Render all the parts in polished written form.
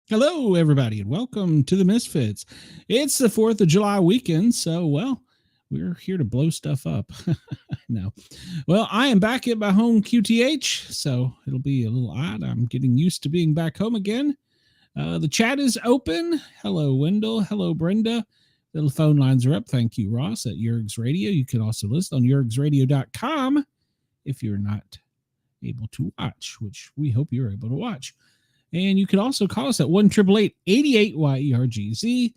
Hello, everybody, and welcome to the Misfits. It's the 4th of July weekend, so, well, we're here to blow stuff up. No. Well, I am back at my home QTH, so it'll be a little odd. I'm getting used to being back home again. The chat is open. Hello, Wendell. Hello, Brenda. Little phone lines are up. Thank you, Ross, at Yerg's Radio. You can also listen on yergsradio.com if you're not able to watch, which we hope you're able to watch. And you can also call us at 1-888-88-YERGZ.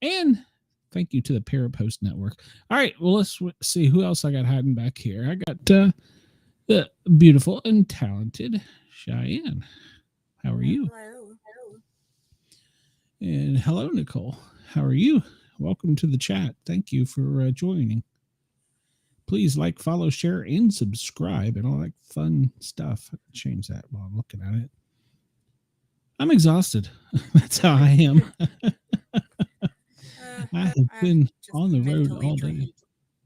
And thank you to the Parapost Network. All right, well, let's see who else I got hiding back here. I got the beautiful and talented Cheyenne. How are you? Hello. And hello, Nicole. How are you? Welcome to the chat. Thank you for joining. Please like, follow, share, and subscribe and all that fun stuff. I can change that while I'm looking at it. I'm exhausted. That's how I am. I have been on the road all day.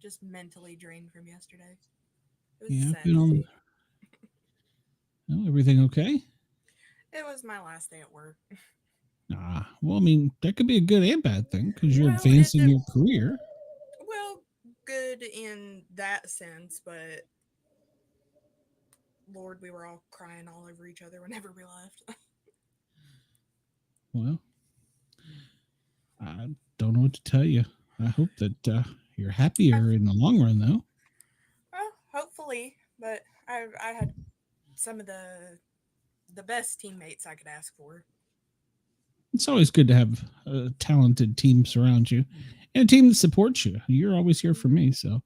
Just mentally drained from yesterday. Yeah, I've been on. Oh, everything okay? It was my last day at work. Well, I mean, that could be a good and bad thing because you're advancing your career. Well, good in that sense, but Lord, we were all crying all over each other whenever we left. Well, I don't know what to tell you. I hope that you're happier in the long run, though. Well, hopefully, but I had some of the best teammates I could ask for. It's always good to have a talented team surround you and a team that supports you. You're always here for me, so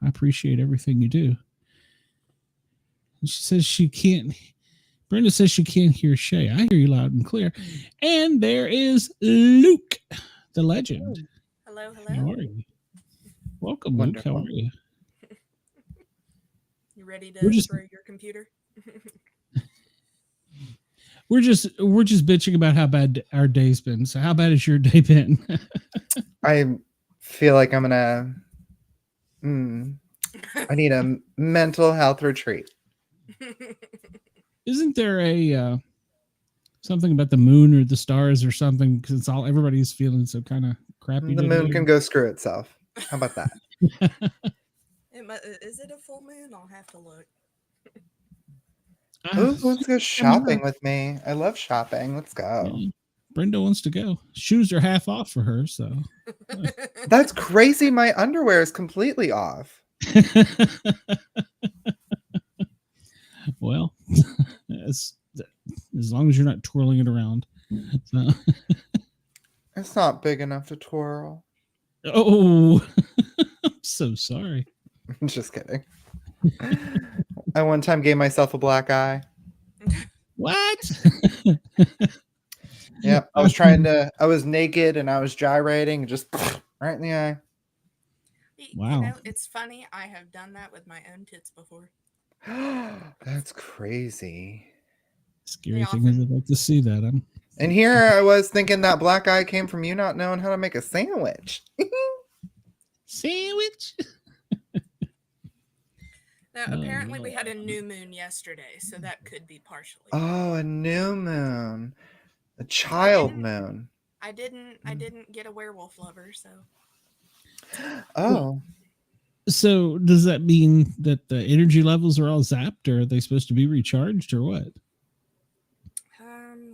I appreciate everything you do. And she says she can't. Brenda says she can't hear Shay. I hear you loud and clear. And there is Luke, the legend. Hello. How are you? Welcome, Wonderful. Luke. How are you? You ready to throw your computer? We're just bitching about how bad our day's been. So how bad has your day been? I feel like I'm gonna. I need a mental health retreat. Isn't there a something about the moon or the stars or something? Because everybody's feeling so kind of crappy. The moon can go screw itself. How about that? Is it a full moon? I'll have to look. Who wants to go shopping with me? I love shopping. Let's go. Yeah. Brenda wants to go. Shoes are half off for her, so. That's crazy. My underwear is completely off. Well, as long as you're not twirling it around. So. It's not big enough to twirl. Oh, I'm so sorry. I'm just kidding. I one time gave myself a black eye. What? Yeah, I was naked and I was gyrating just right in the eye. Wow. You know, it's funny. I have done that with my own tits before. That's crazy. Scary thing is I'd like to see that. And here I was thinking that black eye came from you not knowing how to make a sandwich. Sandwich? Now, apparently we had a new moon yesterday, so that could be partially. Oh, a new moon. A child moon. I didn't get a werewolf lover, so Oh, So does that mean that the energy levels are all zapped, or are they supposed to be recharged, or what?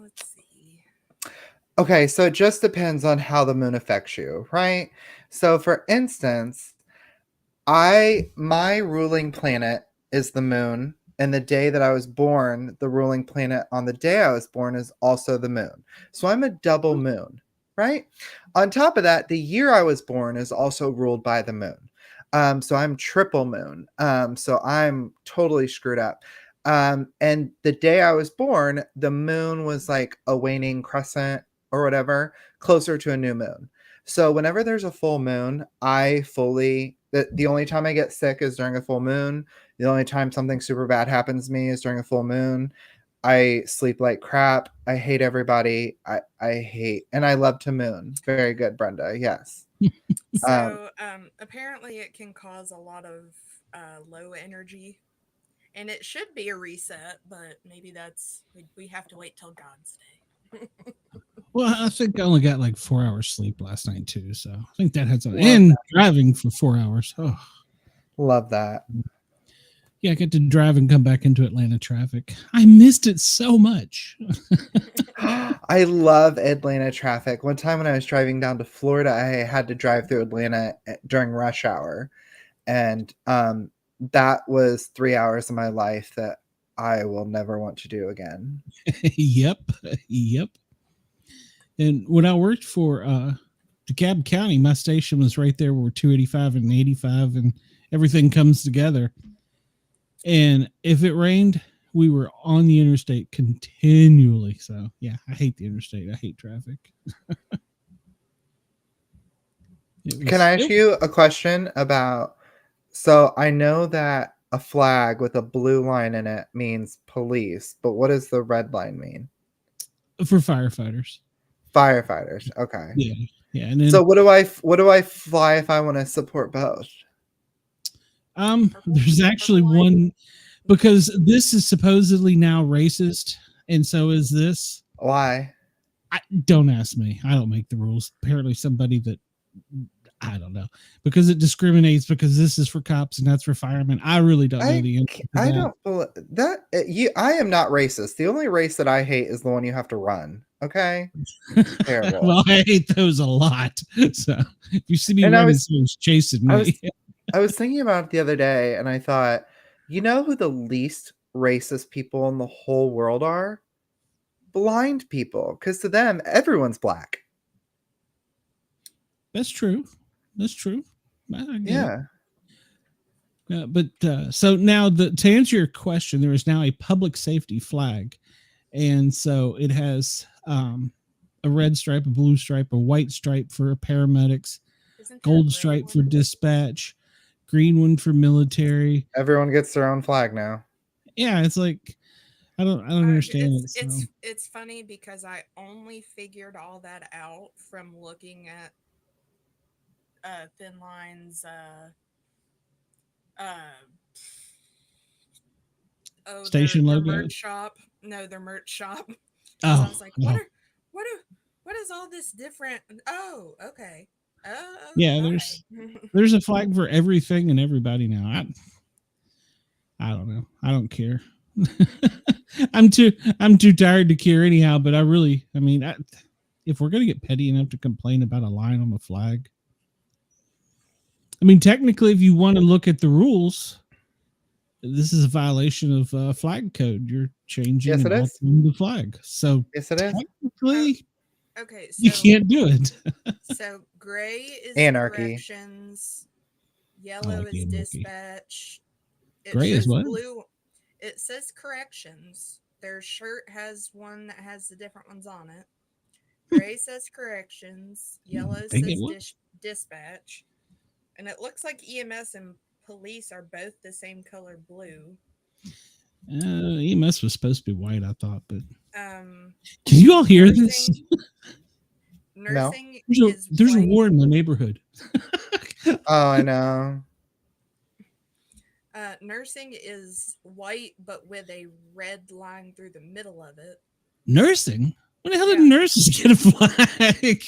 let's see. okay. So it just depends on how the moon affects you, right? So, for instance, my ruling planet is the moon, and the day that I was born, the ruling planet on the day I was born is also the moon. So I'm a double moon, right? On top of that, the year I was born is also ruled by the moon. So I'm triple moon. So I'm totally screwed up. And the day I was born, the moon was like a waning crescent or whatever, closer to a new moon. So whenever there's a full moon, the only time I get sick is during a full moon. The only time something super bad happens to me is during a full moon. I sleep like crap. I hate everybody. I hate, and I love to moon. Very good, Brenda. Yes. Um, So apparently it can cause a lot of low energy, and it should be a reset, but maybe we have to wait till God's day. Well, I think I only got like 4 hours sleep last night too, so I think that had something. love And that. driving for 4 hours. Oh, Love that. yeah, I got to drive and come back into Atlanta traffic. I missed it so much. I love Atlanta traffic. One time when I was driving down to Florida, I had to drive through Atlanta during rush hour. And that was 3 hours of my life that I will never want to do again. Yep, yep. And when I worked for DeKalb County, my station was right there where 285 and 85 and everything comes together. And if it rained, we were on the interstate continually. So yeah, I hate the interstate. I hate traffic. Can I ask you a question about? So I know that a flag with a blue line in it means police, but what does the red line mean? for firefighters? Firefighters. Okay. Yeah, yeah. And then So what do I fly if I want to support both? there's actually Purple line? one, because this is supposedly now racist, and so is this. Why? Don't ask me. I don't make the rules. Apparently, somebody that I don't know, because it discriminates, because this is for cops and that's for firemen. I really don't know the answer to I that. don't believe that I am not racist. The only race that I hate is the one you have to run. Okay. Terrible. Well, I hate those a lot. So if you see me And I running, was someone's chasing I was me. I was thinking about it the other day, and I thought, you know who the least racist people in the whole world are? Blind people, because to them, everyone's black. That's true. That's true. I get it. Yeah. But so now, to answer your question, there is now a public safety flag, and so it has a red stripe, a blue stripe, a white stripe for paramedics, Isn't there a gold gray stripe for one? dispatch, green one for military. Everyone gets their own flag now. Yeah, it's like I don't understand it. So. It's funny because I only figured all that out from looking at Thin Line's Station their logo. merch shop. No, their merch shop. Oh, I was like, what is all this different? Oh, okay. Oh, yeah. all There's right. a flag for everything and everybody now. I don't know. I don't care. I'm too tired to care anyhow. But I mean, if we're gonna get petty enough to complain about a line on the flag, I mean, technically, if you want to look at the rules, this is a violation of flag code. You're changing Yes, and it is. altering the flag. So Yes, it is. technically, Okay, so you can't do it. so gray is Anarchy. corrections, I yellow like is anarchy. dispatch. It Gray is says what? blue. It says corrections. Their shirt has one that has the different ones on it. Gray says corrections. Yellow Think it says was? dispatch. And it looks like EMS and police are both the same color blue. EMS was supposed to be white, I thought, but Um, can you all hear this? nursing is There's a white. war in the neighborhood. Oh, I know. Nursing is white, but with a red line through the middle of it. Nursing? When the hell did Yeah. nurses get a flag?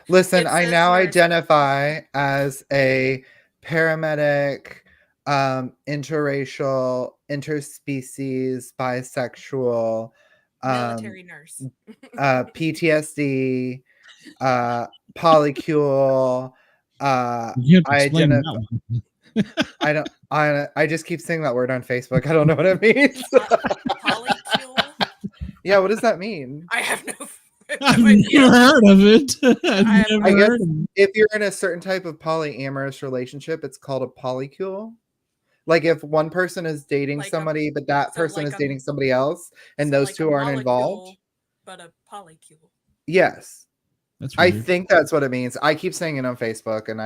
Listen, It I says now nurse. identify as a paramedic, interracial, interspecies, bisexual, um, Military nurse. PTSD, polycule. You have to I explain identify. that one. I don't. I just keep saying that word on Facebook. I don't know what it means. Polycule. Yeah, what does that mean? I have no I've idea. never heard of it. I've I have never I no- guess heard of it. if you're in a certain type of polyamorous relationship, it's called a polycule. Like if one person is dating Like a somebody, but that so person like is a dating somebody else, and so those like a two aren't involved. molecule, but a polycule. Yes, That's I weird. think that's what it means. I keep saying it on Facebook, and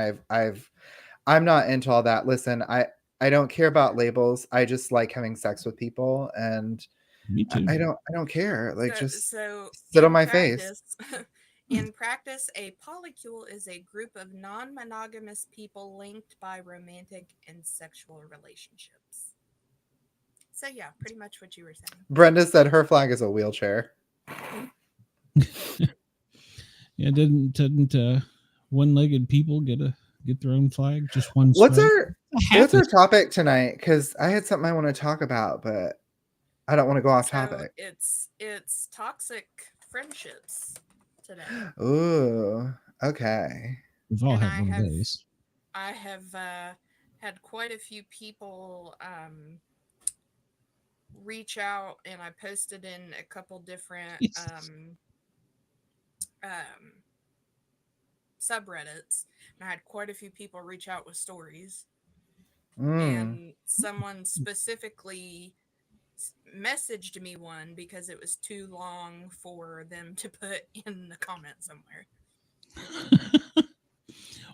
I'm not into all that. Listen, I don't care about labels. I just like having sex with people, and Me too. I don't care. Like just So sit on in my face. practice, in practice, a polycule is a group of non-monogamous people linked by romantic and sexual relationships. So yeah, pretty much what you were saying. Brenda said her flag is a wheelchair. Yeah, didn't one-legged people get their own flag? Just one What's stripe? what's our topic tonight? Because I had something I want to talk about, but I don't want to go off So topic. it's toxic friendships today. Ooh, okay. We've all And had one of those. I have had quite a few people reach out, and I posted in a couple different subreddits, and I had quite a few people reach out with stories. And someone specifically messaged me one because it was too long for them to put in the comment somewhere.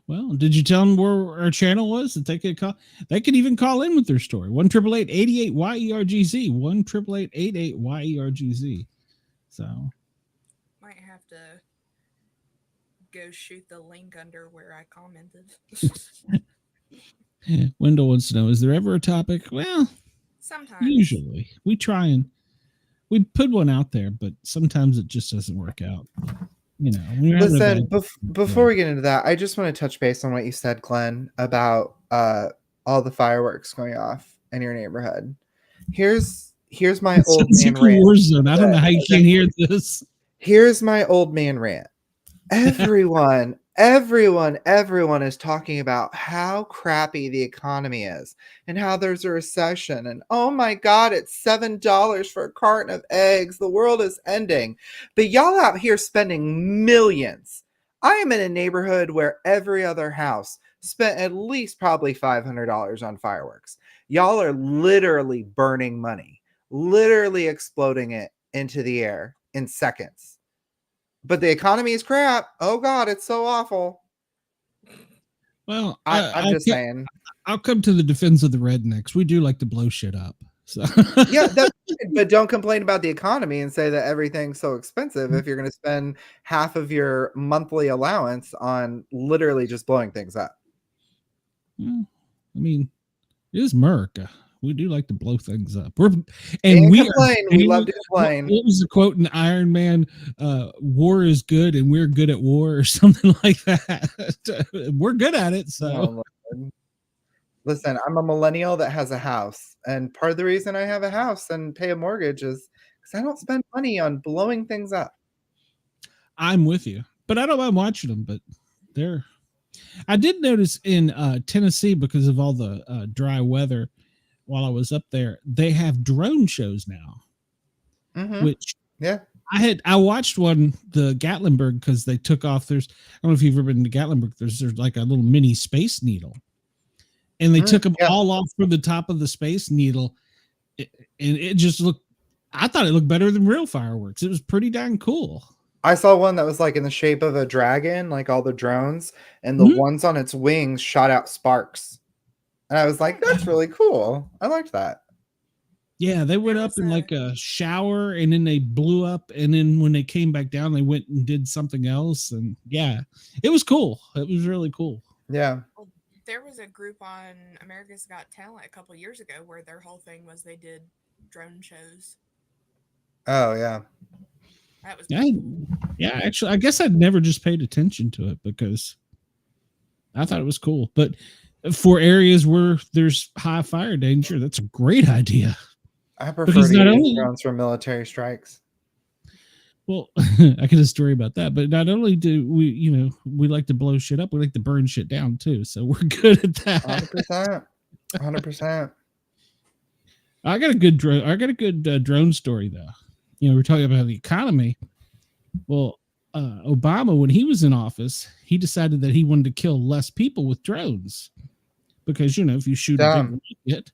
Well, did you tell them where our channel was that they could call? They could even call in with their story. 1-888-88-YERGZ. 1-888-88-YERGZ. So Might have to go shoot the link under where I commented. Wendell wants to know, is there ever a topic? Well, Sometimes. usually. We try and we put one out there, but sometimes it just doesn't work out. You know, listen, before we get into that, I just want to touch base on what you said, Glenn, about all the fireworks going off in your neighborhood. Here's my old man rant. War zone. I don't know how you can hear this. Here's my old man rant. Everyone is talking about how crappy the economy is and how there's a recession, and oh my god, it's $7 for a carton of eggs, the world is ending. But y'all out here spending millions. I am in a neighborhood where every other house spent at least probably $500 on fireworks. Y'all are literally burning money, literally exploding it into the air in seconds. But the economy is crap. Oh God, it's so awful. Well, I'm just saying. I'll come to the defense of the rednecks. We do like to blow shit up. So yeah, but don't complain about the economy and say that everything's so expensive if you're going to spend half of your monthly allowance on literally just blowing things up. Well, I mean, it is America. We do like to blow things up. We love to complain. What was the quote in Iron Man? War is good, and we're good at war, or something like that. We're good at it. So, listen, I'm a millennial that has a house, and part of the reason I have a house and pay a mortgage is because I don't spend money on blowing things up. I'm with you, but I don't mind watching them. But I did notice in Tennessee, because of all the dry weather. While I was up there, they have drone shows now, which I watched one, the Gatlinburg, because they took off. I don't know if you've ever been to Gatlinburg. There's like a little mini Space Needle, and they took them all off from the top of the Space Needle, and it just looked. I thought it looked better than real fireworks. It was pretty dang cool. I saw one that was like in the shape of a dragon, like all the drones, and the ones on its wings shot out sparks. And I was like, that's really cool. I liked that. Yeah, they went up in like a shower, and then they blew up, and then when they came back down, they went and did something else. And yeah, it was cool. It was really cool. Yeah. Well, there was a group on America's Got Talent a couple years ago where their whole thing was they did drone shows. Oh, yeah. That was Yeah, pretty cool. yeah. Actually, I guess I'd never just paid attention to it because I thought it was cool. But for areas where there's high fire danger, that's a great idea. I prefer Because to not use only, drones for military strikes. well, I got a story about that. But not only do we, we like to blow shit up, we like to burn shit down too. So we're good at that. 100%. 100%. I got a good drone. I got a good drone story though. We're talking about the economy. Well, Obama, when he was in office, he decided that he wanted to kill less people with drones because if you shoot a big rocket,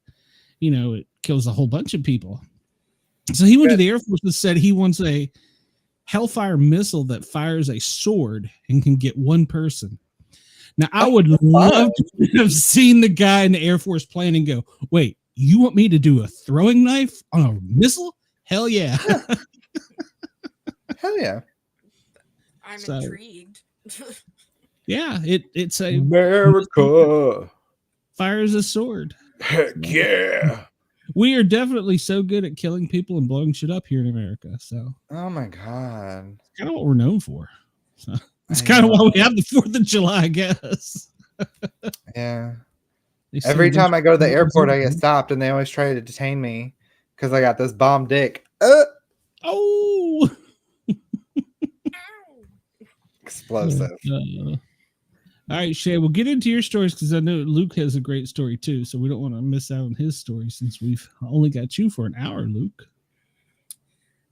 it kills a whole bunch of people. So he went to the Air Force and said he wants a Hellfire missile that fires a sword and can get one person. Now, I would love to have seen the guy in the Air Force plane and go, wait, you want me to do a throwing knife on a missile? Hell yeah. Hell yeah. I'm intrigued. Yeah, it's a America fires a sword. Heck yeah. We are definitely so good at killing people and blowing shit up here in America. So, oh my god, it's kind of what we're known for. So, it's kind of why we have the 4th of July, I guess. Yeah. Every time I go to the airport, I get stopped, and they always try to detain me because I got this bomb dick. Oh, explosive. All right, Shay, we'll get into your stories because I know Luke has a great story too. So we don't want to miss out on his story since we've only got you for an hour, Luke.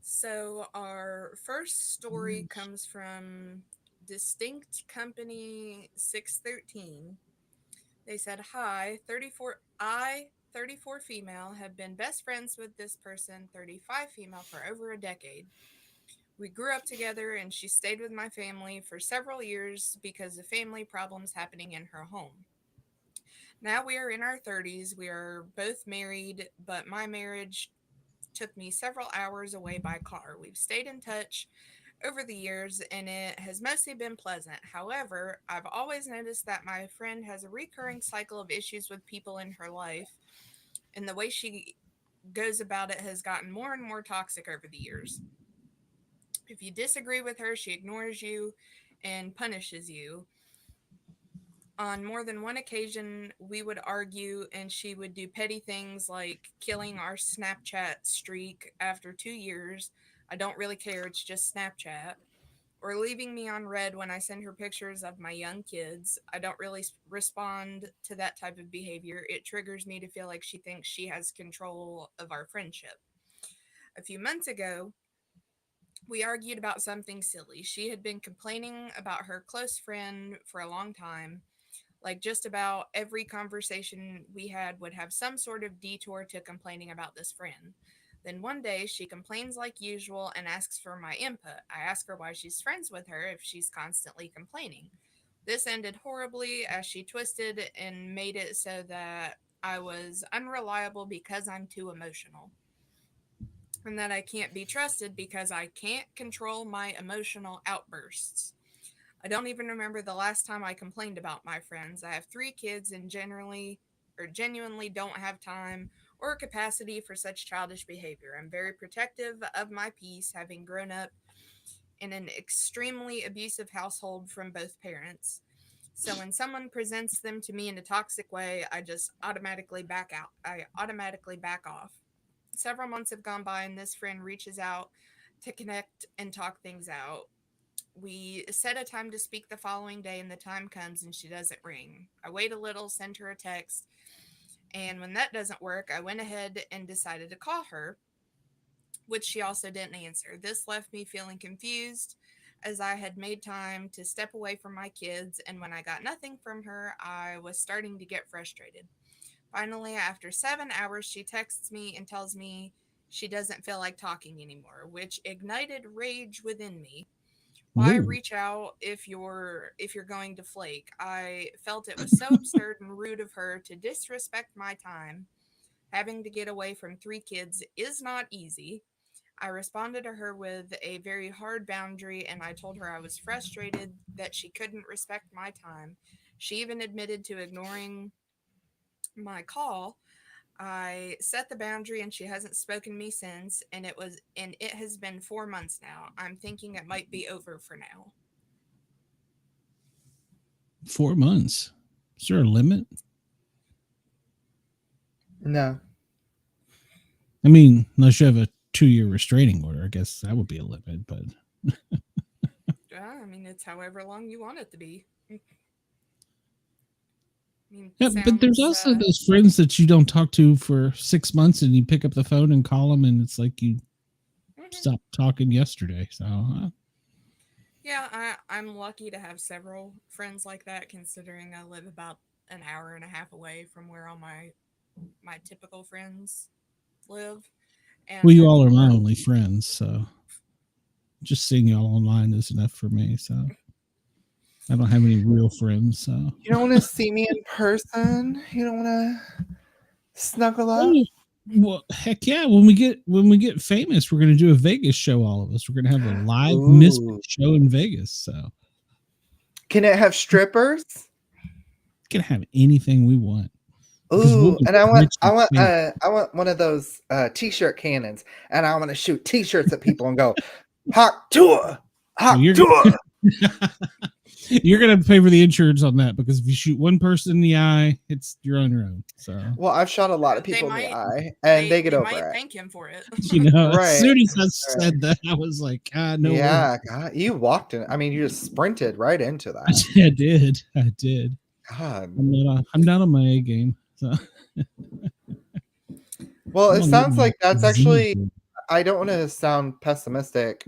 So our first story comes from Distinct Company 613. They said, "Hi, 34 female, have been best friends with this person, 35 female, for over a decade. We grew up together and she stayed with my family for several years because of family problems happening in her home. Now we are in our 30s. We are both married, but my marriage took me several hours away by car. We've stayed in touch over the years and it has mostly been pleasant. However, I've always noticed that my friend has a recurring cycle of issues with people in her life, and the way she goes about it has gotten more and more toxic over the years. If you disagree with her, she ignores you and punishes you. On more than one occasion, we would argue and she would do petty things like killing our Snapchat streak after 2 years. I don't really care, it's just Snapchat. Or leaving me on red when I send her pictures of my young kids. I don't really respond to that type of behavior. It triggers me to feel like she thinks she has control of our friendship. A few months ago, we argued about something silly. She had been complaining about her close friend for a long time. Like, just about every conversation we had would have some sort of detour to complaining about this friend. Then one day she complains like usual and asks for my input. I ask her why she's friends with her if she's constantly complaining. This ended horribly as she twisted and made it so that I was unreliable because I'm too emotional, and that I can't be trusted because I can't control my emotional outbursts. I don't even remember the last time I complained about my friends. I have 3 kids and genuinely don't have time or capacity for such childish behavior. I'm very protective of my peace, having grown up in an extremely abusive household from both parents. So when someone presents them to me in a toxic way, I just automatically back out. I automatically back off. Several months have gone by and this friend reaches out to connect and talk things out. We set a time to speak the following day, and the time comes and she doesn't ring. I wait a little, send her a text, and when that doesn't work, I went ahead and decided to call her, which she also didn't answer. This left me feeling confused as I had made time to step away from my kids, and when I got nothing from her, I was starting to get frustrated. Finally, after 7 hours, she texts me and tells me she doesn't feel like talking anymore, which ignited rage within me. Why reach out if you're going to flake? I felt it was so absurd and rude of her to disrespect my time. Having to get away from 3 kids is not easy. I responded to her with a very hard boundary and I told her I was frustrated that she couldn't respect my time. She even admitted to ignoring my call. I set the boundary and she hasn't spoken to me since, and it has been 4 months now. I'm thinking it might be over for now. 4 months. Is there a limit? No. I mean, unless you have a 2-year restraining order, I guess that would be a limit. But I mean, it's however long you want it to be. I mean, yeah, but there's sounds also those friends that you don't talk to for 6 months, and you pick up the phone and call them, and it's like you stopped talking yesterday. So yeah, I'm lucky to have several friends like that, considering I live about an hour and a half away from where all my typical friends live. well, And you I all mean, are my we're only friends, so just seeing y'all online is enough for me. So I don't have any real friends. So You don't want to see me in person? You don't want to snuggle up? oh, well, heck yeah! When we get famous, we're gonna do a Vegas show. All of us. We're gonna have a live Misfit Ooh. show in Vegas. So Can it have strippers? we can have anything we want because we'll Ooh, be and I want rich I and want famous. I want one of those t-shirt cannons, and I want to shoot t-shirts at people and go, "Hot tour, Well, hot tour." you're gonna pay for the insurance on that because if you shoot one person in the eye, you're on your own. So Well, I've shot a lot of they people in the might eye, and they get they might over it. thank him for it. as Right. soon as I Right. said that, I was like, no way. Yeah, God, you walked in. I mean, you just sprinted right into I that. did. I did. God. I'm not on my A game. So Well, I'm it on the sounds like that's Z actually, game. I don't want to sound pessimistic,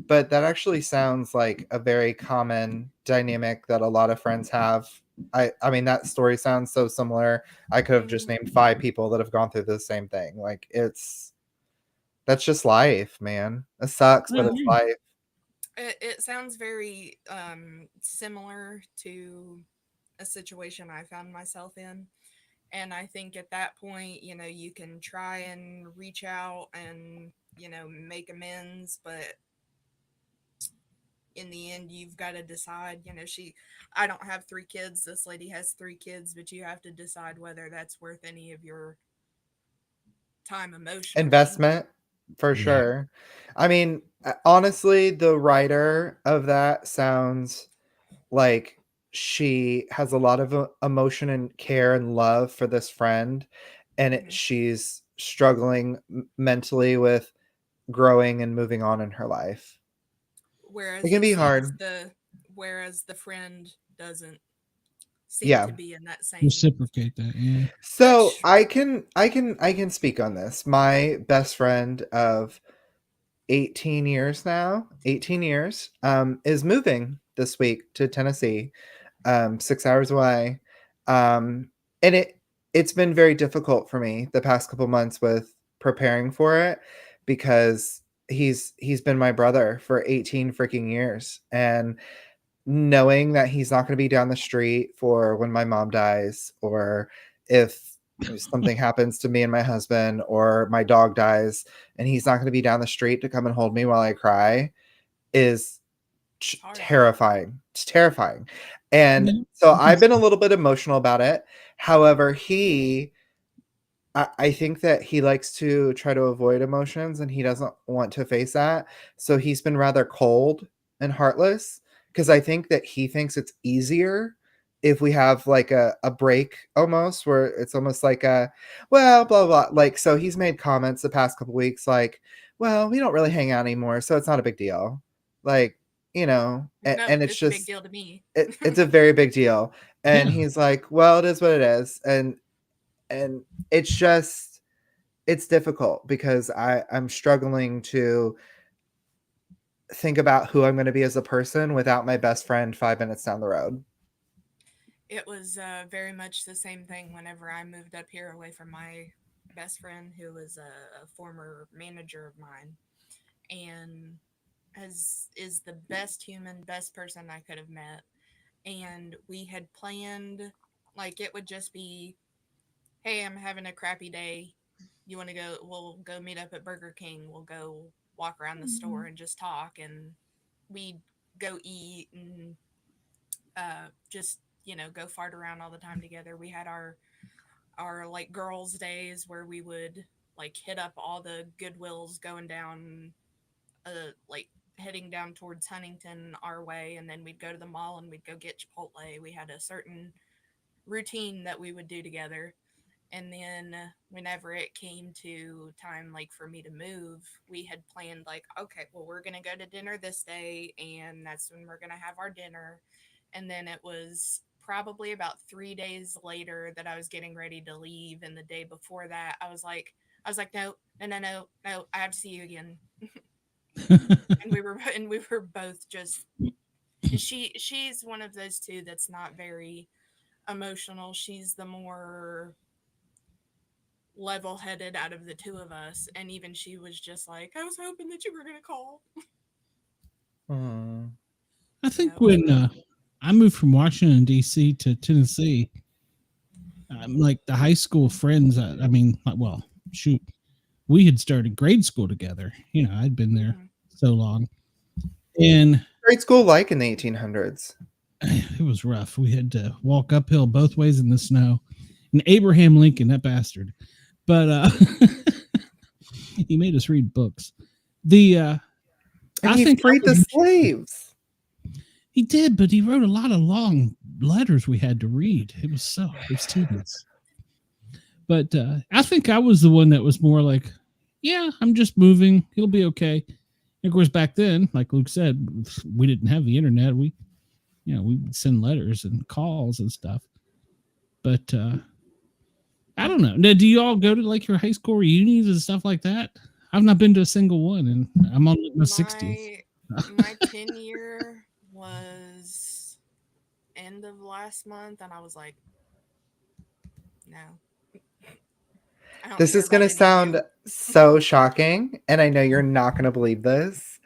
but that actually sounds like a very common dynamic that a lot of friends have. I mean, that story sounds so similar. I could have just Mhm. named 5 people that have gone through the same thing. Like, that's just life, man. It sucks, I but it's agree. life. It sounds very similar to a situation I found myself in. And I think at that point, you can try and reach out and, make amends, but in the end, you've got to decide, I don't have 3 kids. This lady has 3 kids, but you have to decide whether that's worth any of your time emotionally. Investment for Yeah. sure. I mean, honestly, the writer of that sounds like she has a lot of emotion and care and love for this friend, and Hmm. she's struggling mentally with growing and moving on in her life. It Whereas can it be seems hard. the friend doesn't seem Yeah. to be in that same, Reciprocate that. Yeah. So which I can speak on this. My best friend of 18 years now, 18 years, is moving this week to Tennessee, 6 hours away. And it's been very difficult for me the past couple months with preparing for it because he's been my brother for 18 freaking years. And knowing that he's not going to be down the street for when my mom dies, or if something happens to me and my husband, or my dog dies, and he's not going to be down the street to come and hold me while I cry, is it's hard. terrifying. It's terrifying. And Yeah. so I can I've been a little bit emotional about it. However, I think that he likes to try to avoid emotions, and he doesn't want to face that. So he's been rather cold and heartless because I think that he thinks it's easier if we have like a break, almost where it's almost like a, well, blah blah, like. So he's made comments the past couple weeks like, well, we don't really hang out anymore, so it's not a big deal, like, No, and it's it's a big just, deal to me. it's a very big deal. And Yeah. he's like, well, it is what it is. And it's just, it's difficult because I'm struggling to think about who I'm going to be as a person without my best friend 5 minutes down the road. It was very much the same thing whenever I moved up here away from my best friend, who was a former manager of mine, and is the best human, best person I could have met. And we had planned, like, it would just be, hey, I'm having a crappy day. You want to go? We'll go meet up at Burger King. We'll go walk around the store and just talk, and we'd go eat and just go fart around all the time together. We had our like girls' days where we would like hit up all the Goodwills going down, like heading down towards Huntington our way, and then we'd go to the mall and we'd go get Chipotle. We had a certain routine that we would do together. And then whenever it came to time like for me to move, we had planned like, okay, well, we're going to go to dinner this day and that's when we're going to have our dinner. And then it was probably about 3 days later that I was getting ready to leave, and the day before that I was like no, I have to see you again. And we were both just, she's one of those two that's not very emotional. She's the more level-headed out of the two of us, and even she was just like, I was hoping that you were going to call. I think when I moved from Washington D.C. to Tennessee, like the high school friends, I mean, well, shoot, we had started grade school together. You know, I'd been there so long, and grade school like in the 1800s. It was rough. We had to walk uphill both ways in the snow. And Abraham Lincoln, that bastard. But he made us read books. And he freed the slaves. He did, but he wrote a lot of long letters we had to read. It was tedious. But I think I was the one that was more like, yeah, I'm just moving. It'll be okay. And of course, back then, like Luke said, we didn't have the internet. We would send letters and calls and stuff. But I don't know. Now, do you all go to like your high school reunions and stuff like that? I've not been to a single one, and I'm on my 60th. My 10-year was end of last month, and I was like, no. This is going to sound so shocking, and I know you're not going to believe this,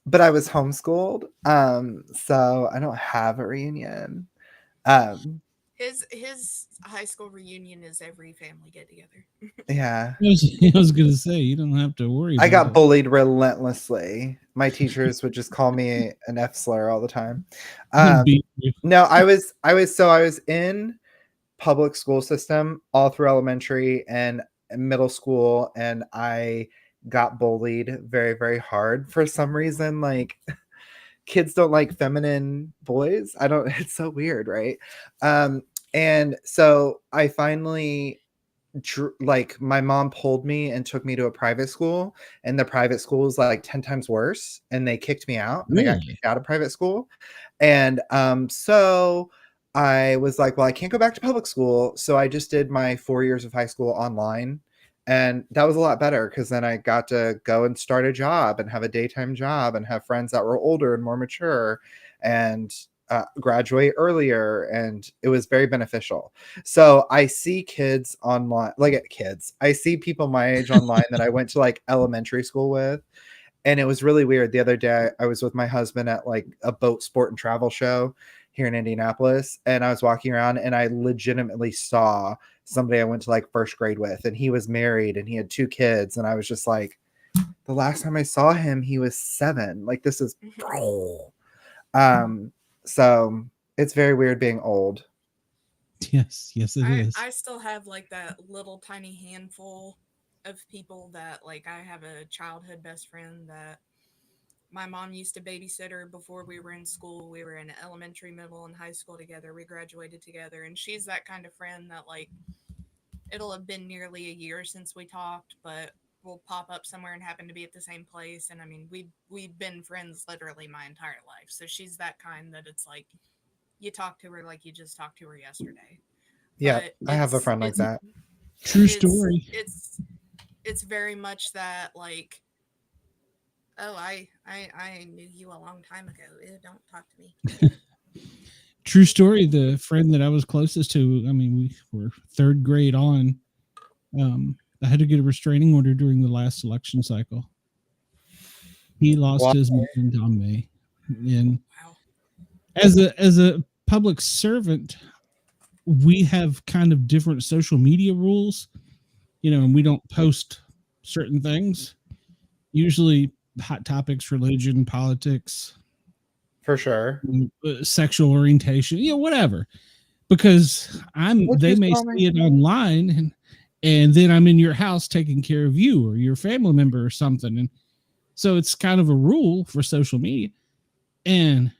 but I was homeschooled, so I don't have a reunion. His high school reunion is every family get together. Yeah. I was going to say, you don't have to worry about I got bullied relentlessly. My teachers would just call me an F slur all the time. No, I was in public school system all through elementary and middle school, and I got bullied very, very hard for some reason. Like, kids don't like feminine boys. It's so weird, right? And so I finally, like, my mom pulled me and took me to a private school, and the private school was like 10 times worse, and they kicked me out. And I got kicked out of private school. And so I was like, well, I can't go back to public school. So I just did my 4 years of high school online. And that was a lot better because then I got to go and start a job and have a daytime job and have friends that were older and more mature and graduate earlier. And it was very beneficial. So I see kids online, I see people my age online that I went to like elementary school with. And it was really weird. The other day I was with my husband at like a boat sport and travel show here in Indianapolis. And I was walking around and I legitimately saw somebody I went to like first grade with, and he was married and he had 2 kids. And I was just like, the last time I saw him, he was 7. Like, this is, so it's very weird being old. Yes, it is. I still have like that little tiny handful of people that like, I have a childhood best friend that my mom used to babysit her before we were in school. We were in elementary, middle, and high school together. We graduated together, and she's that kind of friend that like, it'll have been nearly a year since we talked, but we'll pop up somewhere and happen to be at the same place. And I mean, we've been friends literally my entire life. So she's that kind that it's like, you talk to her like you just talked to her yesterday. Yeah, I have a friend like that. True story. It's very much that like, oh, I knew you a long time ago. Don't talk to me. True story. The friend that I was closest to, I mean, we were 3rd grade on. I had to get a restraining order during the last election cycle. He lost his mind on me. And as a public servant, we have kind of different social media rules, and we don't post certain things. Usually hot topics, religion, politics. For sure. Sexual orientation, whatever. because What'd they you may tell me? see it online, and then I'm in your house taking care of you or your family member or something. And so it's kind of a rule for social media. And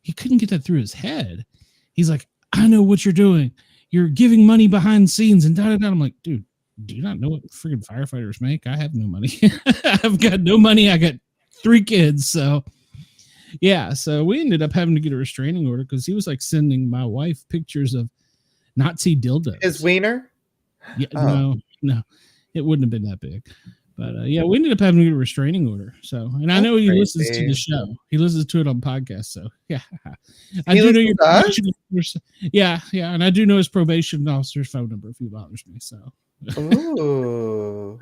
he couldn't get that through his head. He's like, I know what you're doing. You're giving money behind the scenes and da da da. I'm like, dude, do you not know what freaking firefighters make? I have no money. I've got no money. I got 3 kids. So yeah. So we ended up having to get a restraining order because he was like sending my wife pictures of Nazi dildos. His wiener? Yeah, no, it wouldn't have been that big. But yeah, we ended up having to get a restraining order. So, and I know he listens to the show. He listens to it on podcast. So yeah, I do know your probation officer. Yeah, and I do know his probation officer's phone number if he bothers me. So, ooh,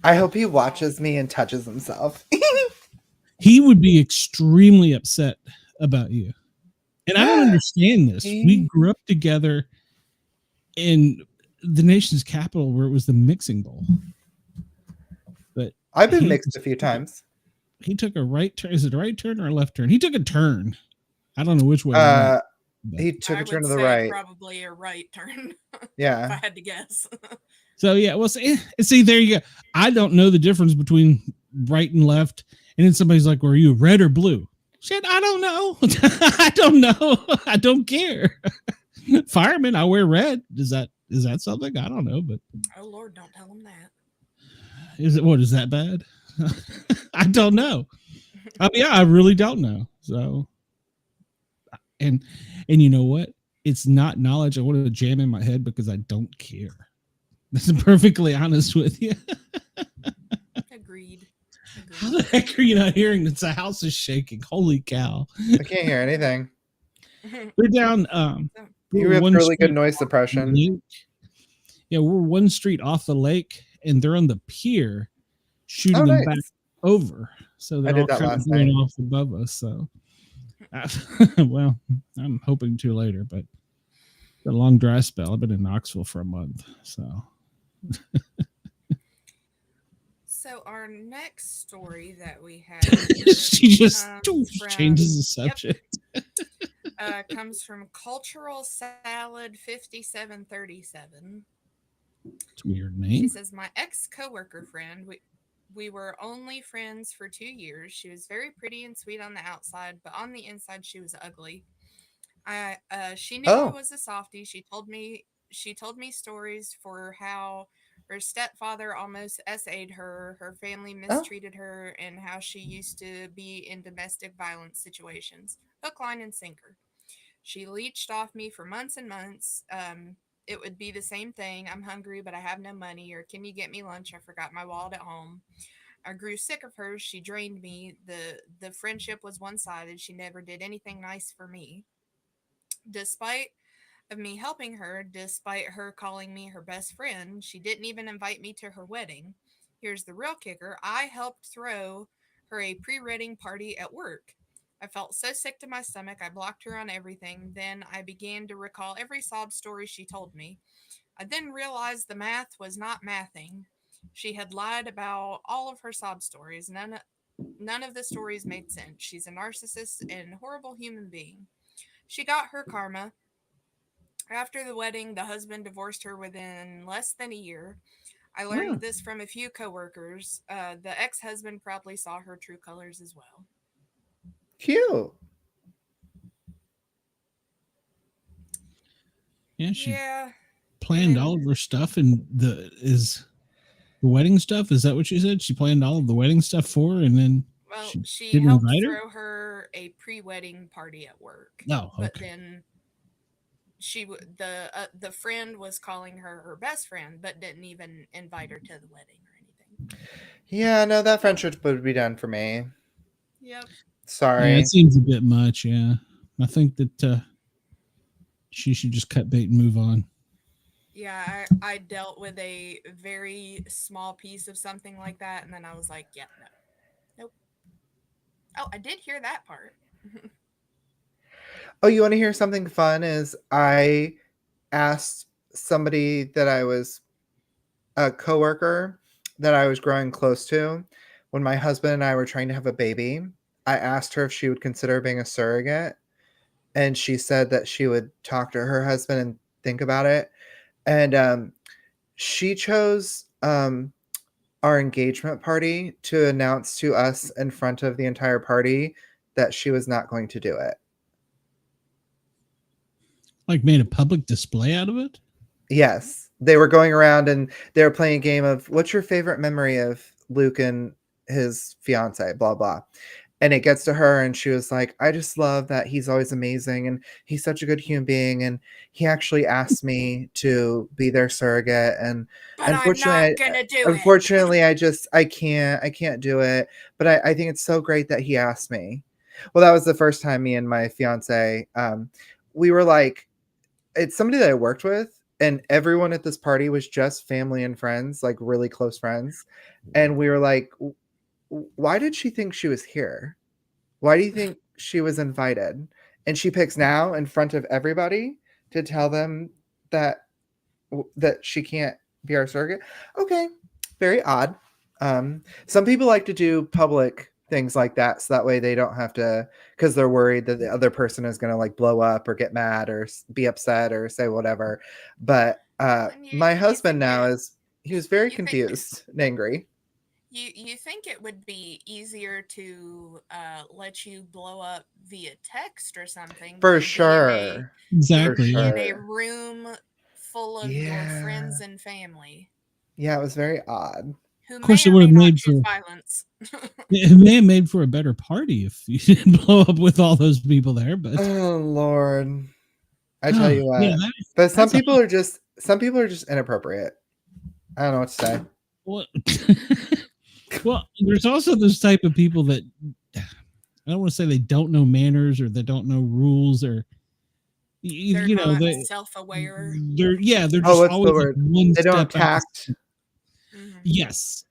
I hope he watches me and touches himself. He would be extremely upset about you, and I don't understand this. We grew up together in the nation's capital, where it was the mixing bowl. But I've been mixed a few times. He took a right turn. Is it a right turn or a left turn? He took a turn. I don't know which way. He took a turn to the right. Probably a right turn. Yeah. If I had to guess. So yeah, well, see, there you go. I don't know the difference between right and left. And then somebody's like, "Were you red or blue?" Shit, I don't know. I don't know. I don't care. Fireman, I wear red. Is that something? I don't know, but oh Lord, don't tell him that. Is that bad? I don't know. Yeah, I really don't know. So, and you know what? It's not knowledge I want to jam in my head because I don't care. That's perfectly honest with you. Agreed. How the heck are you not hearing that the house is shaking? Holy cow. I can't hear anything. We're down. You have really good noise suppression. Yeah, we're one street off the lake, and they're on the pier shooting them back over. So they're all kind of going off above us. So, well, I'm hoping to later, but a long dry spell. I've been in Knoxville for a month. So. So our next story that we have she just changes the subject. Comes from Cultural Salad 5737. It's a weird name. She says, my ex-coworker friend, we were only friends for 2 years. She was very pretty and sweet on the outside, but on the inside she was ugly. She knew I was a softie. She told me stories for how her stepfather almost SA'd her, her family mistreated her, and how she used to be in domestic violence situations. Hook, line, and sinker. She leeched off me for months and months. It would be the same thing. I'm hungry, but I have no money. Or can you get me lunch? I forgot my wallet at home. I grew sick of her. She drained me. The friendship was one-sided. She never did anything nice for me. Despite of me helping her, despite her calling me her best friend, she didn't even invite me to her wedding. Here's the real kicker. I helped throw her a pre-wedding party at work. I felt so sick to my stomach, I blocked her on everything. Then I began to recall every sob story she told me. I then realized the math was not mathing. She had lied about all of her sob stories. None of the stories made sense. She's a narcissist and horrible human being. She got her karma. After the wedding, the husband divorced her within less than a year. I learned this from a few coworkers. The ex-husband probably saw her true colors as well. Cute. Yeah, she planned all of her stuff, and the wedding stuff. Is that what she said? She planned all of the wedding stuff for her, and then she helped throw her a pre-wedding party at work. Oh, okay. But then the friend was calling her best friend, but didn't even invite her to the wedding or anything. Yeah, no, that friendship would be done for me. Yep. Sorry. Yeah, it seems a bit much. Yeah, I think that she should just cut bait and move on. Yeah, I dealt with a very small piece of something like that, and then I was like, yeah, no. Nope. Oh, I did hear that part. Oh, you want to hear something fun? Is I asked somebody that I was a coworker that I was growing close to when my husband and I were trying to have a baby. I asked her if she would consider being a surrogate. and she said that she would talk to her husband and think about it. And she chose our engagement party to announce to us in front of the entire party that she was not going to do it. Like made a public display out of it? Yes. They were going around and they were playing a game of what's your favorite memory of Luke and his fiance, blah, blah. And it gets to her and she was like, I just love that he's always amazing and he's such a good human being. And he actually asked me to be their surrogate. And But I'm not unfortunately, gonna do it. unfortunately, I can't do it. But I think it's so great that he asked me. Well, that was the first time me and my fiance, we were like, it's somebody that I worked with, and everyone at this party was just family and friends, like really close friends. And we were like, why did she think she was here? Why do you think she was invited? And she picks now in front of everybody to tell them that she can't be our surrogate. Okay, very odd. Some people like to do public things like that, so that way they don't have to, because they're worried that the other person is going to like blow up or get mad or be upset or say whatever. But And my you husband think now he was very you think confused and angry. you think it would be easier to let you blow up via text or something For than sure. For Exactly. Yeah. in a sure. room full of your Yeah. friends and family Yeah, it was very odd. who Of course, may it or would may have not made for choose violence. it may have made for a better party if you didn't blow up with all those people there. But Oh Lord. I tell you yeah, what. But that's a some people are just inappropriate. I don't know what to say. what. Well, there's also those type of people that I don't want to say they don't know manners or they don't know rules or They're you know not self-aware. they're Oh, just what's the always like word? one They don't step out. tact. Mhm.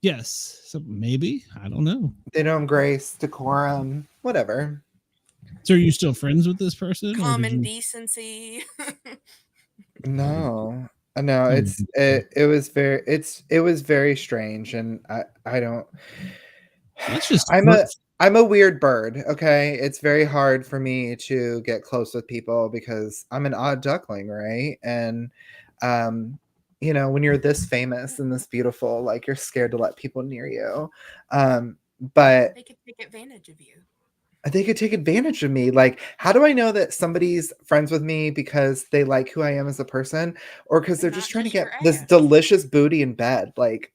Yes, so maybe I don't know. They don't grace, decorum, whatever. So are you still friends with this person or did Common you decency. No. No, oh, it was very strange, and I don't that's just I'm a weird bird, okay? It's very hard for me to get close with people because I'm an odd duckling, right? And um when you're this famous and this beautiful, like you're scared to let people near you. But They could take advantage of you they could take advantage of me. Like, how do I know that somebody's friends with me because they like who I am as a person or because they're and just not trying to just your get this ass. delicious booty in bed? Like,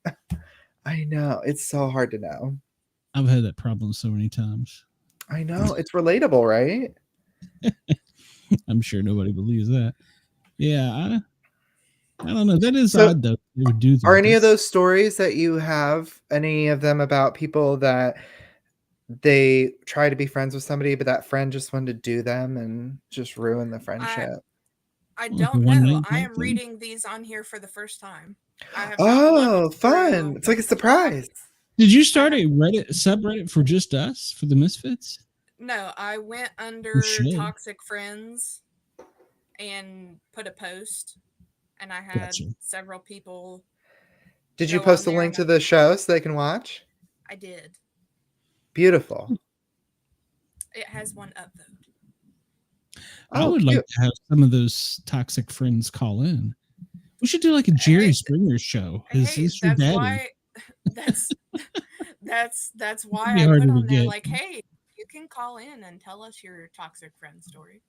I know. It's so hard to know. I've had that problem so many times. I know. It's relatable, right? I'm sure nobody believes that. Yeah, I don't know. That is So, odd though. They would do are that. any of those stories that you have, any of them about people that they try to be friends with somebody, but that friend just wanted to do them and just ruin the I friendship? I Like a don't one know. night I type am thing. reading these on here for the first time. I have not Oh, looked fun. through. It's like a I surprise. Did you I start have a Reddit subreddit for just us for the Misfits? no. I went You under should. toxic friends and put a post, and I had Gotcha. several people Did you go on post a there, link and to the show so they can watch? I did. Beautiful. It has one upvote. I Oh, would like cute. to have some of those toxic friends call in. We should do like a Jerry Hey, Springer show. Is hey, this your that's daddy? why. That's that's It'd why be I put harder to on there get. like, hey, you can call in and tell us your toxic friend stories.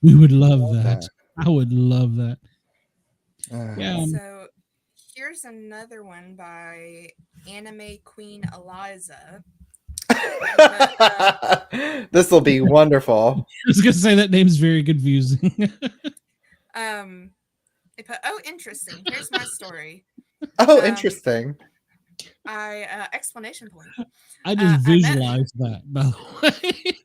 We would love Love that. that. I would love that. Yeah. So here's another one by Anime Queen Eliza. He put, This will be wonderful. I was gonna say that name's very confusing. they put, oh, interesting. Here's my story. Oh, Um, interesting. Explanation point. I just I met visualized that, by the way.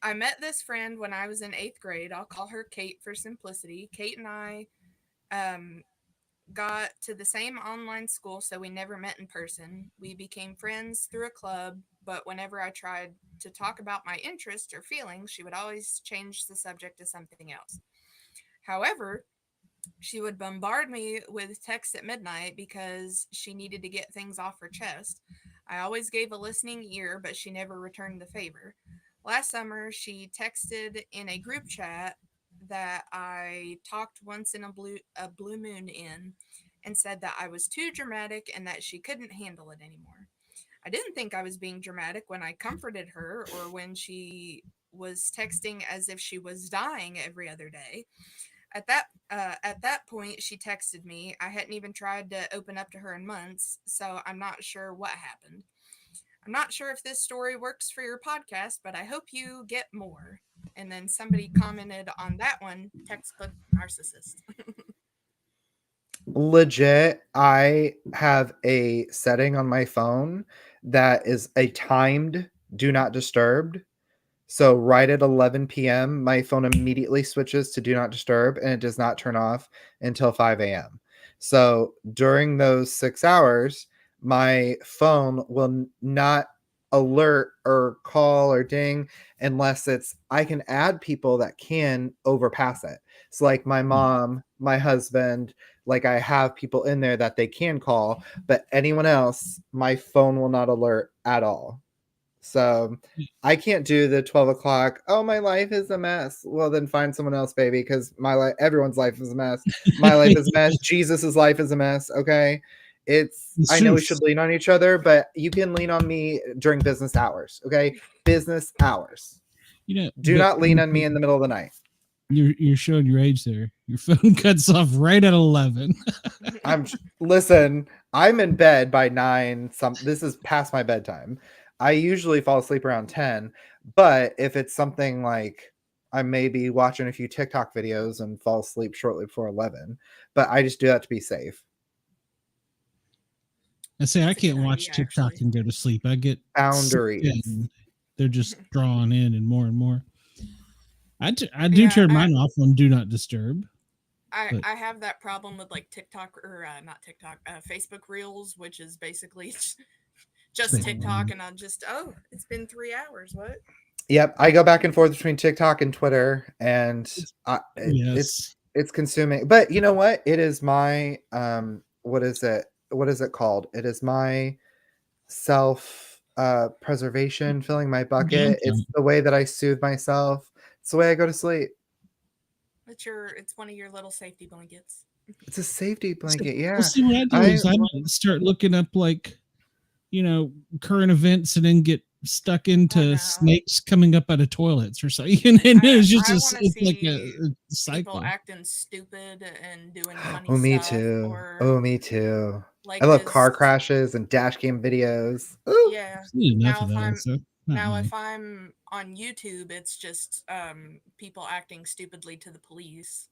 I met this friend when I was in 8th grade. I'll call her Kate for simplicity. Kate and I got to the same online school, so we never met in person. We became friends through a club, but whenever I tried to talk about my interests or feelings, she would always change the subject to something else. However, she would bombard me with texts at midnight because she needed to get things off her chest. I always gave a listening ear, but she never returned the favor. Last summer, she texted in a group chat that I talked once in a blue moon in, and said that I was too dramatic and that she couldn't handle it anymore. I didn't think I was being dramatic when I comforted her or when she was texting as if she was dying every other day. At that point, she texted me. I hadn't even tried to open up to her in months, so I'm not sure what happened. I'm not sure if this story works for your podcast, but I hope you get more. And then somebody commented on that one, textbook narcissist. Legit, I have a setting on my phone that is a timed do not disturb. So right at 11 p.m., my phone immediately switches to do not disturb and it does not turn off until 5 a.m. So during those 6 hours, my phone will not alert or call or ding unless it's I can add people that can overpass it. So like my mom, my husband, like I have people in there that they can call, but anyone else, my phone will not alert at all. So I can't do the 12 o'clock. Oh, my life is a mess. Well, then find someone else, baby, because my life, everyone's life is a mess. My life is a mess. Jesus's life is a mess. Okay. I know we should lean on each other, but you can lean on me during business hours. Okay. Business hours. Do not lean on me in the middle of the night. You're showing your age there. Your phone cuts off right at 11. Listen, I'm in bed by 9. This is past my bedtime. I usually fall asleep around 10, but if it's something like I may be watching a few TikTok videos and fall asleep shortly before 11, but I just do that to be safe. I say I can't watch TikTok and go to sleep. I get boundaries. They're just drawn in and more. I do turn mine off on do not disturb. I have that problem with like TikTok or not TikTok, Facebook Reels, which is basically just TikTok, and I'll just it's been 3 hours. What? Yep, I go back and forth between TikTok and Twitter, and it's consuming. But you know what? It is my what is it called? It is my self preservation, filling my bucket. It's the way that I soothe myself. It's the way I go to sleep. It's one of your little safety blankets. It's a safety blanket, yeah. Well, see, what I do is I start looking up like, current events and then get stuck into snakes coming up out of toilets or something. And it's just it's like a cycle. People acting stupid and doing funny stuff. Me too. Me too. Like I love car crashes and dash cam videos. Ooh. Yeah. If I'm on YouTube, it's just people acting stupidly to the police.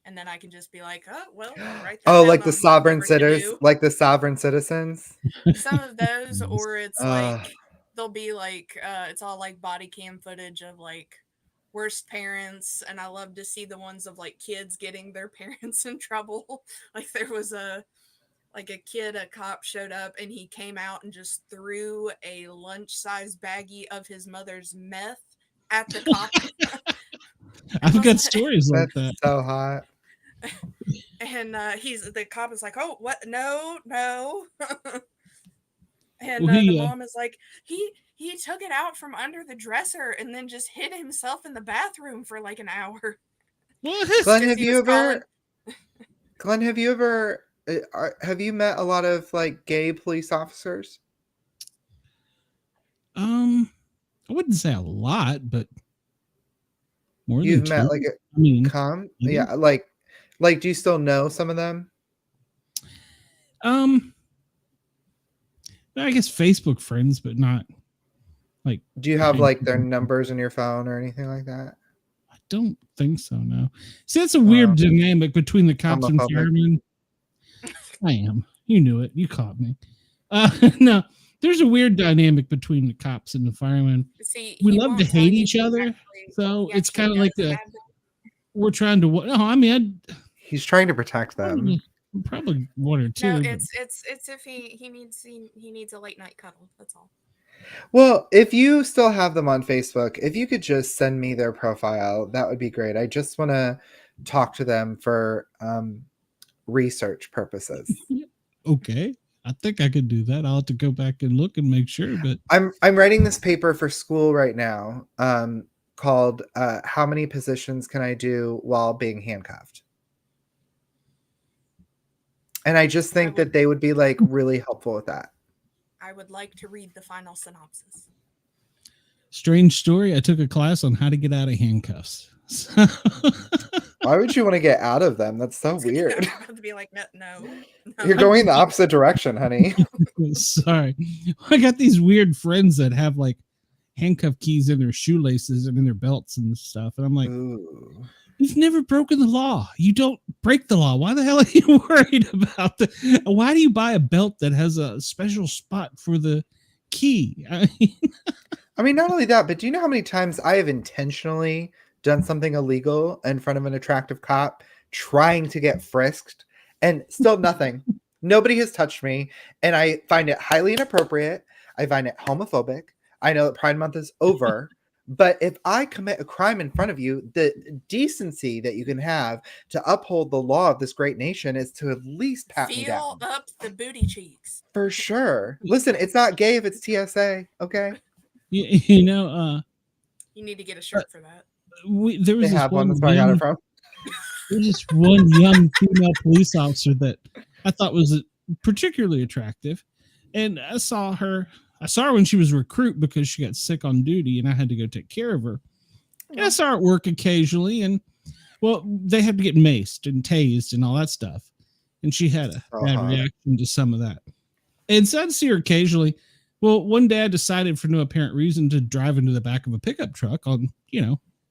And then I can just be like, oh, well, right there. Oh, like the sovereign citizens, like the sovereign citizens. Some of those, or it's like, they'll be like, it's all like body cam footage of like worst parents. And I love to see the ones of like kids getting their parents in trouble. Like there was a cop showed up and he came out and just threw a lunch-sized baggie of his mother's meth at the cop. I've got stories like that. So hot. And the cop is like, oh, what? No. And the mom is like, he took it out from under the dresser and then just hid himself in the bathroom for like an hour. Glenn, have you ever have you met a lot of like gay police officers? I wouldn't say a lot, but more you've than met two. Yeah, like do you still know some of them? I guess Facebook friends, but not like. Do you have like their numbers in your phone or anything like that? I don't think so. No. See, that's a weird dynamic between the cops and firemen. I am. You knew it. You caught me. No, there's a weird dynamic between the cops and the firemen. See, we love to hate each other, so it's kind of like we're trying to. No, I mean, he's trying to protect them. Probably one or two. No, it's if he needs a late night cuddle. That's all. Well, if you still have them on Facebook, if you could just send me their profile, that would be great. I just want to talk to them for research purposes. Okay, I think I could do that. I'll have to go back and look and make sure. But I'm writing this paper for school right now, called "How Many Positions Can I Do While Being Handcuffed?" And I just think that they would be like really helpful with that. I would like to read the final synopsis. Strange story. I took a class on how to get out of handcuffs. Why would you want to get out of them? That's so weird. I have to be like, no. You're going the opposite direction, honey. Sorry. I got these weird friends that have like handcuff keys in their shoelaces and in their belts and stuff. And I'm like, Ooh. You've never broken the law. You don't break the law. Why the hell are you worried about that? Why do you buy a belt that has a special spot for the key? I mean, not only that, but do you know how many times I have intentionally done something illegal in front of an attractive cop trying to get frisked and still nothing? Nobody has touched me, and I find it highly inappropriate. I find it homophobic. I know that Pride Month is over, but if I commit a crime in front of you, the decency that you can have to uphold the law of this great nation is to at least pat me down. Feel up the booty cheeks. For sure. Listen, it's not gay if it's TSA, okay? You know, you need to get a shirt for that. There was They have one. That's where I got it from. There's this one young female police officer that I thought was particularly attractive, and I saw her when she was a recruit because she got sick on duty, and I had to go take care of her. And I saw her at work occasionally, and well, they had to get maced and tased and all that stuff, and she had a bad reaction to some of that. And so I'd see her occasionally. Well, one day I decided for no apparent reason to drive into the back of a pickup truck on,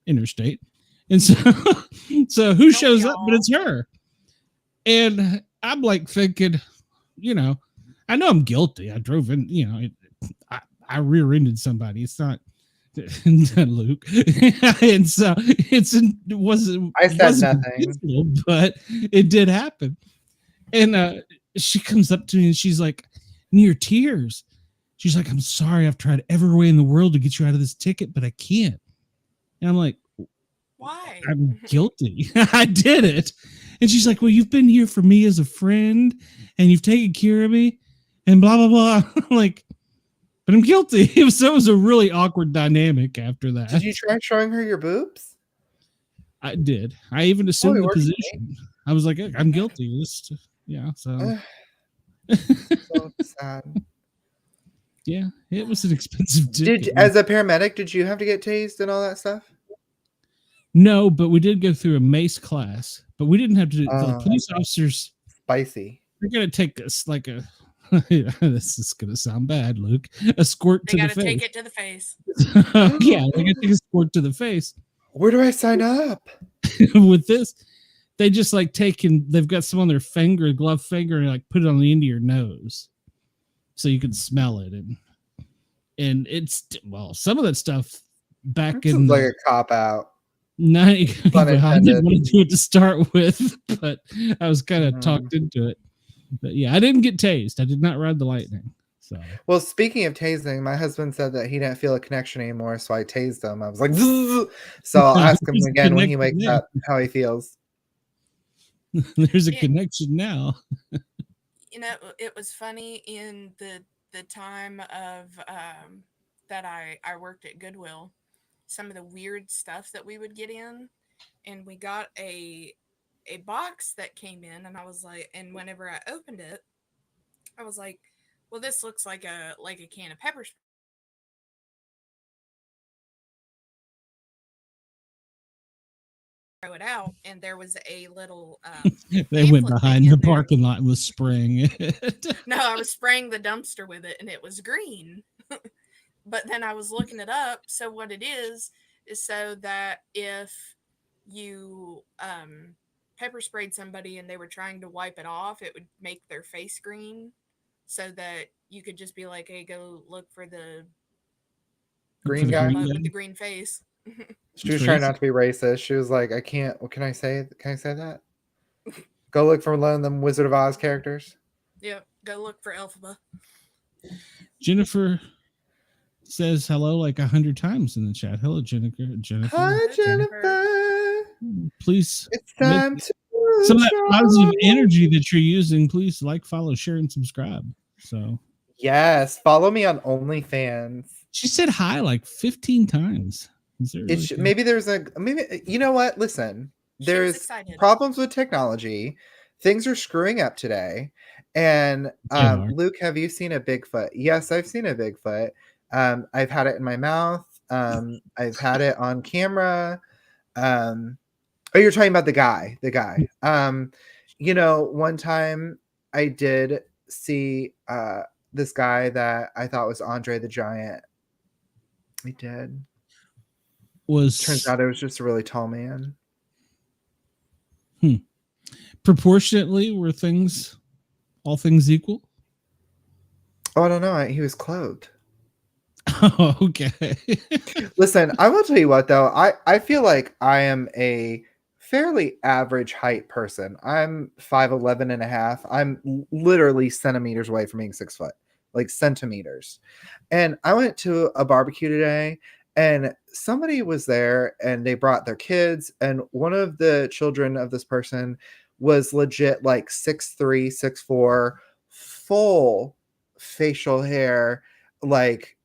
interstate. And so who shows up? But it's her. And I'm like thinking, I know I'm guilty. I drove in, I rear-ended somebody. It's not Luke. And so it wasn't nothing, but it did happen. And she comes up to me and she's like, near tears. She's like, I'm sorry. I've tried every way in the world to get you out of this ticket, but I can't. And I'm like, why? I'm guilty. I did it. And she's like, well, you've been here for me as a friend and you've taken care of me and blah, blah, blah. I'm like, but I'm guilty. So it was a really awkward dynamic after that. Did you try showing her your boobs? I did. I even assumed the position. I was like, I'm guilty. So. So sad. Yeah, it was an expensive ticket. As a paramedic, did you have to get tased and all that stuff? No, but we did go through a mace class, but we didn't have to do the police officers. They're going to take us like a, this is going to sound bad, Luke, a squirt to the face. They got to take it to the face. Yeah, they got to take a squirt to the face. Where do I sign up? With this, they just like they've got some on their finger, glove finger, and like put it on the end of your nose. So you can smell it, and it's some of that stuff back in like a cop out. I didn't want to do it to start with, but I was kind of talked into it. But yeah, I didn't get tased. I did not ride the lightning. So well, speaking of tasing, my husband said that he didn't feel a connection anymore, so I tased him. I was like, Zzz! So I'll ask him again when he wakes up how he feels. There's a connection now. It was funny in the time of that I worked at Goodwill, some of the weird stuff that we would get in, and we got a box that came in, and I was like, and whenever I opened it, I was like, well, this looks like a can of pepper spray. Throw it out, and there was a little they went behind the parking lot and was spraying it. No, I was spraying the dumpster with it, and it was green. But then I was looking it up. So what it is so that if you pepper sprayed somebody and they were trying to wipe it off, it would make their face green, so that you could just be like, hey, go look for the green guy with the green face. She was trying not to be racist. She was like, I can't. What can I say? Can I say that? Go look for one of them Wizard of Oz characters. Yep. Go look for Elphaba. Jennifer says hello like 100 times in the chat. Hello, Jennifer. Hi, Jennifer. Please. It's time to some of that positive energy that you're using. Please like, follow, share, and subscribe. So Yes, follow me on OnlyFans. she said hi like 15 times. Is there really Maybe there's maybe you know what? Listen, She was there's excited. problems with technology. Things are screwing up today. And They are. Luke, have you seen a Bigfoot? Yes, I've seen a Bigfoot. I've had it in my mouth. I've had it on camera. Oh, you're talking about the guy. You know, one time I did see this guy that I thought was Andre the Giant. I did. Turns out it was just a really tall man. Proportionately, were all things equal? Oh, I don't know. He was clothed. Oh, okay. Listen, I will tell you what, though. I feel like I am a fairly average height person. I'm 5'11 and a half. I'm literally centimeters away from being 6 foot, like centimeters. And I went to a barbecue today, and somebody was there, and they brought their kids, and one of the children of this person was legit like 6'3", 6'4", full facial hair, like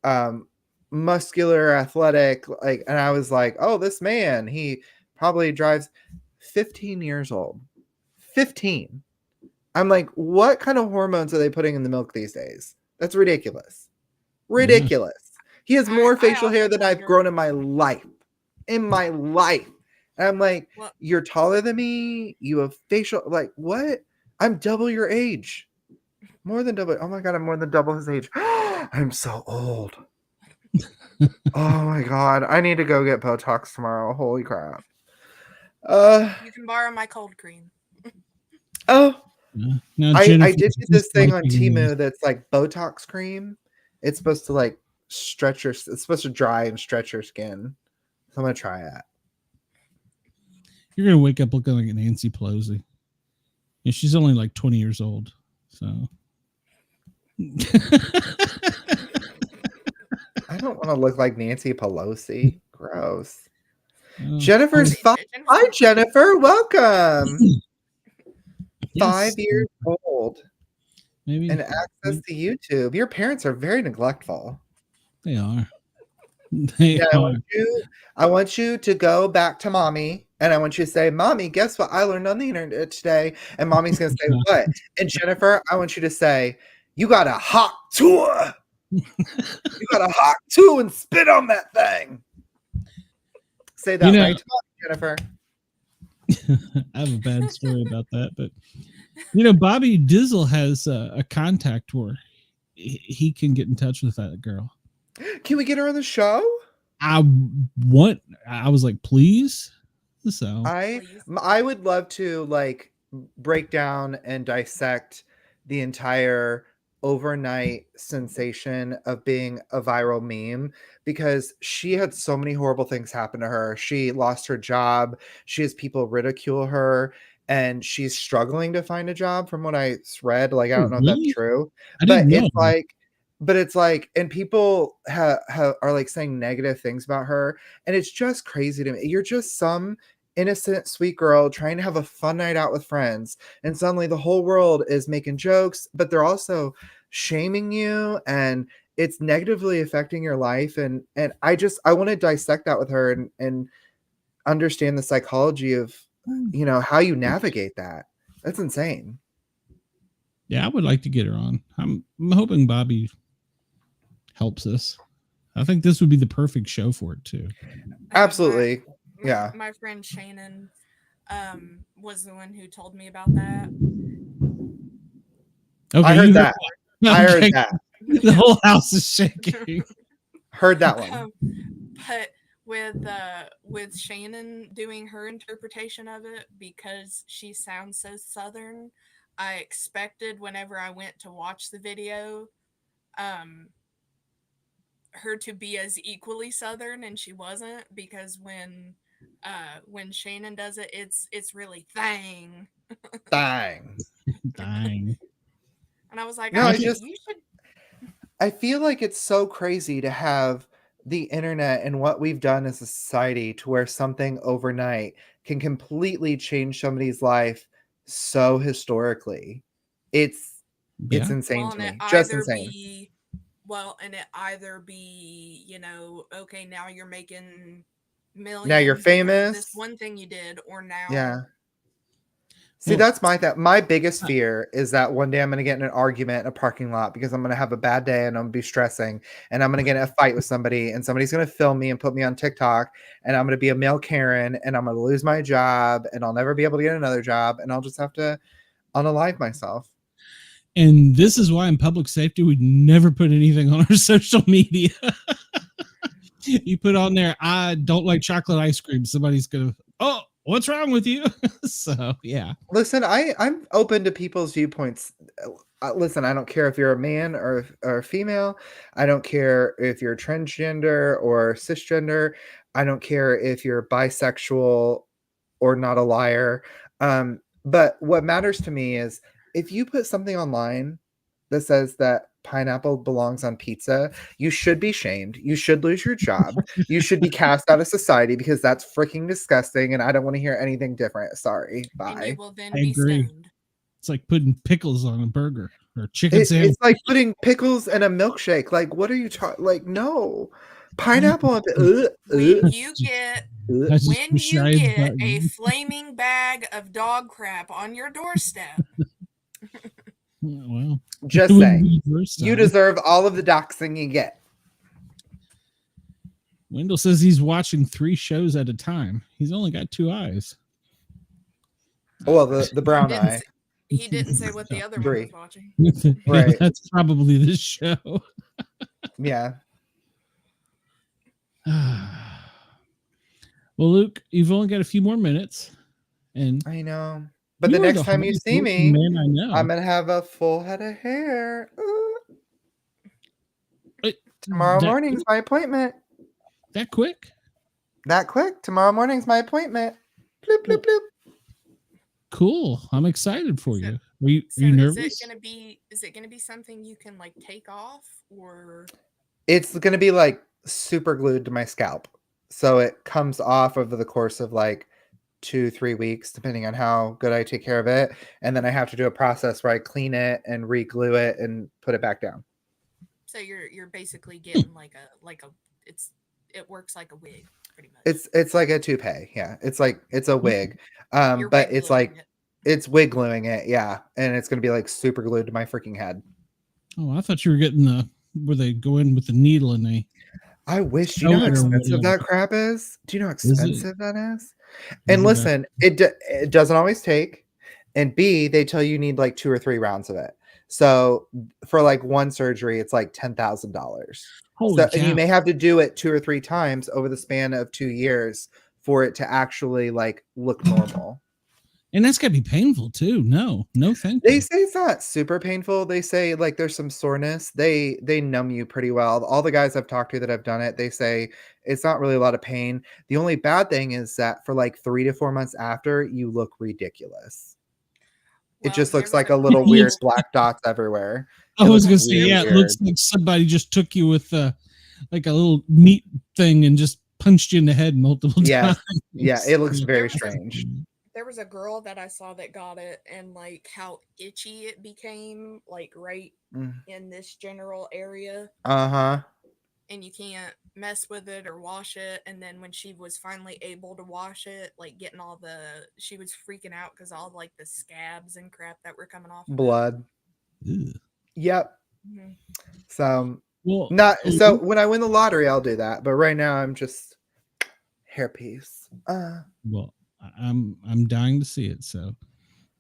muscular, athletic, like, and I was like, oh, this man, he probably drives 15 years old. 15. I'm like, what kind of hormones are they putting in the milk these days? That's ridiculous. Ridiculous. He has more facial hair than I've grown in my life. In my life. And I'm like, you're taller than me. You have facial, like, what? I'm double your age. More than double. Oh my God, I'm more than double his age. I'm so old. Oh my God. I need to go get Botox tomorrow. Holy crap. You can borrow my cold cream. Oh. Now, I did get this thing on Temu that's like Botox cream. It's supposed to like it's supposed to dry and stretch your skin. So I'm gonna try it. You're gonna wake up looking like Nancy Pelosi. And she's only like 20 years old. So I don't want to look like Nancy Pelosi. Gross. Jennifer's fine. Hi, Jennifer. Welcome. Yes. 5 years old. Maybe. And access to YouTube. Your parents are very neglectful. They are. They are. I want you to go back to mommy, and I want you to say, Mommy, guess what I learned on the internet today? And mommy's going to say, what? And Jennifer, I want you to say, you got a hot tour. You got a hot tour and spit on that thing. Say that right to mommy, Jennifer. I have a bad story about that, but Bobby Dizzle has a contact where he can get in touch with that girl. Can we get her on the show? I was like, please. So I would love to like break down and dissect the entire overnight sensation of being a viral meme, because she had so many horrible things happen to her. She lost her job. She has people ridicule her, and she's struggling to find a job from what I read. Like, I don't know if that's true, but it's like, and people are like saying negative things about her, and it's just crazy to me. You're just some innocent, sweet girl trying to have a fun night out with friends, and suddenly the whole world is making jokes, but they're also shaming you, and it's negatively affecting your life. And I want to dissect that with her and understand the psychology of, how you navigate that. That's insane. Yeah, I would like to get her on. I'm hoping Bobby helps us. I think this would be the perfect show for it too. Absolutely. My friend Shannon was the one who told me about that. Okay, I heard that. I heard that. The whole house is shaking. Heard that one. But with Shannon doing her interpretation of it, because she sounds so Southern, I expected whenever I went to watch the video, her to be as equally Southern, and she wasn't, because when Shannon does it, it's really thang. Dang. And I was like, no, you should. I feel like it's so crazy to have the internet and what we've done as a society to where something overnight can completely change somebody's life so historically. It's It's Yeah. insane Well, to and it me. Just either insane. be and it either be, okay, now you're making Now you're millions because of this famous. one thing you did, or now Yeah. See, Well, that's my biggest fear is that one day I'm going to get in an argument in a parking lot because I'm going to have a bad day and I'm going to be stressing and I'm going to get in a fight with somebody and somebody's going to film me and put me on TikTok and I'm going to be a male Karen and I'm going to lose my job and I'll never be able to get another job and I'll just have to unalive myself. and this is why in public safety we'd never put anything on our social media. You put on there, I don't like chocolate ice cream. Somebody's gonna, oh, what's wrong with you? So yeah. Listen, I'm open to people's viewpoints. Listen, I don't care if you're a man or a female. I don't care if you're transgender or cisgender. I don't care if you're bisexual or not a liar. But what matters to me is if you put something online that says that pineapple belongs on pizza, you should be shamed. You should lose your job. You should be cast out of society because that's freaking disgusting. And I don't want to hear anything different. Sorry. and you Bye. will then I be agree. stoned. It's like putting pickles on a burger or chicken sandwich. It's like putting pickles in a milkshake. Like, what are you talking? Like, no. Pineapple. When you get I just when wish you I had get a button. flaming bag of dog crap on your doorstep, Well, Just it wouldn't saying. be the first You time. deserve all of the doxing you get. Wendell says he's watching 3 shows at a time. He's only got 2 eyes. Well, the brown eye. he didn't say what the other one Three. was watching. Right. That's probably this show. Yeah. Well, Luke, you've only got a few more minutes, and I know. But you the are next time you hardest see working me, man I know. I'm going to have a full head of hair. Tomorrow that, morning's my appointment. that quick? That quick. Tomorrow morning's my appointment. Bloop, bloop, bloop. Cool. I'm excited for you. Are you So nervous? is it gonna be something you can like take off, or It's going to be like super glued to my scalp. So it comes off over the course of like 2-3 weeks, depending on how good I take care of it. And then I have to do a process where I clean it and re-glue it and put it back down. so you're basically getting it works like a wig pretty much. It's like a toupee. Yeah. It's a wig. You're But wig it's gluing like it. it's wig gluing it. Yeah. And it's going to be like super glued to my freaking head. Oh, I thought you were getting where they go in with the needle and they. I wish. Do you know how Oh, expensive yeah. that crap is? Do you know how Is it? expensive that is? And listen, it doesn't always take. And B, they tell you need like 2 or 3 rounds of it. So for like one surgery, it's like $10,000. Holy So, cow. and you may have to do it 2 or 3 times over the span of 2 years for it to actually like look normal. And that's got to be painful too. No, thank They you. say it's not super painful. They say like there's some soreness. They numb you pretty well. All the guys I've talked to that have done it, they say it's not really a lot of pain. The only bad thing is that for like 3 to 4 months after, you look ridiculous. It Well, just there looks was like a a little girl- weird black dots everywhere. I It was looks gonna say, weird, yeah, it looks like somebody just took you with like a little meat thing and just punched you in the head multiple Yes. times. Yeah, it looks Yeah. very was a- strange. There was a girl that I saw that got it, and like how itchy it became, like right in this general area, Uh-huh. and you can't mess with it or wash it. And then when she was finally able to wash it, like getting she was freaking out because all like the scabs and crap that were coming off of it. Blood. Ugh. Yep. Mhm. So Well, so when I win the lottery, I'll do that. But right now I'm just hairpiece. well, I'm dying to see it. So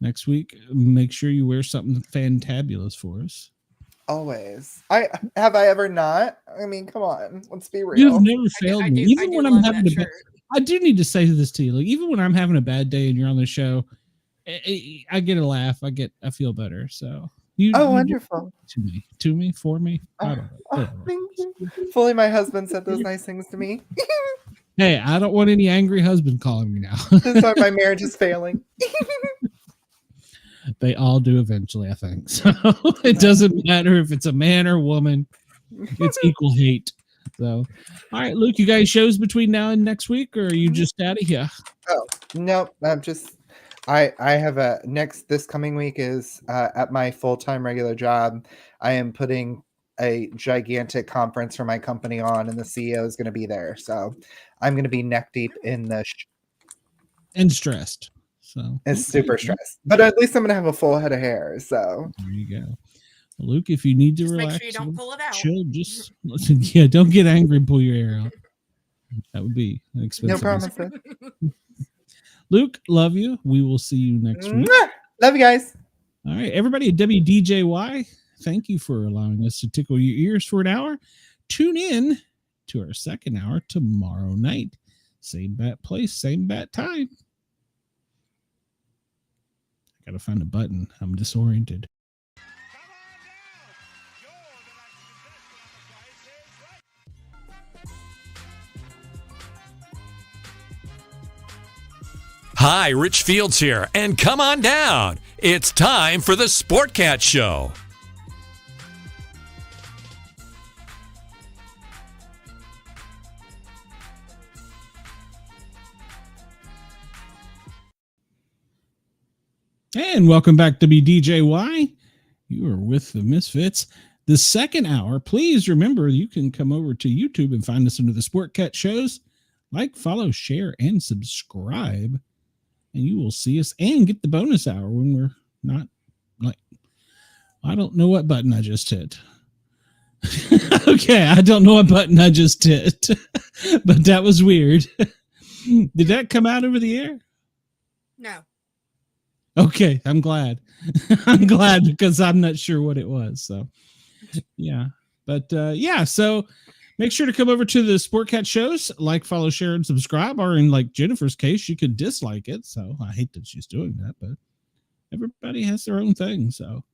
next week, make sure you wear something fantabulous for us. Always. I ever not? I mean, come on. Let's be real. You've never failed me. I Even do when I'm love having that a bad, shirt. I do need to say this to you. Like, even when I'm having a bad day and you're on the show, I get a laugh. I feel better. So you Wonderful. to me, for me. I don't know. Whatever. Thank you. Fully my husband said those nice things to me. Hey, I don't want any angry husband calling me now. This is why my marriage is failing. They all do eventually, I think. So it doesn't matter if it's a man or woman. It's equal hate. So, all right, Luke, you guys shows between now and next week, or are you just out of here? Oh, nope. I'm just I have a next this coming week is at my full-time regular job. I am putting a gigantic conference for my company on, and the CEO is going to be there. So I'm going to be neck deep in the. And stressed. So It's okay, super stressed, but at least I'm going to have a full head of hair. So there you go. Well, Luke, if you need to Just make relax, sure you don't pull it out. chill. Just listen. Yeah, don't get angry and pull your hair out. That would be an no expensive. promises. Luke, love you. We will see you next week. Love you guys. All right, everybody at WDJY, thank you for allowing us to tickle your ears for an hour. Tune in to our second hour tomorrow night. Same bat place, same bat time. I gotta find a button. I'm disoriented. Hi, Rich Fields here, and come on down. It's time for the Sportcat Show. And welcome back to WDJY. You are with the Misfits. The second hour, please remember you can come over to YouTube and find us under the Sportcat shows. Like, follow, share, and subscribe. And you will see us and get the bonus hour when we're not like, I don't know what button I just hit. Okay, I don't know what button I just hit, but that was weird. Did that come out over the air? No. Okay, I'm glad. I'm glad because I'm not sure what it was. So, yeah. But yeah, so make sure to come over to the Sportcat shows, like, follow, share, and subscribe. Or in like Jennifer's case, she could dislike it. So I hate that she's doing that, but everybody has their own thing. So,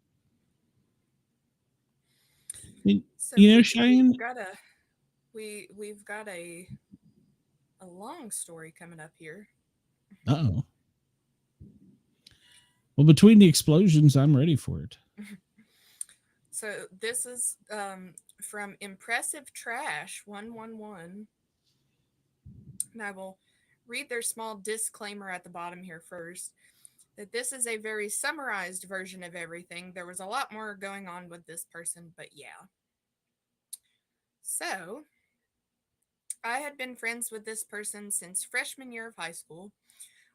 you know, Cheyenne, we've got a long story coming up here. Uh-oh. Well, between the explosions, I'm ready for it. So this is from Impressive Trash 111. And I will read their small disclaimer at the bottom here first. That this is a very summarized version of everything. There was a lot more going on with this person, but yeah. So, I had been friends with this person since freshman year of high school.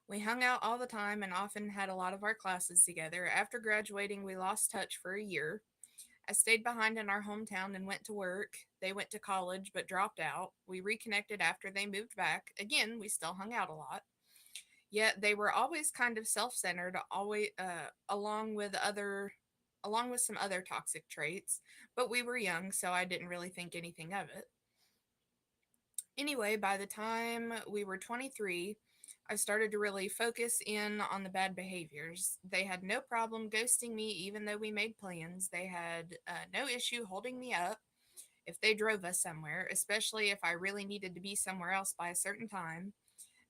We hung out all the time and often had a lot of our classes together. After graduating, we lost touch for a year. I stayed behind in our hometown and went to work. They went to college but dropped out. We reconnected after they moved back. Again, we still hung out a lot. Yet they were always kind of self-centered, always along with some other toxic traits, but we were young, so I didn't really think anything of it. Anyway, by the time we were 23, I started to really focus in on the bad behaviors. They had no problem ghosting me even though we made plans. They had no issue holding me up if they drove us somewhere, especially if I really needed to be somewhere else by a certain time.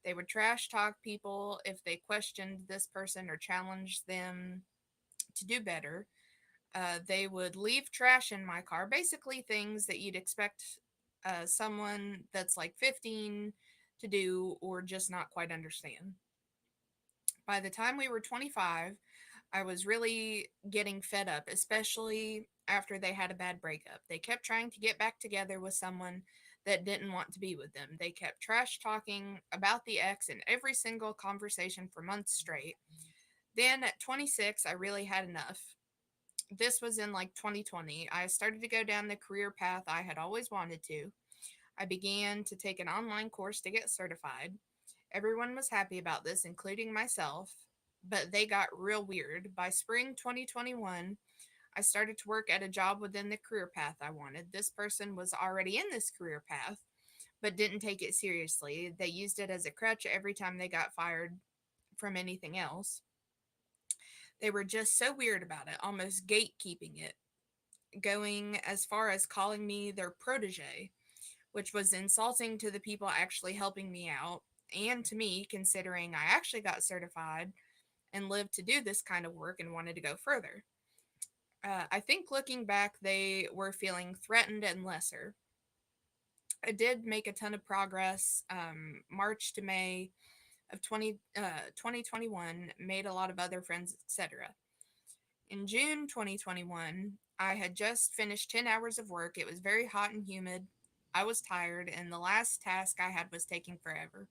They would trash talk people if they questioned this person or challenged them to do better. They would leave trash in my car, basically things that you'd expect someone that's like 15 to do or just not quite understand. By the time we were 25, I was really getting fed up, especially after they had a bad breakup. They kept trying to get back together with someone that didn't want to be with them. They kept trash talking about the ex in every single conversation for months straight. Then at 26, I really had enough. This was in like 2020. I started to go down the career path I had always wanted to. I began to take an online course to get certified. Everyone was happy about this, including myself, but they got real weird. By spring 2021, I started to work at a job within the career path I wanted. This person was already in this career path, but didn't take it seriously. They used it as a crutch every time they got fired from anything else. They were just so weird about it, almost gatekeeping it, going as far as calling me their protege, which was insulting to the people actually helping me out and to me, considering I actually got certified and lived to do this kind of work and wanted to go further. I think looking back, they were feeling threatened and lesser. I did make a ton of progress. March to May of 2021, made a lot of other friends, etc. In June 2021, I had just finished 10 hours of work. It was very hot and humid. I was tired, and the last task I had was taking forever.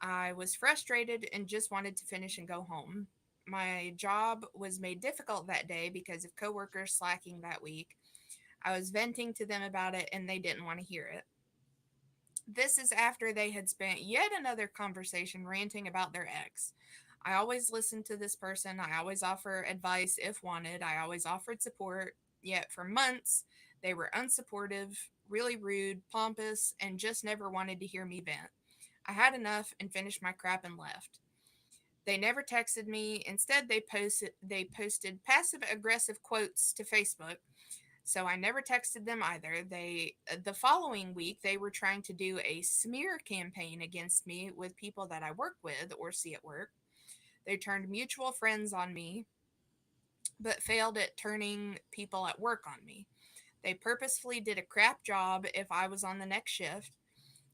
I was frustrated and just wanted to finish and go home. My job was made difficult that day because of coworkers slacking that week. I was venting to them about it, and they didn't want to hear it. This is after they had spent yet another conversation ranting about their ex. I always listened to this person. I always offer advice if wanted. I always offered support. Yet for months, they were unsupportive, really rude, pompous, and just never wanted to hear me vent. I had enough and finished my crap and left. They never texted me. Instead, they posted passive aggressive quotes to Facebook. So I never texted them either. The following week they were trying to do a smear campaign against me with people that I work with or see at work. They turned mutual friends on me, but failed at turning people at work on me. They purposefully did a crap job if I was on the next shift,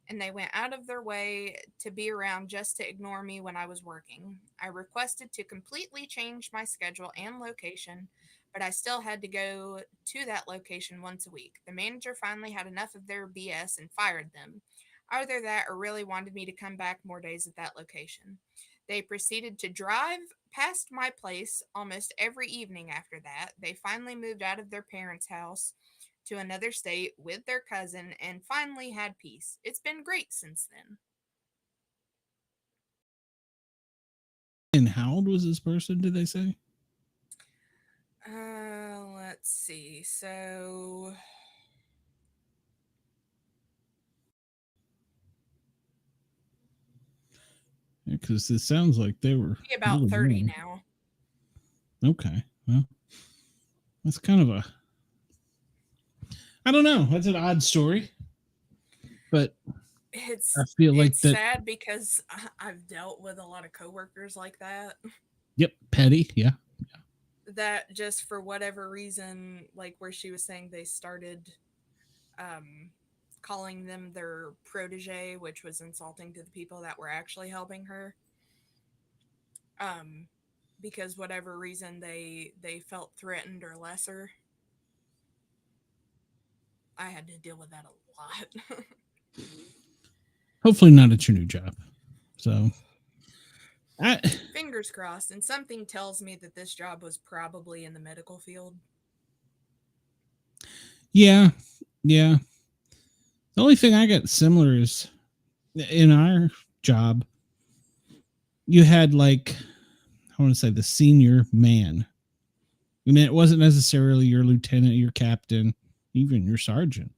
and they went out of their way to be around just to ignore me when I was working. I requested to completely change my schedule and location, but I still had to go to that location once a week. The manager finally had enough of their BS and fired them. Either that or really wanted me to come back more days at that location. They proceeded to drive past my place almost every evening after that. They finally moved out of their parents' house to another state with their cousin and finally had peace. It's been great since then. And how old was this person, did they say? Let's see. So Because it sounds like they were about really 30 young. now. Okay. Well, that's kind of I don't know. That's an odd story. But It's I feel like it's that. sad because I've dealt with a lot of coworkers like that. Yep. Petty. Yeah. That just for whatever reason, like where she was saying they started calling them their protege, which was insulting to the people that were actually helping her. Because whatever reason they felt threatened or lesser. I had to deal with that a lot. Hopefully not at your new job. So Fingers crossed. And something tells me that this job was probably in the medical field. Yeah. The only thing I got similar is in our job, you had like, I want to say the senior man. I mean, it wasn't necessarily your lieutenant, your captain, even your sergeant.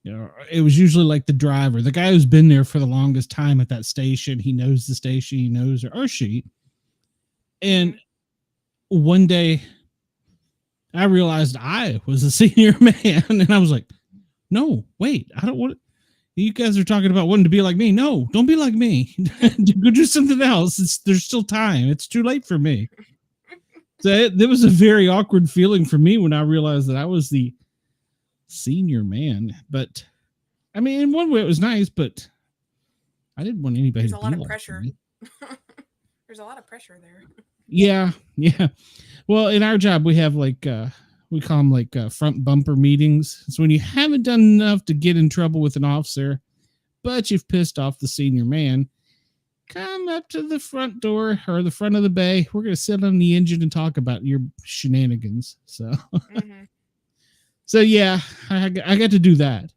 You know, it was usually like the driver, the guy who's been there for the longest time at that station. He knows the station, he knows her, or she. And one day I realized I was a senior man, and I was like, no, wait, I don't want. You guys are talking about wanting to be like me. No, don't be like me. Go do something else. There's still time. It's too late for me. So there was a very awkward feeling for me when I realized that I was the senior man. But I mean, in one way it was nice, but I didn't want anybody There's to a lot be of like pressure. me. There's a lot of pressure there. Yeah. Well, in our job, we have like, we call them like front bumper meetings. So when you haven't done enough to get in trouble with an officer, but you've pissed off the senior man, come up to the front door or the front of the bay. We're going to sit on the engine and talk about your shenanigans. So, so yeah, I got to do that.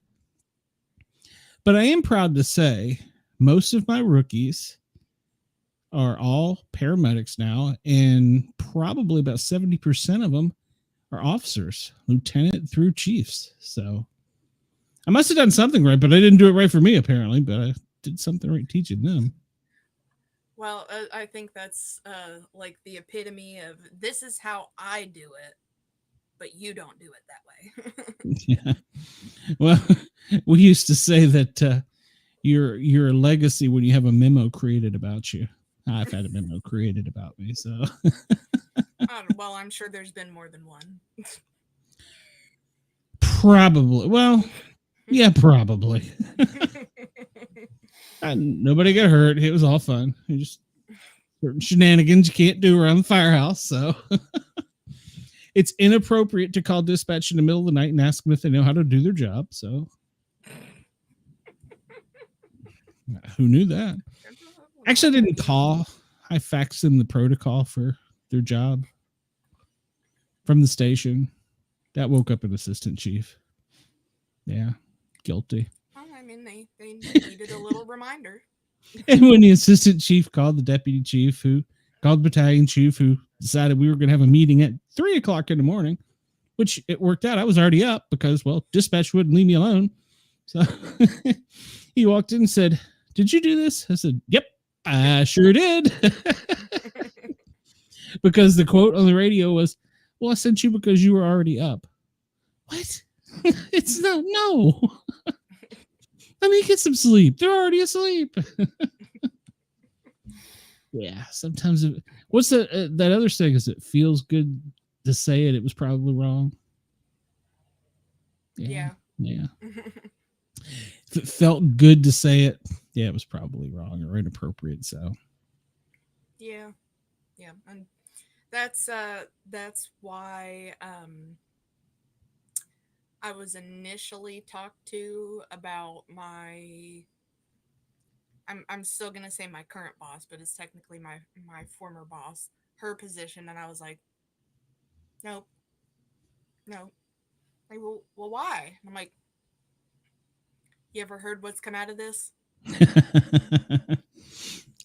But I am proud to say most of my rookies are all paramedics now, and probably about 70% of them are officers, lieutenant through chiefs. So I must have done something right, but I didn't do it right for me, apparently, but I did something right teaching them. Well, I think that's like the epitome of this is how I do it, but you don't do it that way. Yeah. Well, we used to say that you're a legacy when you have a memo created about you. I've had a memo created about me, so. Well, I'm sure there's been more than one. Probably. Well, yeah, probably. Nobody got hurt. It was all fun. Just certain shenanigans you can't do around the firehouse. So it's inappropriate to call dispatch in the middle of the night and ask them if they know how to do their job. So who knew that? Actually, I didn't call. I faxed them the protocol for their job from the station. That woke up an assistant chief. Yeah, guilty. Well, I mean, they needed a little reminder. And when the assistant chief called the deputy chief, who called the battalion chief, who decided we were going to have a meeting at 3:00 in the morning, which it worked out. I was already up because, well, dispatch wouldn't leave me alone. So he walked in and said, "Did you do this?" I said, "Yep, I sure did." Because the quote on the radio was, "Well, I sent you because you were already up." What? It's not, no. Let me get some sleep. They're already asleep. Yeah, sometimes what's that other saying? Is it feels good to say it? It was probably wrong. Yeah. If it felt good to say it, yeah, it was probably wrong or inappropriate. So yeah, and that's why I was initially talked to about I'm still gonna say my current boss, but it's technically my former boss, her position, and I was like, no. Like, well, why? And I'm like, you ever heard what's come out of this?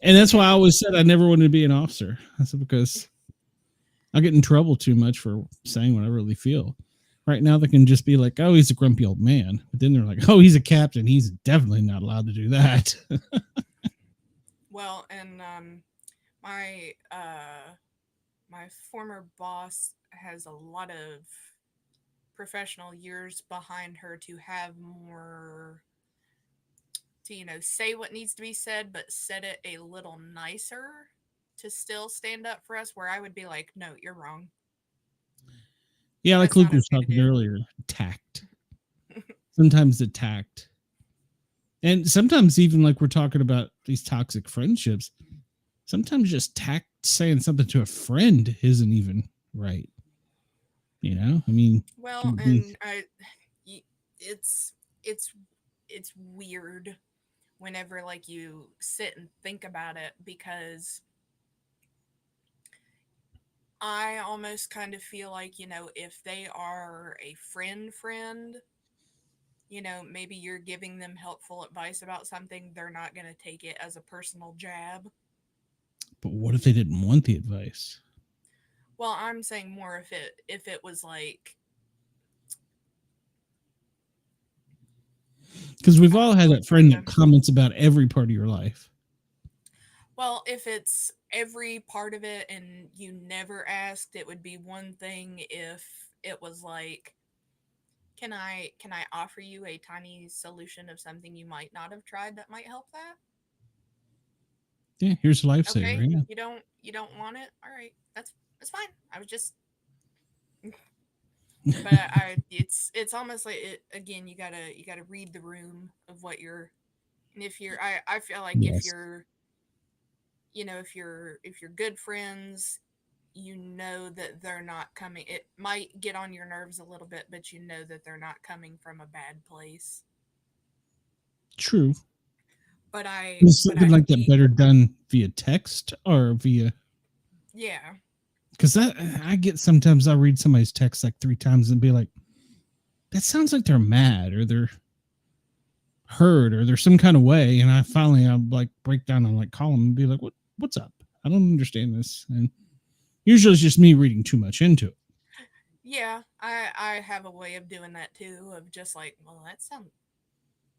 And that's why I always said I never wanted to be an officer. I said, because I get in trouble too much for saying what I really feel. Right now, they can just be like, "Oh, he's a grumpy old man," but then they're like, "Oh, he's a captain. He's definitely not allowed to do that." Well, and my former boss has a lot of professional years behind her to have more to say what needs to be said, but said it a little nicer to still stand up for us, where I would be like, "No, you're wrong." Yeah, like That's Luke not was okay to talking do. earlier, tact. Sometimes the tact. And sometimes even like we're talking about these toxic friendships, sometimes just tact saying something to a friend isn't even right. I mean, Well, and it's weird whenever like you sit and think about it, because I almost kind of feel like, if they are a friend, maybe you're giving them helpful advice about something, they're not going to take it as a personal jab. but what if they didn't want the advice? Well, I'm saying more if it was like, because we've all had that friend that comments about every part of your life. Well, if it's every part of it and you never asked, it would be one thing. If it was like, can I offer you a tiny solution of something you might not have tried that might help that? Yeah, here's a lifesaver. Okay, Yeah. you don't want it. All right, that's fine. I was just, but it's almost like it again. You gotta read the room of what you're, and if you're, I feel like Yes. if you're, if you're good friends, that they're not coming. It might get on your nerves a little bit, but that they're not coming from a bad place. True. But Is something like that better done via text or via? Yeah. Because I get sometimes I read somebody's text like 3 times and be like, that sounds like they're mad or they're hurt or there's some kind of way. And I'm like break down and like call them and be like, what's up? I don't understand this. And usually it's just me reading too much into it. Yeah, I have a way of doing that too, of just like, well, that sounds,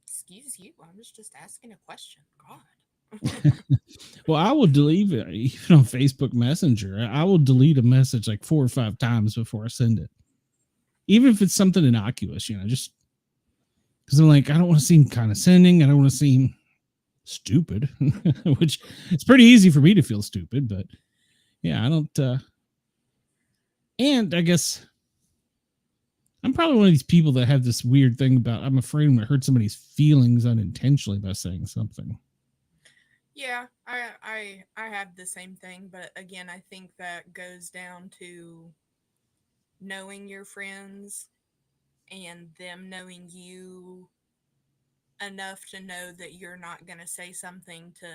excuse you, I was just asking a question. God. Well, I will delete it even on Facebook Messenger. I will delete a message like 4 or 5 times before I send it. Even if it's something innocuous, just because I'm like, I don't want to seem condescending. I don't want to seem stupid, which it's pretty easy for me to feel stupid, but yeah, I don't. And I guess I'm probably one of these people that have this weird thing about I'm afraid I'm going to hurt somebody's feelings unintentionally by saying something. Yeah, I have the same thing, but again, I think that goes down to knowing your friends and them knowing you enough to know that you're not going to say something to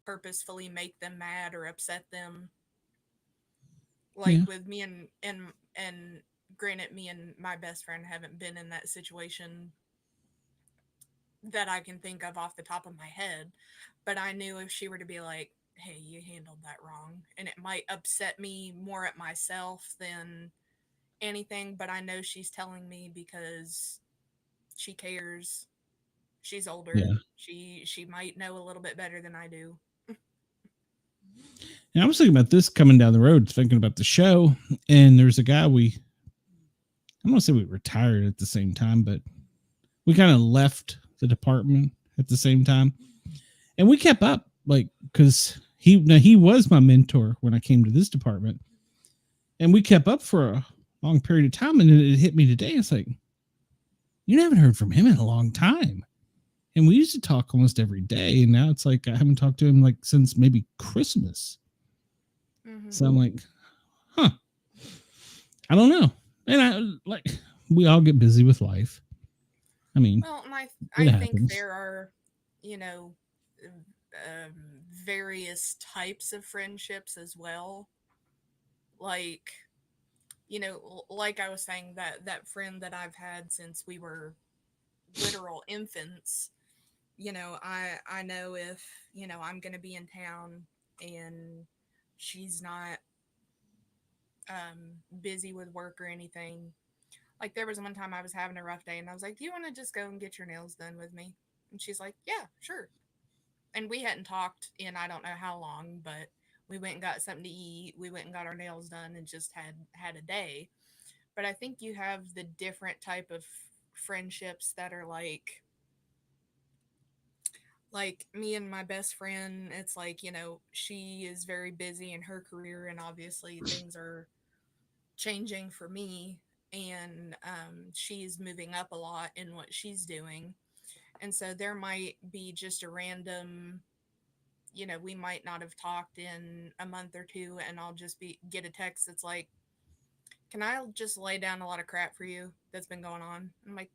purposefully make them mad or upset them. Like Yeah. with me and granted, me and my best friend haven't been in that situation that I can think of off the top of my head, but I knew if she were to be like, hey, you handled that wrong, and it might upset me more at myself than anything, but I know she's telling me because she cares. She's older. Yeah. She might know a little bit better than I do. And I was thinking about this coming down the road, thinking about the show, and there's a guy I'm gonna say we retired at the same time, but we kind of left the department at the same time, and we kept up, like, because he was my mentor when I came to this department, and we kept up for a long period of time, and it hit me today. It's like, you haven't heard from him in a long time, and we used to talk almost every day, and now it's like I haven't talked to him like since maybe Christmas. Mm-hmm. So I'm like, huh, I don't know. And we all get busy with life. I mean, well, and I it think happens. there are, you know, various types of friendships as well. Like, you know, like I was saying, that friend that I've had since we were literal infants, you know, I know if, you know, I'm going to be in town and she's not busy with work or anything. Like there was one time I was having a rough day and I was like, do you want to just go and get your nails done with me? And she's like, yeah, sure. And we hadn't talked in I don't know how long, but we went and got something to eat. We went and got our nails done and just had a day. But I think you have the different type of friendships that are like me and my best friend. It's like, you know, she is very busy in her career and obviously things are changing for me, and she's moving up a lot in what she's doing, and so there might be just a random, you know, we might not have talked in a month or two and I'll just be get a text that's like, can I just lay down a lot of crap for you that's been going on? I'm like,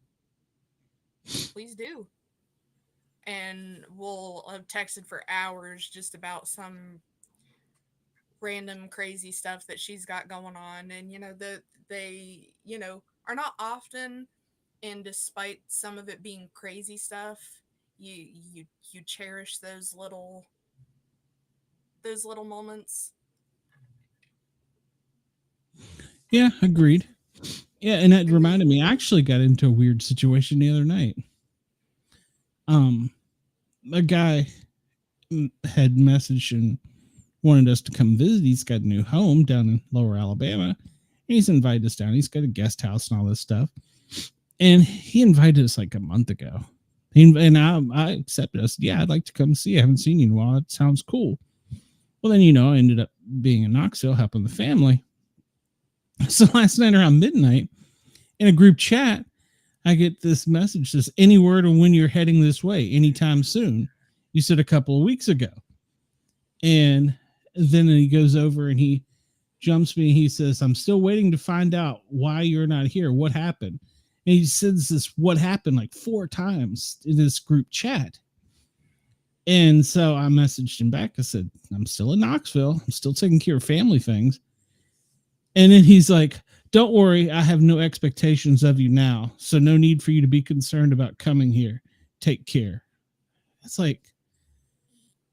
please do. And we'll have texted for hours just about some random crazy stuff that she's got going on, and you know they you know are not often, and despite some of it being crazy stuff, you cherish those little moments. Yeah, agreed. Yeah, and that And reminded me, I actually got into a weird situation the other night. A guy had messaged and wanted us to come visit. He's got a new home down in Lower Alabama. He's invited us down. He's got a guest house and all this stuff. And he invited us like a month ago. And I accepted us. Yeah, I'd like to come see you. I haven't seen you in a while. It sounds cool. Well, then, you know, I ended up being in Knoxville helping the family. So last night around midnight in a group chat, I get this message that says, any word on when you're heading this way anytime soon? You said a couple of weeks ago. And then he goes over and he jumps me. He says, I'm still waiting to find out why you're not here. What happened? And he says this, what happened, like 4 times in this group chat. And so I messaged him back. I said, I'm still in Knoxville. I'm still taking care of family things. And then he's like, don't worry, I have no expectations of you now. So no need for you to be concerned about coming here. Take care. It's like,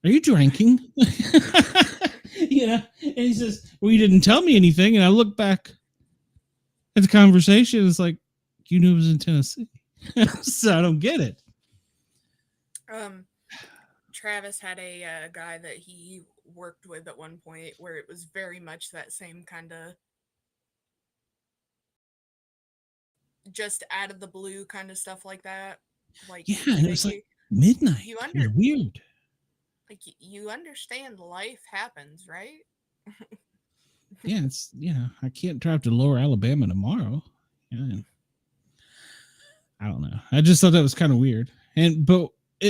are you drinking? You know? And he says, well, you didn't tell me anything. And I look back at the conversation. It's like, you knew it was in Tennessee. So I don't get it. Travis had a guy that he worked with at one point where it was very much that same kind of just out of the blue kind of stuff like that. Like, yeah, and it was like midnight. You it was weird. Like, you understand life happens, right? Yeah, it's, you know, I can't drive to Lower Alabama tomorrow. Yeah. I don't know. I just thought that was kind of weird. But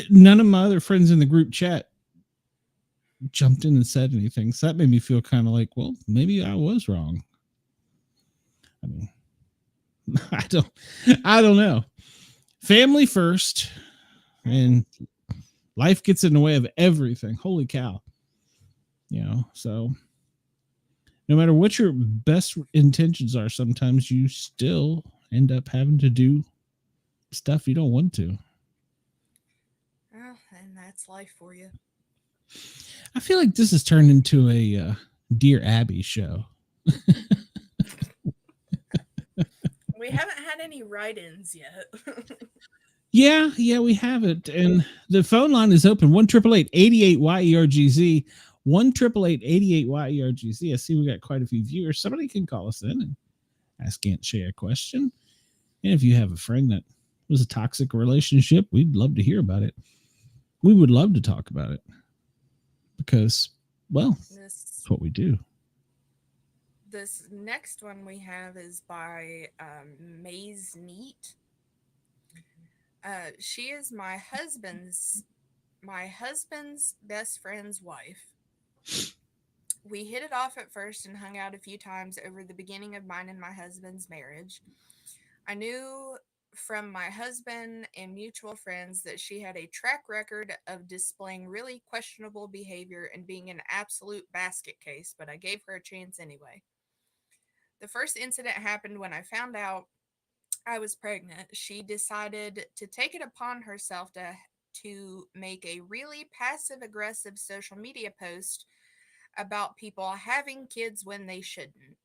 none of my other friends in the group chat jumped in and said anything. So that made me feel kind of like, well, maybe I was wrong. I mean, I don't know. Family first, and life gets in the way of everything. Holy cow. So no matter what your best intentions are, sometimes you still end up having to do stuff you don't want to. Well, and that's life for you. I feel like this has turned into a Dear Abby show. We haven't had any write-ins yet. Yeah, we have it. And the phone line is open. 1-888-88-YERGZ. 1-888-88-YERGZ. I see we got quite a few viewers. Somebody can call us in and ask Aunt Shay a question. And if you have a friend that was a toxic relationship, we'd love to hear about it. We would love to talk about it. Because, well, that's what we do. This next one we have is by Maze Neat. She is my husband's best friend's wife. We hit it off at first and hung out a few times over the beginning of mine and my husband's marriage. I knew from my husband and mutual friends that she had a track record of displaying really questionable behavior and being an absolute basket case, but I gave her a chance anyway. The first incident happened when I found out I was pregnant. She decided to take it upon herself to make a really passive aggressive social media post about people having kids when they shouldn't,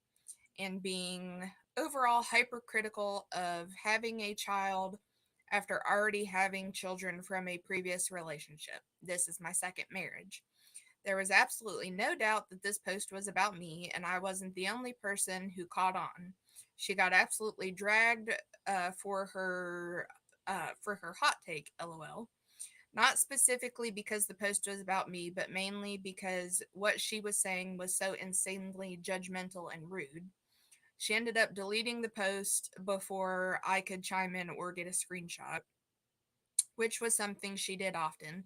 and being overall hypercritical of having a child after already having children from a previous relationship. This is my second marriage. There was absolutely no doubt that this post was about me, and I wasn't the only person who caught on. She got absolutely dragged for her hot take, lol. Not specifically because the post was about me, but mainly because what she was saying was so insanely judgmental and rude. She ended up deleting the post before I could chime in or get a screenshot, which was something she did often.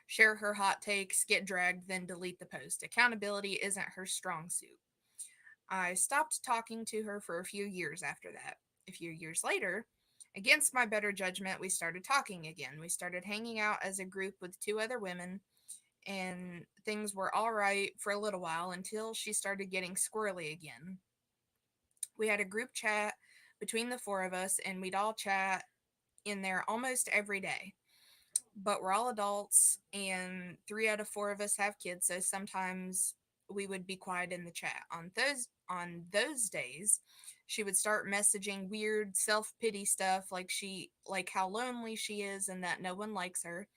Share her hot takes, get dragged, then delete the post. Accountability isn't her strong suit. I stopped talking to her for a few years after that. A few years later, against my better judgment, we started talking again. We started hanging out as a group with two other women, and things were all right for a little while until she started getting squirrely again. We had a group chat between the four of us, and we'd all chat in there almost every day. But we're all adults, and 3 out of 4 of us have kids, so sometimes we would be quiet in the chat. On those days, she would start messaging weird self-pity stuff like how lonely she is and that no one likes her.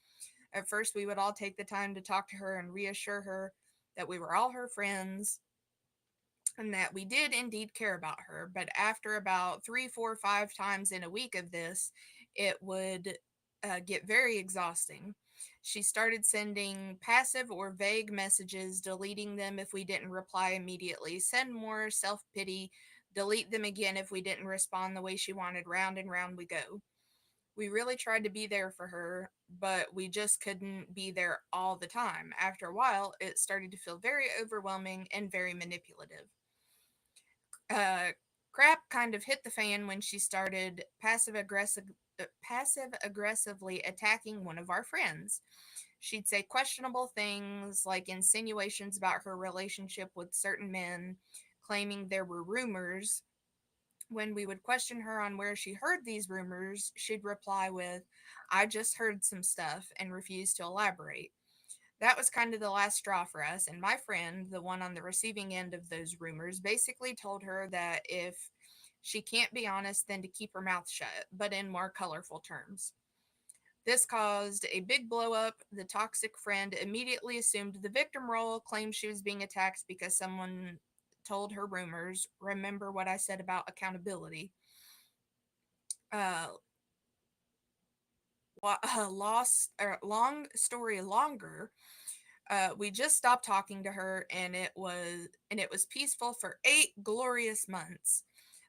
At first, we would all take the time to talk to her and reassure her that we were all her friends and that we did indeed care about her. But after about 3, 4, 5 times in a week of this, it would get very exhausting. She started sending passive or vague messages, deleting them if we didn't reply immediately, send more self pity, delete them again if we didn't respond the way she wanted. Round and round we go. We really tried to be there for her, but we just couldn't be there all the time. After a while, it started to feel very overwhelming and very manipulative. uh, Crap kind of hit the fan when she started passive aggressively attacking one of our friends. She'd say questionable things like insinuations about her relationship with certain men, claiming there were rumors. When we would question her on where she heard these rumors, she'd reply with, "I just heard some stuff," and refuse to elaborate. That was kind of the last straw for us, and my friend, the one on the receiving end of those rumors, basically told her that if she can't be honest, then to keep her mouth shut, but in more colorful terms. This caused a big blow up. The toxic friend immediately assumed the victim role, claimed she was being attacked because someone told her rumors. Remember what I said about accountability. Uh, Long story longer, we just stopped talking to her, and it was peaceful for 8 glorious months.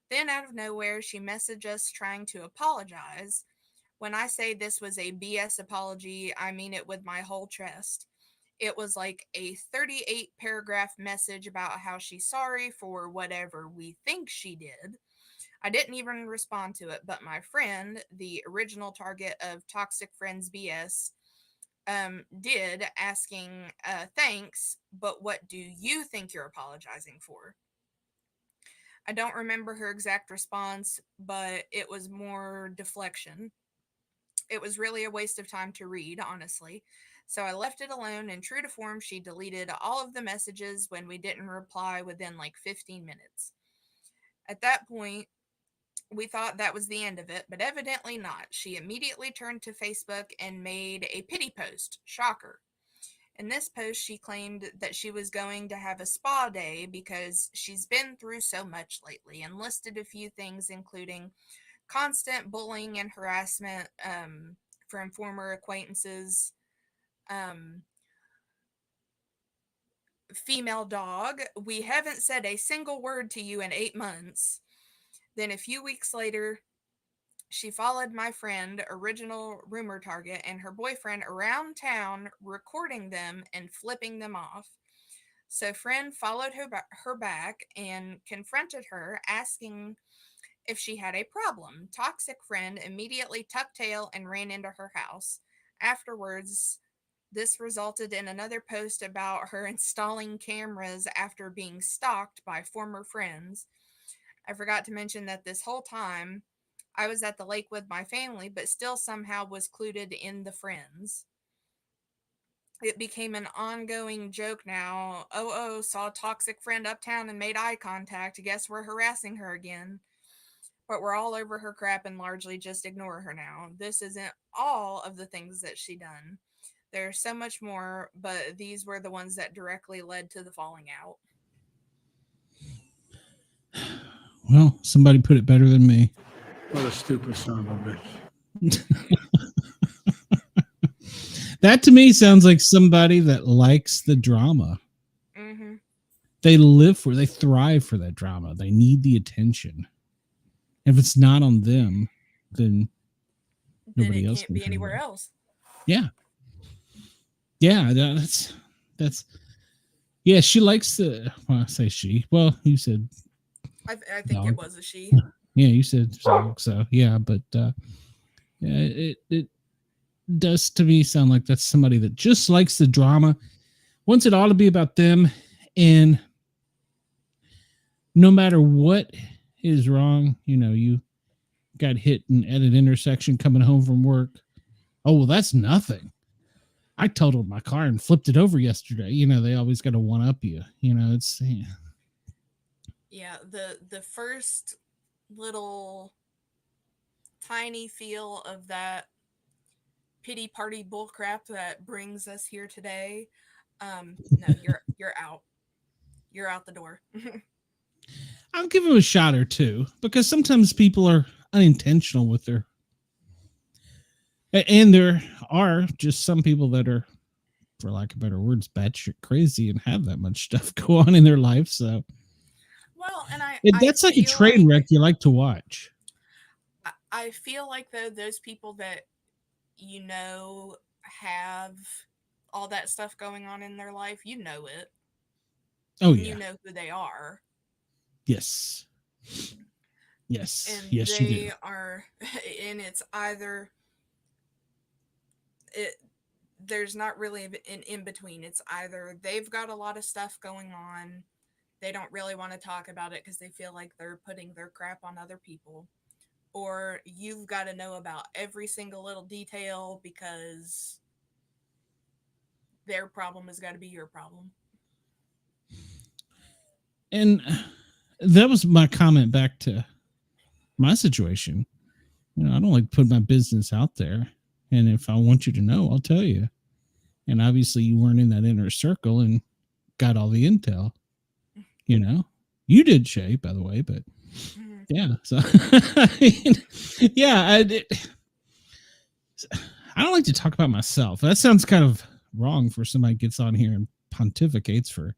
Then out of nowhere, she messaged us trying to apologize. When I say this was a BS apology, I mean it with my whole chest. It was like a 38 paragraph message about how she's sorry for whatever we think she did. I didn't even respond to it, but my friend, the original target of Toxic Friends BS, did, asking, thanks, but what do you think you're apologizing for? I don't remember her exact response, but it was more deflection. It was really a waste of time to read, honestly. So I left it alone, and true to form, she deleted all of the messages when we didn't reply within like 15 minutes. At that point, we thought that was the end of it, but evidently not. She immediately turned to Facebook and made a pity post. Shocker. In this post, she claimed that she was going to have a spa day because she's been through so much lately, and listed a few things, including constant bullying and harassment from former acquaintances, female dog, we haven't said a single word to you in 8 months. Then a few weeks later, she followed my friend, original rumor target, and her boyfriend around town, recording them and flipping them off. So friend followed her back and confronted her, asking if she had a problem. Toxic friend immediately tucked tail and ran into her house. Afterwards, this resulted in another post about her installing cameras after being stalked by former friends. I forgot to mention that this whole time I was at the lake with my family, but still somehow was clued in the friends. It became an ongoing joke now. Saw a toxic friend uptown and made eye contact. Guess we're harassing her again. But we're all over her crap and largely just ignore her now. This isn't all of the things that she done. There's so much more, but these were the ones that directly led to the falling out. Well, somebody put it better than me. What a stupid son of a bitch. That to me sounds like somebody that likes the drama. Mm-hmm. They thrive for that drama. They need the attention. If it's not on them, then nobody else can't be anywhere else. Yeah. Yeah, that's yeah, she likes the, well, I say she. Well, you said I think it was a she. Yeah, you said so yeah, but yeah, it does to me sound like that's somebody that just likes the drama, wants it all to be about them, and no matter what is wrong, you got hit at an intersection coming home from work. Oh, well, that's nothing. I totaled my car and flipped it over yesterday. They always got to one up you. It's Yeah, the first little tiny feel of that pity party bullcrap that brings us here today. No, you're out. You're out the door. I'll give him a shot or two, because sometimes people are unintentional with their, and there are just some people that are, for lack of better words, batshit crazy and have that much stuff go on in their life. So, well, and that's like a train wreck you like to watch. I feel like though those people that have all that stuff going on in their life, it. Oh yeah, you know who they are. Yes. And yes, they you do. are, and it's either there's not really an in between. It's either they've got a lot of stuff going on, they don't really want to talk about it because they feel like they're putting their crap on other people, or you've got to know about every single little detail because their problem has got to be your problem. And that was my comment back to my situation. I don't like to put my business out there. And if I want you to know, I'll tell you. And obviously you weren't in that inner circle and got all the intel. You did, Shay, by the way, but yeah. So, yeah, I don't like to talk about myself. That sounds kind of wrong for somebody gets on here and pontificates for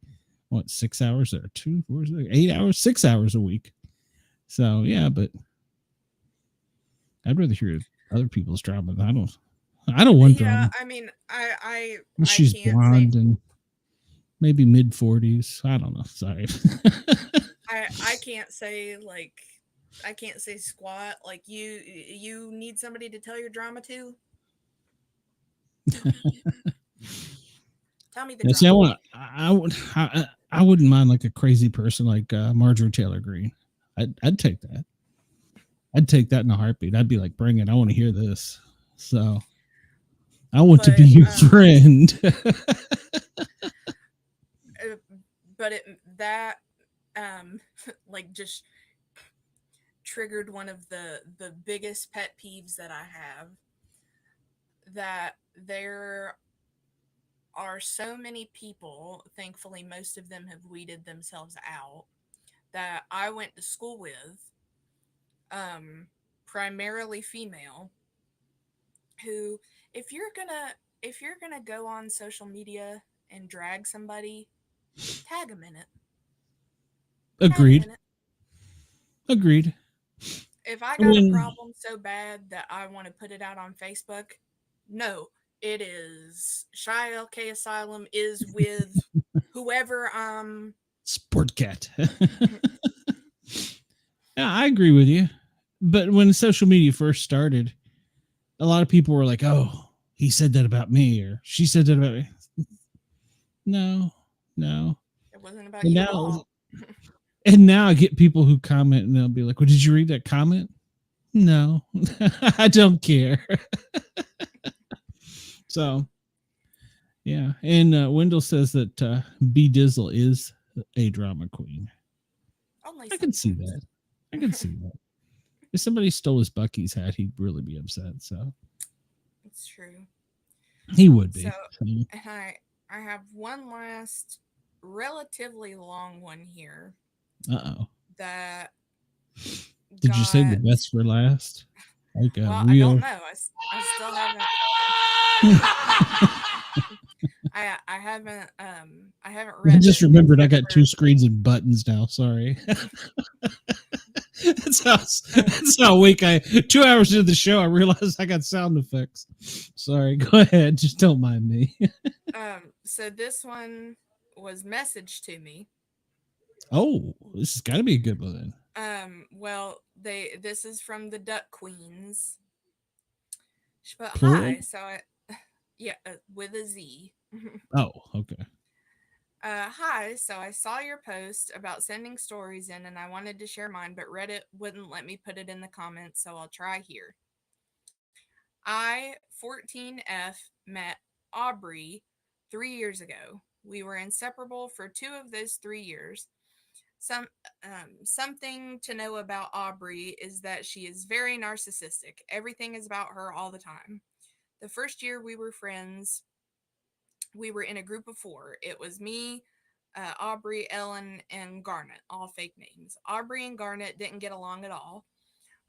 6 hours or 8 hours, 6 hours a week. So yeah, but I'd rather hear other people's drama. I don't want Yeah, drama. I mean, I She's can't blonde say and maybe mid-40s. I don't know. Sorry. I can't say like I can't say squat. Like you need somebody to tell your drama to. Tell me the Yeah, see, I drama. want. I wouldn't mind like a crazy person like Marjorie Taylor Greene. I'd take that. I'd take that in a heartbeat. I'd be like, bring it. I want to hear this. So I want to But be your friend. but it that like just triggered one of the biggest pet peeves that I have, that there are so many people, thankfully most of them have weeded themselves out, that I went to school with, primarily female, who if you're gonna go on social media and drag somebody, tag them in it. Tag 'em Agreed. in it. Agreed. If I I got a mean, problem so bad that I want to put it out on Facebook, no, it is Shy LK Asylum is with whoever Sportcat. Yeah, I agree with you. But when social media first started, a lot of people were like, "Oh, he said that about me," or "She said that about me." No, no. it wasn't about And you at now, all. and now I get people who comment and they'll be like, "Well, did you read that comment?" No, I don't care. So, yeah. And Wendell says that B Dizzle is a drama queen. Only I can see sometimes. that. I can see that. If somebody stole his Bucky's hat, he'd really be upset. So It's true. he would So, be. and I have one last relatively long one here Uh-oh. that Did you say the got, best for last? Like a well, I don't real. know. I still haven't I haven't I read just it remembered I except got two screens and buttons now. Sorry. That's how weak 2 hours into the show, I realized I got sound effects. Sorry. Go ahead. Just don't mind me. so this one was messaged to me. Oh, this has got to be a good one then. Well, this is from the Duck Queens. But Plural? hi, so yeah, with a Z. Oh, okay. Hi, so I saw your post about sending stories in and I wanted to share mine, but Reddit wouldn't let me put it in the comments, so I'll try here. I, 14F, met Aubrey 3 years ago. We were inseparable for 2 of those 3 years. Something to know about Aubrey is that she is very narcissistic. Everything is about her all the time. The first year we were friends, we were in a group of 4. It was me, Aubrey, Ellen, and Garnet, all fake names. Aubrey and Garnet didn't get along at all.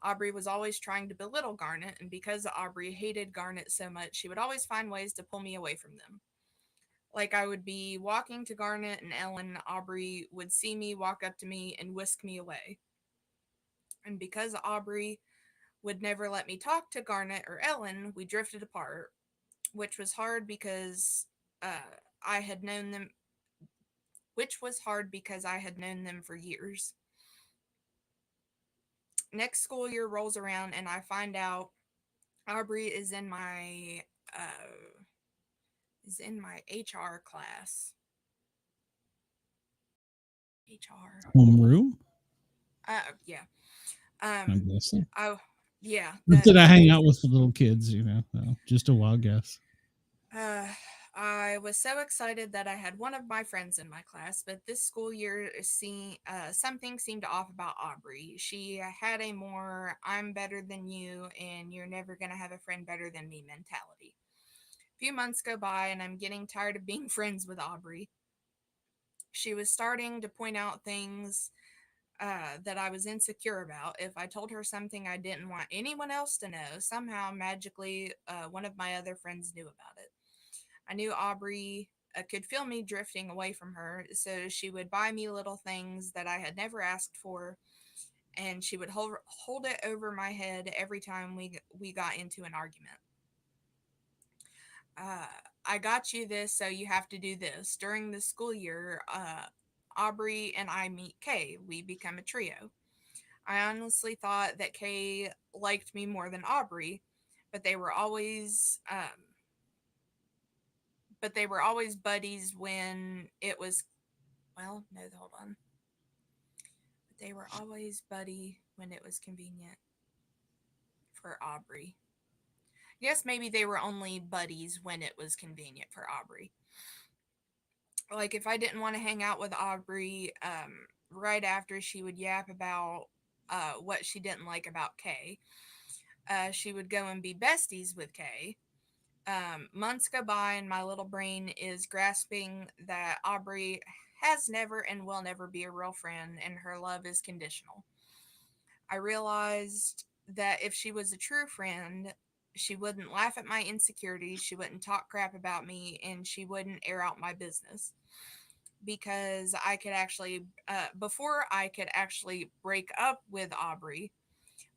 Aubrey was always trying to belittle Garnet, and because Aubrey hated Garnet so much, she would always find ways to pull me away from them. Like I would be walking to Garnet and Ellen, Aubrey would see me, walk up to me, and whisk me away. And because Aubrey would never let me talk to Garnet or Ellen, we drifted apart, which was hard because I had known them, for years. Next school year rolls around, and I find out Aubrey is in my HR class. HR. Homeroom? Yeah. I'm guessing. Oh, yeah. Did I hang out with the little kids? No, just a wild guess. I was so excited that I had one of my friends in my class, but this school year, something seemed off about Aubrey. She had a more "I'm better than you, and you're never gonna have a friend better than me" mentality. A few months go by, and I'm getting tired of being friends with Aubrey. She was starting to point out things that I was insecure about. If I told her something I didn't want anyone else to know, somehow magically one of my other friends knew about it. I knew Aubrey could feel me drifting away from her, so she would buy me little things that I had never asked for, and she would hold it over my head every time we got into an argument. I got you this, so you have to do this. During the school year, Aubrey and I meet Kay. We become a trio. I honestly thought that Kay liked me more than Aubrey, but they were always buddies when it was, well, no, hold on. But they were always buddy when it was convenient for Aubrey. Yes, maybe they were only buddies when it was convenient for Aubrey. Like, if I didn't want to hang out with Aubrey, right after she would yap about what she didn't like about Kay, she would go and be besties with Kay. Months go by and my little brain is grasping that Aubrey has never and will never be a real friend and her love is conditional. I realized that if she was a true friend, she wouldn't laugh at my insecurities, she wouldn't talk crap about me, and she wouldn't air out my business. Because I could actually, before I could actually break up with Aubrey,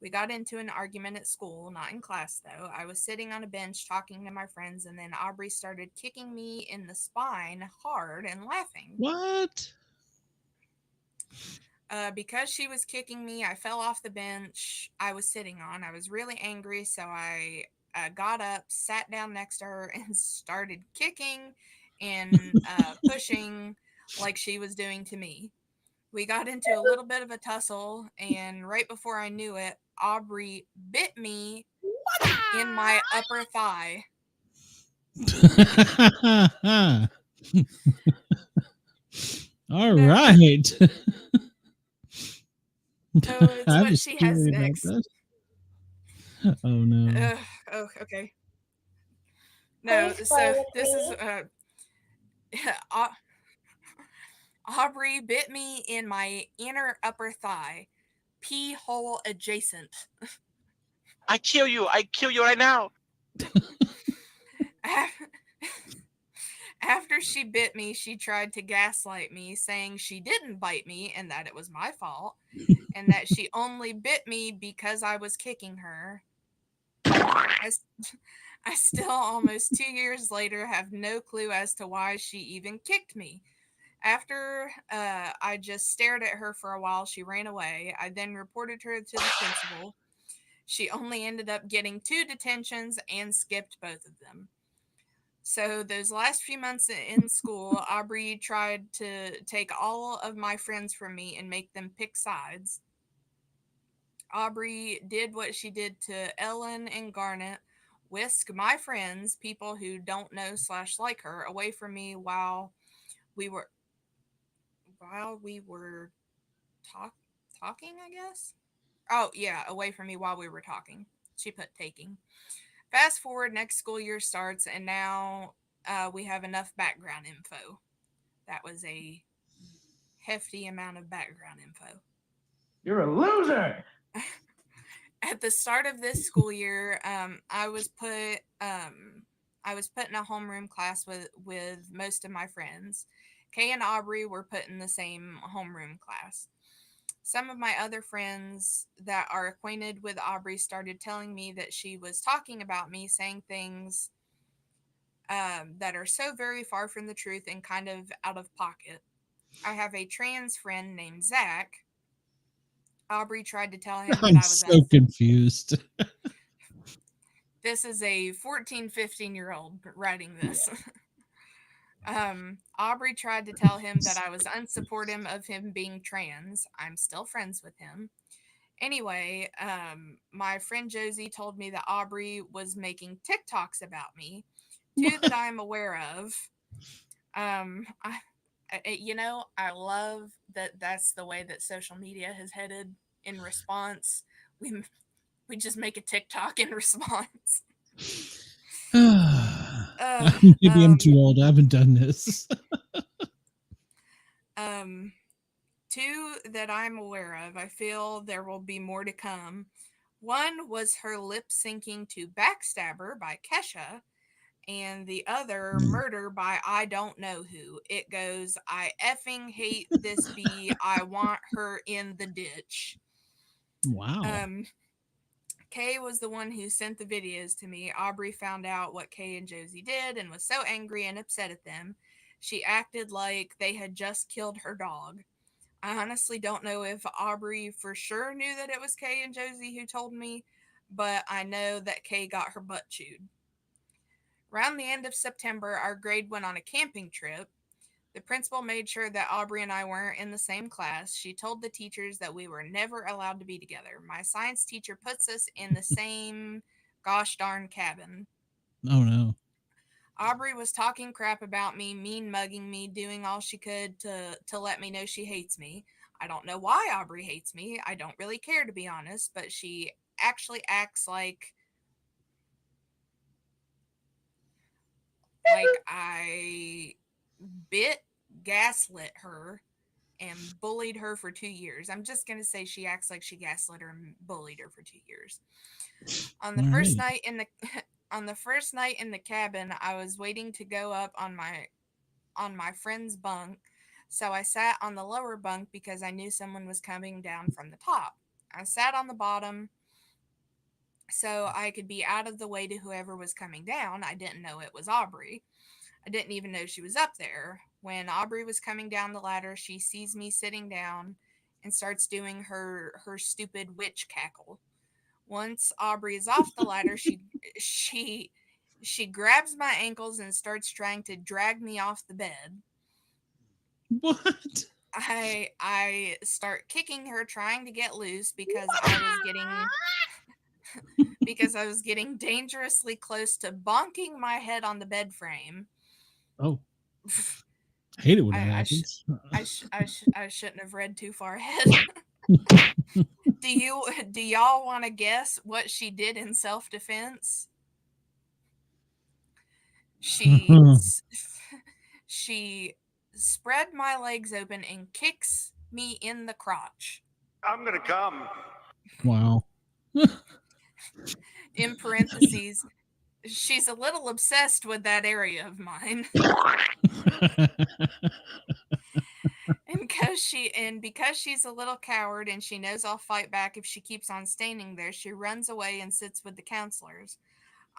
we got into an argument at school, not in class though. I was sitting on a bench talking to my friends, and then Aubrey started kicking me in the spine hard and laughing. What? Because she was kicking me, I fell off the bench I was sitting on. I was really angry, so I got up, sat down next to her, and started kicking and pushing like she was doing to me. We got into a little bit of a tussle, and right before I knew it, Aubrey bit me in my upper thigh. All right. So it's what she has next. Oh no. Oh, okay. No, so this is Aubrey bit me in my inner upper thigh, pee hole adjacent. I kill you right now. After she bit me, she tried to gaslight me, saying she didn't bite me and that it was my fault, and that she only bit me because I was kicking her. I still, almost 2 years later, have no clue as to why she even kicked me. After I just stared at her for a while, she ran away. I then reported her to the principal. She only ended up getting 2 detentions and skipped both of them. So those last few months in school, Aubrey tried to take all of my friends from me and make them pick sides. Aubrey did what she did to Ellen and Garnet, whisk my friends, people who don't know / like her, away from me while we were talking, I guess. Oh yeah, away from me while we were talking. She put taking. Fast forward, next school year starts, and now we have enough background info. That was a hefty amount of background info. You're a loser. At the start of this school year, I was put in a homeroom class with most of my friends. Kay and Aubrey were put in the same homeroom class. Some of my other friends that are acquainted with Aubrey started telling me that she was talking about me, saying things that are so very far from the truth and kind of out of pocket. I have a trans friend named Zach. Aubrey tried to tell him that I was so confused. This is a 14, 15-year-old writing this. Aubrey tried to tell him that I was unsupportive of him being trans. I'm still friends with him. Anyway, my friend Josie told me that Aubrey was making TikToks about me, 2 that I'm aware of. I love that that's the way that social media has headed in response. We just make a TikTok in response. Maybe I'm too old. I haven't done this. 2 that I'm aware of. I feel there will be more to come. One was her lip syncing to Backstabber by Kesha, and the other Murder by I don't know who. It goes, I effing hate this bee. I want her in the ditch. Wow. Kay was the one who sent the videos to me. Aubrey found out what Kay and Josie did and was so angry and upset at them. She acted like they had just killed her dog. I honestly don't know if Aubrey for sure knew that it was Kay and Josie who told me, but I know that Kay got her butt chewed. Around the end of September, our grade went on a camping trip. The principal made sure that Aubrey and I weren't in the same class. She told the teachers that we were never allowed to be together. My science teacher puts us in the same gosh darn cabin. Oh no. Aubrey was talking crap about me, mean mugging me, doing all she could to let me know she hates me. I don't know why Aubrey hates me. I don't really care, to be honest, but she actually acts like I gaslit her and bullied her for 2 years. I'm just going to say she acts like she gaslit her and bullied her for 2 years. On the first night in the cabin, I was waiting to go up on my friend's bunk, so I sat on the lower bunk because I knew someone was coming down from the top. I sat on the bottom so I could be out of the way to whoever was coming down. I didn't know it was Aubrey. I didn't even know she was up there. When Aubrey was coming down the ladder, she sees me sitting down and starts doing her stupid witch cackle. Once Aubrey is off the ladder, she grabs my ankles and starts trying to drag me off the bed. What? I start kicking her, trying to get loose because I was getting dangerously close to bonking my head on the bed frame. Oh. I hate it when that I happens. I shouldn't have read too far ahead. Do y'all want to guess what she did in self-defense? She spread my legs open and kicks me in the crotch. I'm gonna come. Wow. In parentheses, she's a little obsessed with that area of mine. And because she's a little coward and she knows I'll fight back if she keeps on standing there, she runs away and sits with the counselors.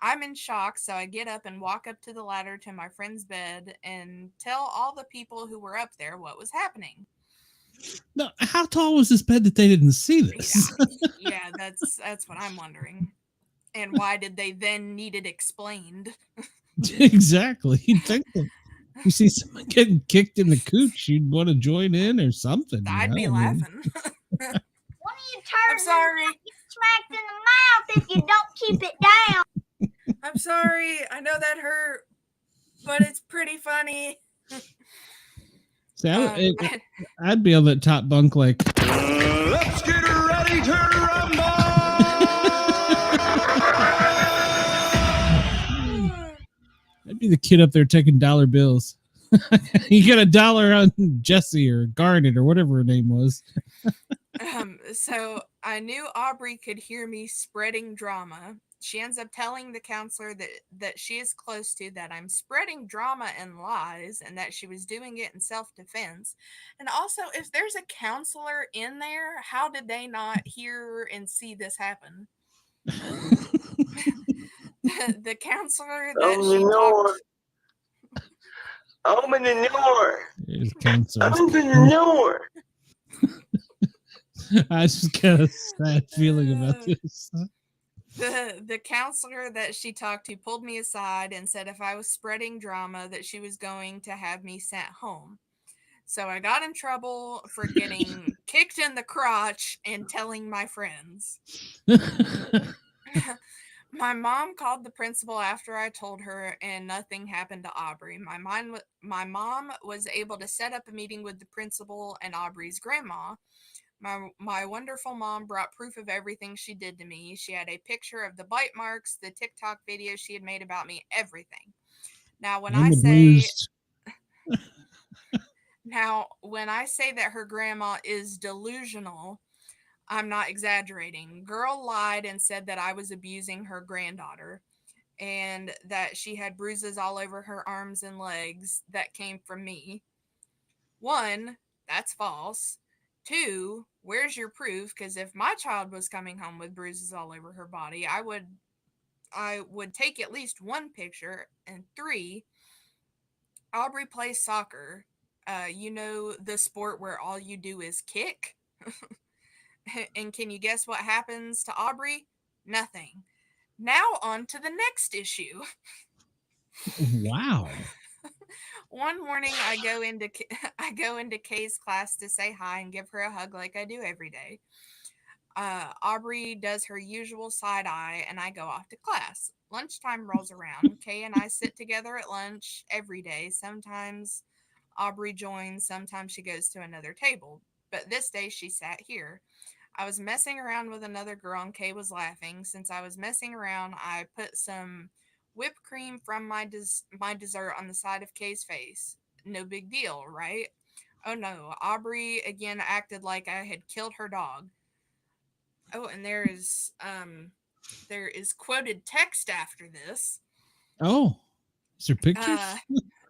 I'm in shock, so I get up and walk up to the ladder to my friend's bed and tell all the people who were up there what was happening. Now, how tall was this bed that they didn't see this? Yeah, that's what I'm wondering. And why did they then need it explained? Exactly. You'd think that you see someone getting kicked in the cooch, you'd want to join in or something. I'd be laughing. One of you turns I'm sorry. Get smacked in the mouth if you don't keep it down. I'm sorry. I know that hurt, but it's pretty funny. See, I'd be on that top bunk like, Let's get ready to rumble! I'd be the kid up there taking dollar bills. You get $1 on Jessie or Garnet or whatever her name was. So I knew Aubrey could hear me spreading drama. She ends up telling the counselor that she is close to that I'm spreading drama and lies and that she was doing it in self-defense. And also, if there's a counselor in there, how did they not hear and see this happen? The counselor that she talked... Open the door. There's counselors. Open the door. I just got a sad feeling about this. The counselor that she talked to pulled me aside and said if I was spreading drama that she was going to have me sent home. So I got in trouble for getting kicked in the crotch and telling my friends. My mom called the principal after I told her, and nothing happened to Aubrey. My mom was able to set up a meeting with the principal and Aubrey's grandma. My wonderful mom brought proof of everything she did to me. She had a picture of the bite marks, the TikTok video she had made about me, everything. Now, when I say that her grandma is delusional, I'm not exaggerating. Girl lied and said that I was abusing her granddaughter and that she had bruises all over her arms and legs that came from me. 1, that's false. 2, where's your proof? Because if my child was coming home with bruises all over her body, I would take at least one picture. And 3, Aubrey plays soccer. The sport where all you do is kick. And can you guess what happens to Aubrey? Nothing. Now on to the next issue. Wow. One morning I go into Kay's class to say hi and give her a hug like I do every day. Aubrey does her usual side eye and I go off to class. Lunchtime rolls around. Kay and I sit together at lunch every day. Sometimes Aubrey joins, sometimes she goes to another table. But this day she sat here. I was messing around with another girl and Kay was laughing. Since I was messing around, I put some whipped cream from my dessert on the side of Kay's face. No big deal, right? Oh no, Aubrey again acted like I had killed her dog. Oh, and there is quoted text after this. Oh, is there pictures?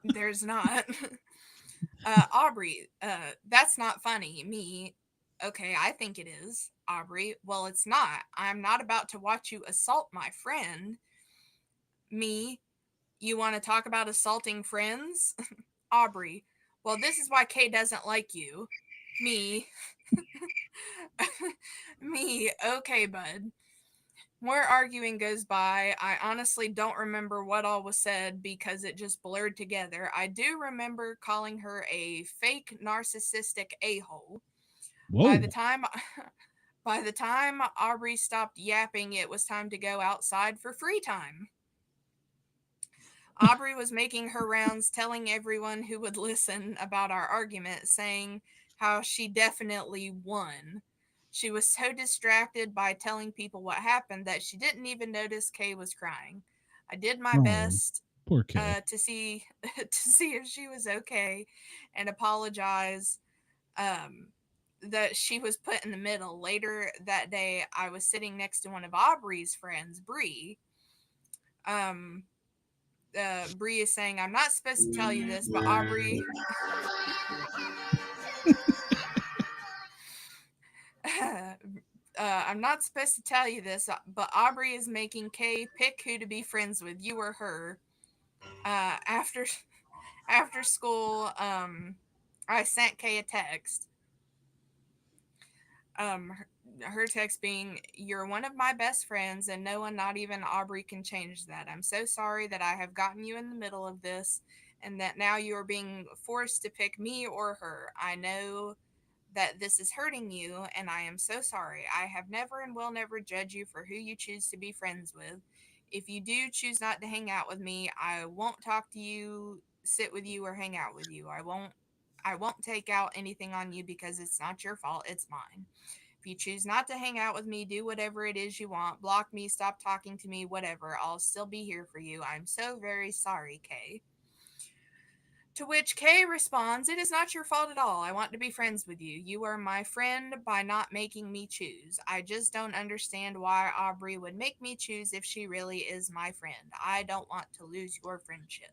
There's not. Aubrey, that's not funny. Me, okay, I think it is. Aubrey, well, it's not. I'm not about to watch you assault my friend. Me, you want to talk about assaulting friends? Aubrey, well, this is why Kay doesn't like you. Me, me, okay, bud. More arguing goes by. I honestly don't remember what all was said because it just blurred together. I do remember calling her a fake narcissistic a-hole. Whoa. By the time Aubrey stopped yapping, it was time to go outside for free time. Aubrey was making her rounds, telling everyone who would listen about our argument, saying how she definitely won. She was so distracted by telling people what happened that she didn't even notice Kay was crying. I did my best Poor Kay. to see if she was okay and apologize that she was put in the middle. Later that day, I was sitting next to one of Aubrey's friends, Bree. Bree is saying, I'm not supposed to tell you this, but Aubrey... I'm not supposed to tell you this, but Aubrey is making Kay pick who to be friends with, you or her. After school, I sent Kay a text. Her text being, you're one of my best friends and no one, not even Aubrey, can change that. I'm so sorry that I have gotten you in the middle of this and that now you are being forced to pick me or her. I know that this is hurting you and I am so sorry. I have never and will never judge you for who you choose to be friends with. If you do choose not to hang out with me, I won't talk to you, sit with you, or hang out with you. I won't take out anything on you because it's not your fault, it's mine. If you choose not to hang out with me, do whatever it is you want. Block me, stop talking to me, whatever. I'll still be here for you. I'm so very sorry, Kay. To which Kay responds, it is not your fault at all. I want to be friends with you. You are my friend by not making me choose. I just don't understand why Aubrey would make me choose if she really is my friend. I don't want to lose your friendship.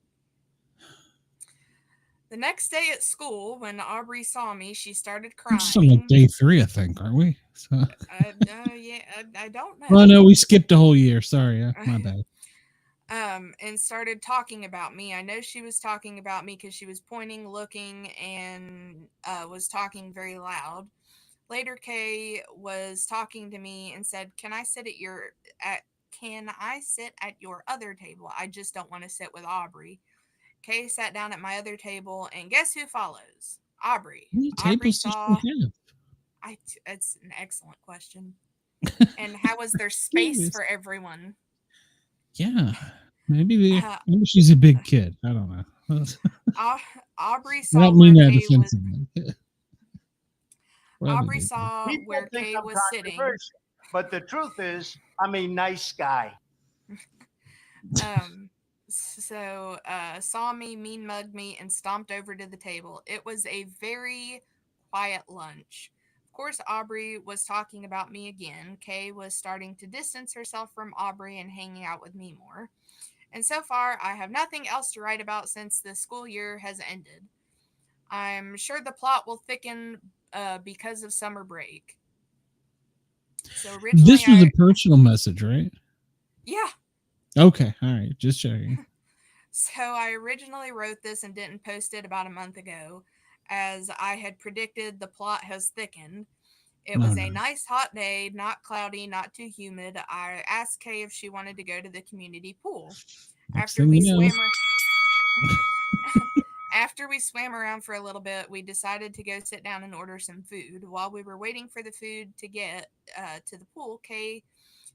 The next day at school, when Aubrey saw me, she started crying. We're just on like day 3, I think, aren't we? So. Yeah, I don't know. Oh, no, we skipped a whole year. Sorry, my bad. And started talking about me. I know she was talking about me because she was pointing, looking, and was talking very loud. Later, Kay was talking to me and said, can I sit at your other table? I just don't want to sit with Aubrey. Kay sat down at my other table, and guess who follows? Aubrey. How many tables does she have? It's an excellent question. And how was there space for everyone? Yeah, maybe she's a big kid. I don't know. Aubrey saw I don't mean that defensively. Aubrey saw where Kay was sitting. But the truth is, I'm a nice guy. So saw me, mean mugged me, and stomped over to the table. It was a very quiet lunch. Of course, Aubrey was talking about me again. Kay was starting to distance herself from Aubrey and hanging out with me more. And so far, I have nothing else to write about since the school year has ended. I'm sure the plot will thicken because of summer break. So originally, This was a personal message, right? yeah. Okay, all right, just checking. So I originally wrote this and didn't post it about a month ago, as I had predicted the plot has thickened. It was a nice hot day, not cloudy, not too humid. I asked Kay if she wanted to go to the community pool. After we swam around for a little bit, we decided to go sit down and order some food. While we were waiting for the food to get to the pool, Kay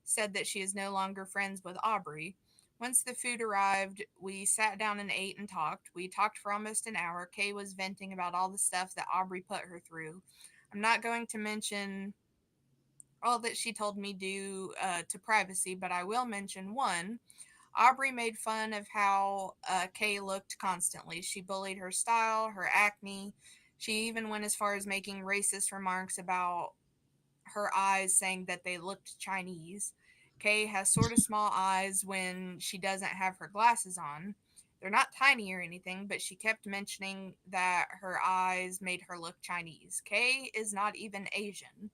said that she is no longer friends with Aubrey. Once the food arrived, we sat down and ate and talked. We talked for almost an hour. Kay was venting about all the stuff that Aubrey put her through. I'm not going to mention all that she told me due to privacy, but I will mention one. Aubrey made fun of how Kay looked constantly. She bullied her style, her acne. She even went as far as making racist remarks about her eyes, saying that they looked Chinese. Kay has sort of small eyes when she doesn't have her glasses on. They're not tiny or anything, but she kept mentioning that her eyes made her look Chinese. Kay is not even Asian,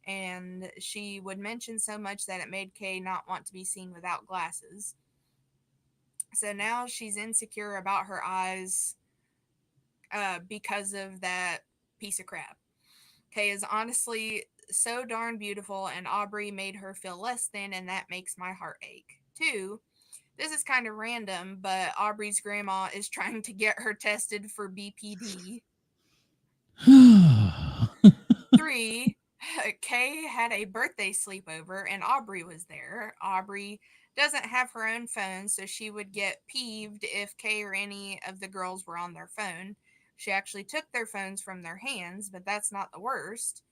and she would mention so much that it made Kay not want to be seen without glasses. So now she's insecure about her eyes because of that piece of crap. Kay is honestly so darn beautiful, and Aubrey made her feel less than, and that makes my heart ache. 2, this is kind of random, but Aubrey's grandma is trying to get her tested for BPD. 3, Kay had a birthday sleepover, and Aubrey was there. Aubrey doesn't have her own phone, so she would get peeved if Kay or any of the girls were on their phone. She actually took their phones from their hands, but that's not the worst.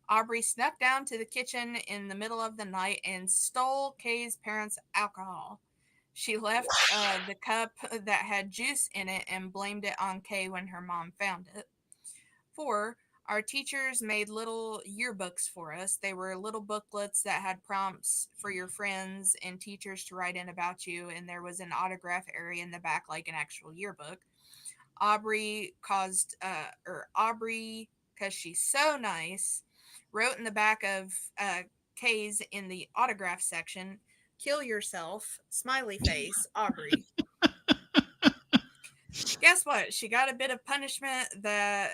Aubrey snuck down to the kitchen in the middle of the night and stole Kay's parents' alcohol. She left the cup that had juice in it and blamed it on Kay when her mom found it. 4, our teachers made little yearbooks for us. They were little booklets that had prompts for your friends and teachers to write in about you, and there was an autograph area in the back like an actual yearbook. Aubrey, because she's so nice, wrote in the back of Kay's in the autograph section, "Kill yourself, smiley face, Aubrey." Guess what? She got a bit of punishment that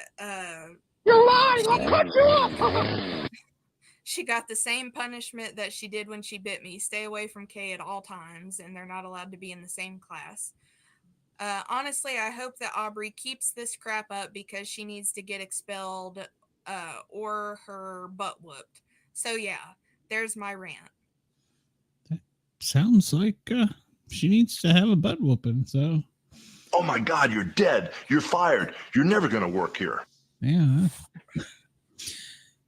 you're lying. I'll cut you off. She got the same punishment that she did when she bit me. Stay away from Kay at all times, and they're not allowed to be in the same class. Honestly, I hope that Aubrey keeps this crap up because she needs to get expelled or her butt whooped. So yeah, there's my rant. That sounds like she needs to have a butt whooping. So, Oh my God, you're dead. You're fired. You're never going to work here. yeah.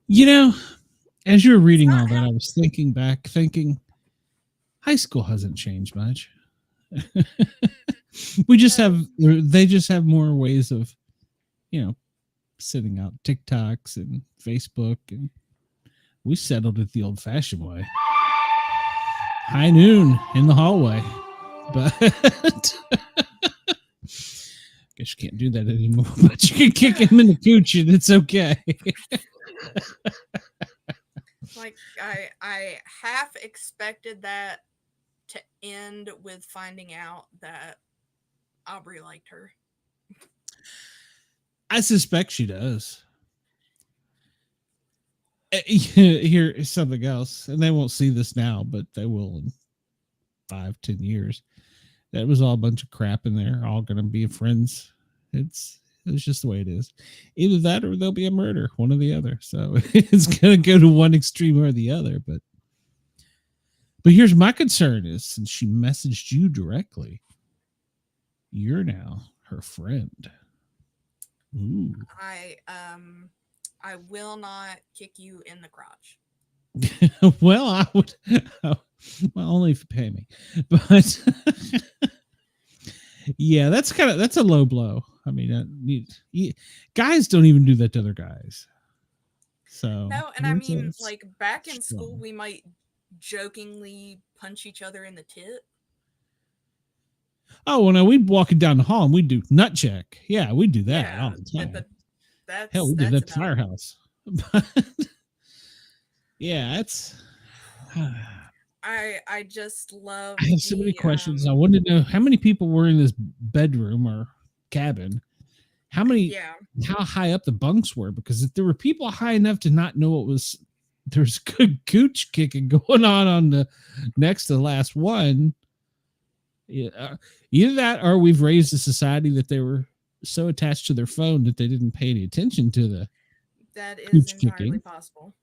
You know, as you were reading all that, I was thinking high school hasn't changed much. They just have more ways of, sending out TikToks and Facebook, and we settled it the old fashioned way. High noon in the hallway, but guess you can't do that anymore, but you can kick him in the cooch and it's okay. Like I half expected that to end with finding out that Aubrey liked her. I suspect she does. Here's something else, and they won't see this now, but they will in 5-10 years. That was all a bunch of crap, and they're all going to be friends. It's just the way it is. Either that or there'll be a murder, one or the other. So it's going to go to one extreme or the other. But here's my concern is, since she messaged you directly, you're now her friend. Ooh. I will not kick you in the crotch. Well, I would. Well, only if you pay me. But yeah, that's a low blow. I mean, guys don't even do that to other guys. So no, and I mean, like back in school, we might jokingly punch each other in the tit. Oh, well, no, we'd walk down the hall and we'd do nut check. Yeah, we'd do that all the time. But hell, we did that at the firehouse. But yeah, it's. I just love. I have so many questions. I wanted to know how many people were in this bedroom or cabin. How high up the bunks were, because if there were people high enough to not know it was, there's good gooch kicking going on the next to the last one. Yeah, either that or we've raised a society that they were so attached to their phone that they didn't pay any attention to the. That is entirely possible.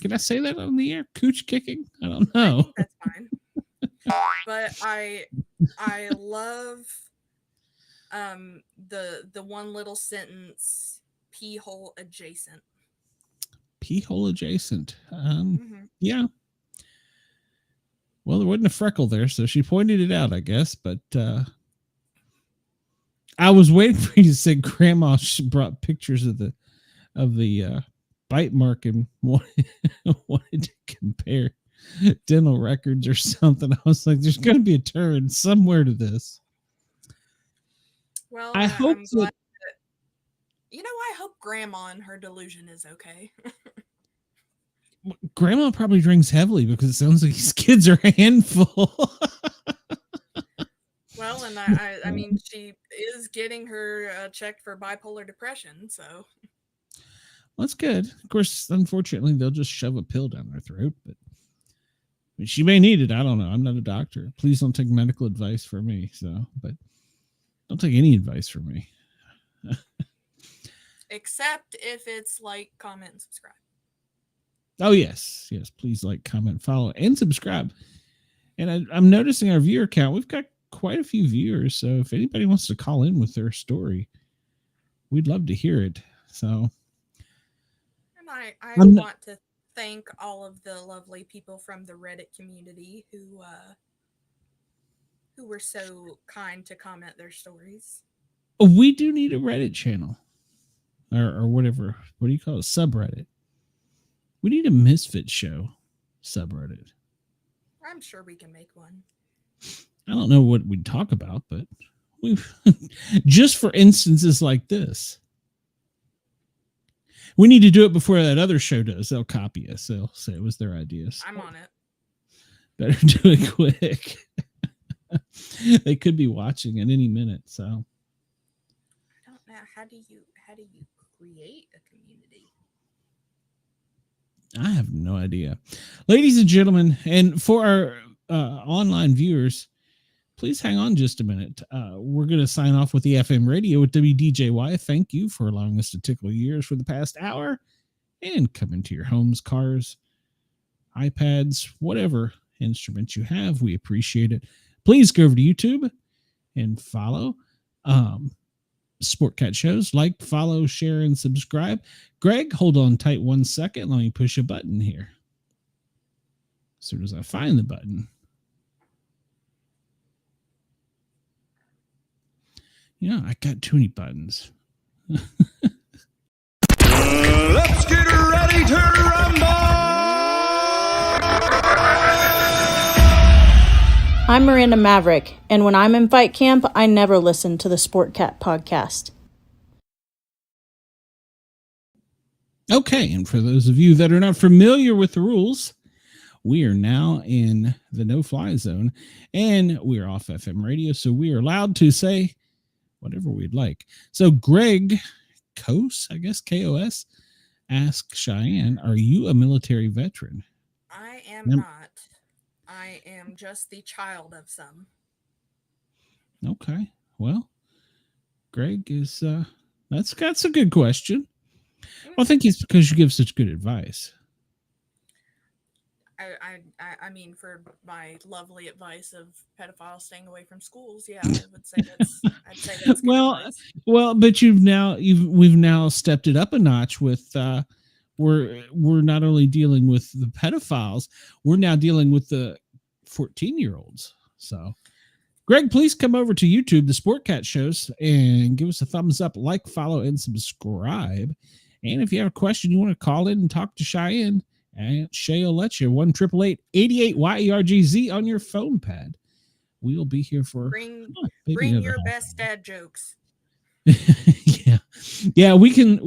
Can I say that on the air? Cooch kicking? I don't know. I think that's fine. But I love the one little sentence, pee hole adjacent. Pee hole adjacent. Yeah. Well, there wasn't a freckle there, so she pointed it out, I guess. But I was waiting for you to say Grandma brought pictures of the bite mark and wanted to compare dental records or something. I was like, there's going to be a turn somewhere to this. Well, I hope that, I hope Grandma and her delusion is okay. Grandma probably drinks heavily, because it sounds like these kids are a handful. Well, and I mean, she is getting her checked for bipolar depression, so. That's good. Of course, unfortunately, they'll just shove a pill down their throat, but she may need it. I don't know. I'm not a doctor. Please don't take medical advice from me. But don't take any advice from me. Except if it's like, comment, and subscribe. Oh, yes. Yes. Please like, comment, follow, and subscribe. And I'm noticing our viewer count. We've got quite a few viewers. So if anybody wants to call in with their story, we'd love to hear it. So. I want to thank all of the lovely people from the Reddit community who were so kind to comment their stories. We do need a Reddit channel or whatever. What do you call it? Subreddit. We need a Misfit show subreddit. I'm sure we can make one. I don't know what we'd talk about, but we've just for instances like this. We need to do it before that other show does. They'll copy us. They'll say it was their ideas. I'm on it. Better do it quick. They could be watching at any minute. So I don't know. How do you create a community? I have no idea. Ladies and gentlemen, and for our online viewers, please hang on just a minute. We're going to sign off with the FM radio with WDJY. Thank you for allowing us to tickle your ears for the past hour and come into your homes, cars, iPads, whatever instruments you have. We appreciate it. Please go over to YouTube and follow Sportcat shows. Like, follow, share, and subscribe. Greg, hold on tight 1 second. Let me push a button here. As soon as I find the button. Yeah, I got too many buttons. Let's get ready to rumble! I'm Miranda Maverick, and when I'm in fight camp, I never listen to the Sportcat podcast. Okay, and for those of you that are not familiar with the rules, we are now in the no-fly zone, and we're off FM radio, so we are allowed to say whatever we'd like. So Greg Kos, I guess, K-O-S, asked Cheyenne, are you a military veteran? I am not. I am just the child of some. Okay. Well, Greg is, that's a good question. Well, I think it's because you give such good advice. I mean, for my lovely advice of pedophiles staying away from schools, yeah, I would say that's. I'd say that's good advice. Well, but we've now stepped it up a notch with we're not only dealing with the pedophiles, we're now dealing with the 14-year-olds. So, Greg, please come over to YouTube, the Sportcat shows, and give us a thumbs up, like, follow, and subscribe. And if you have a question you want to call in and talk to Cheyenne, and Shay will let you. 1-888-88-YERGZ on your phone pad. We'll be here for bring your best dad jokes. Yeah, we can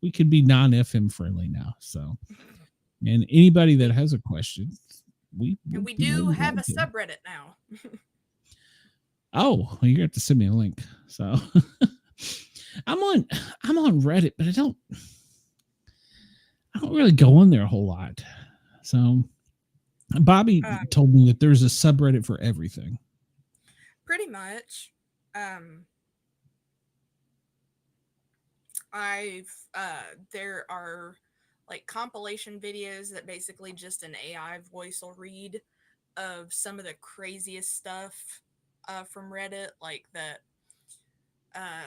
we could be non-FM friendly now. So, and anybody that has a question, we do have a subreddit now. Oh, well, you have to send me a link. So I'm on Reddit, but I don't really go on there a whole lot. So Bobby told me that there's a subreddit for everything. Pretty much. There are like compilation videos that basically just an AI voice will read of some of the craziest stuff from Reddit, like that,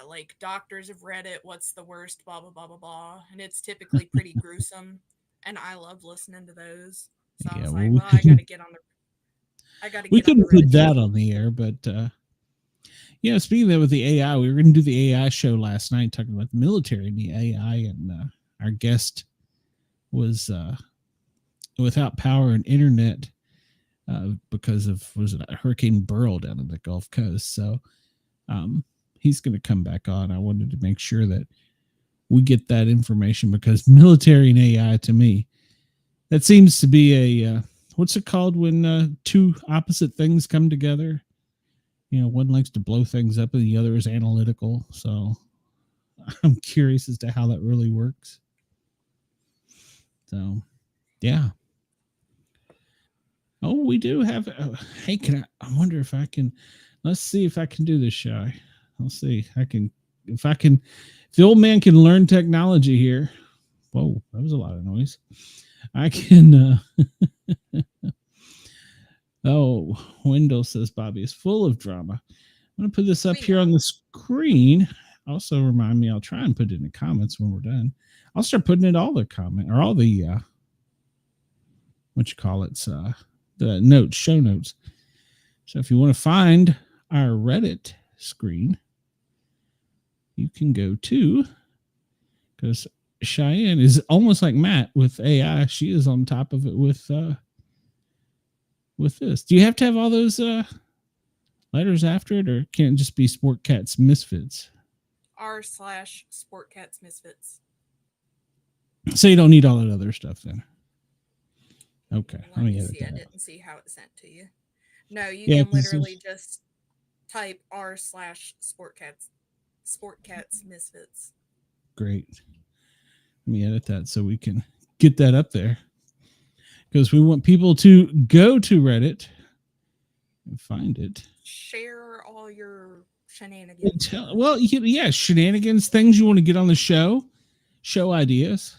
like doctors of Reddit, what's the worst, blah, blah, blah, blah, blah. And it's typically pretty gruesome. And I love listening to those. So I was like, well, I got to get on the we couldn't put that on the air, but speaking of that with the AI, we were going to do the AI show last night talking about the military and the AI, and our guest was without power and internet because of Hurricane Burl down in the Gulf Coast. So he's going to come back on. I wanted to make sure that we get that information because military and AI, to me, that seems to be a what's it called when two opposite things come together? One likes to blow things up and the other is analytical. So I'm curious as to how that really works. So, yeah. Oh, we do have. Hey, I wonder if I can. Let's see if I can do this, Shy. I'll see. If the old man can learn technology here. Whoa, that was a lot of noise. I can. Oh, Wendell says Bobby is full of drama. I'm going to put this up here on the screen. Also, remind me, I'll try and put it in the comments when we're done. I'll start putting it all the the notes, show notes. So if you want to find our Reddit screen, you can go to, because Cheyenne is almost like Matt with AI. She is on top of it with this. Do you have to have all those letters after it, or can it just be Sportcats Misfits? r/Sportcats Misfits. So you don't need all that other stuff then. Okay. Let me see. I didn't see how it sent to you. No, you can literally just type r/Sportcats Misfits. Great. Let me edit that so we can get that up there, because we want people to go to Reddit and find it. Share all your shenanigans. Shenanigans, things you want to get on the show ideas.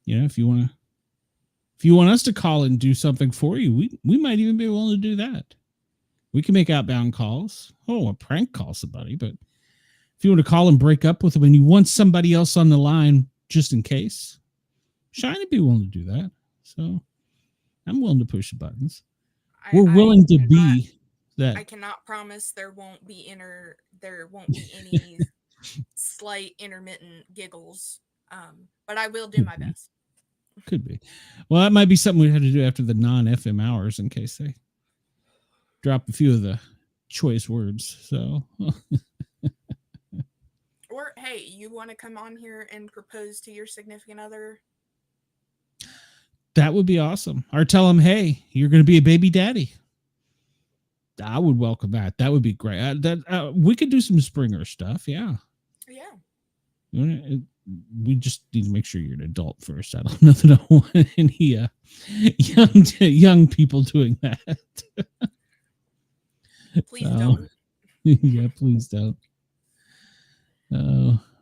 If you want us to call and do something for you, we might even be willing to do that. We can make outbound calls. A prank call somebody, but if you want to call and break up with them and you want somebody else on the line just in case, Shine would be willing to do that. So I'm willing to push the buttons. We're willing to be that. I cannot promise there won't be any slight intermittent giggles. But I will do my best. Could be. Well, that might be something we have to do after the non-FM hours in case they drop a few of the choice words. So or hey, you want to come on here and propose to your significant other? That would be awesome. Or tell them, hey, you're going to be a baby daddy. I would welcome that. That would be great. We could do some Springer stuff. Yeah. We just need to make sure you're an adult first. I don't know that I want any young people doing that. Please don't. Yeah, please don't.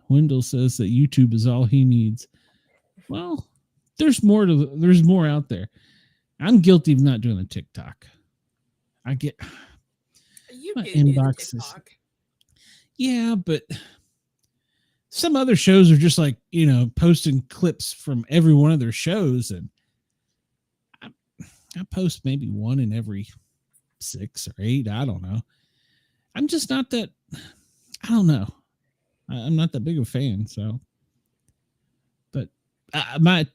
Wendell says that YouTube is all he needs. Well, there's more out there. I'm guilty of not doing the TikTok. I get you my inboxes. TikTok. Yeah, but some other shows are just like, posting clips from every one of their shows, and I post maybe one in every 6 or 8. I don't know. I'm just not that. I don't know. I'm not that big of a fan. So, but my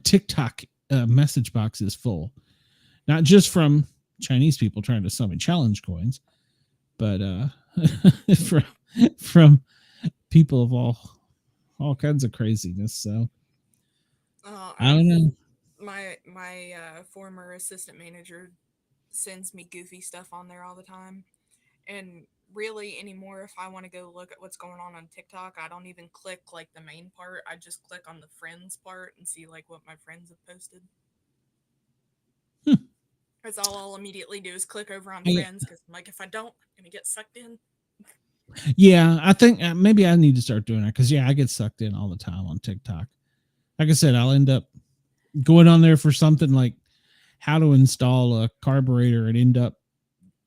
TikTok message box is full, not just from Chinese people trying to sell me challenge coins, but from people of all kinds of craziness. So I don't know. My former assistant manager sends me goofy stuff on there all the time, and really anymore, if I want to go look at what's going on TikTok, I don't even click like the main part. I just click on the friends part and see like what my friends have posted. That's all I'll immediately do is click over on friends, because like if I don't, I'm gonna get sucked in. Yeah, I think maybe I need to start doing that, because I get sucked in all the time on TikTok. Like I said, I'll end up going on there for something like how to install a carburetor and end up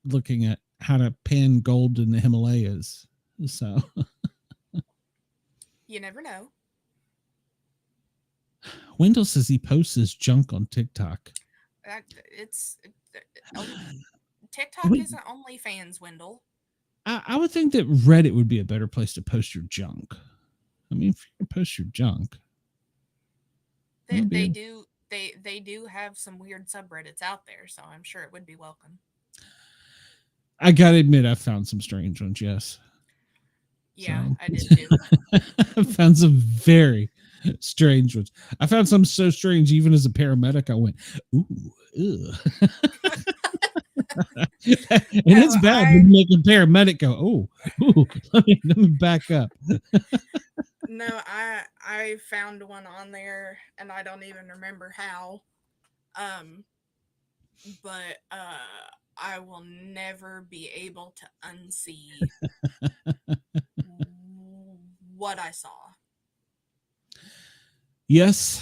looking at how to pan gold in the Himalayas. So you never know. Wendell says he posts his junk on TikTok. TikTok isn't OnlyFans, Wendell. I would think that Reddit would be a better place to post your junk. I mean, if you post your junk, they do have some weird subreddits out there, so I'm sure it would be welcome. I gotta admit, I found some strange ones. Yes. Yeah, so. I did too. I found some very strange ones. I found some so strange, even as a paramedic, I went, ooh, ew. And it's bad when you make a paramedic go, ooh, let me back up. No, I found one on there, and I don't even remember how. But I will never be able to unsee what I saw. Yes.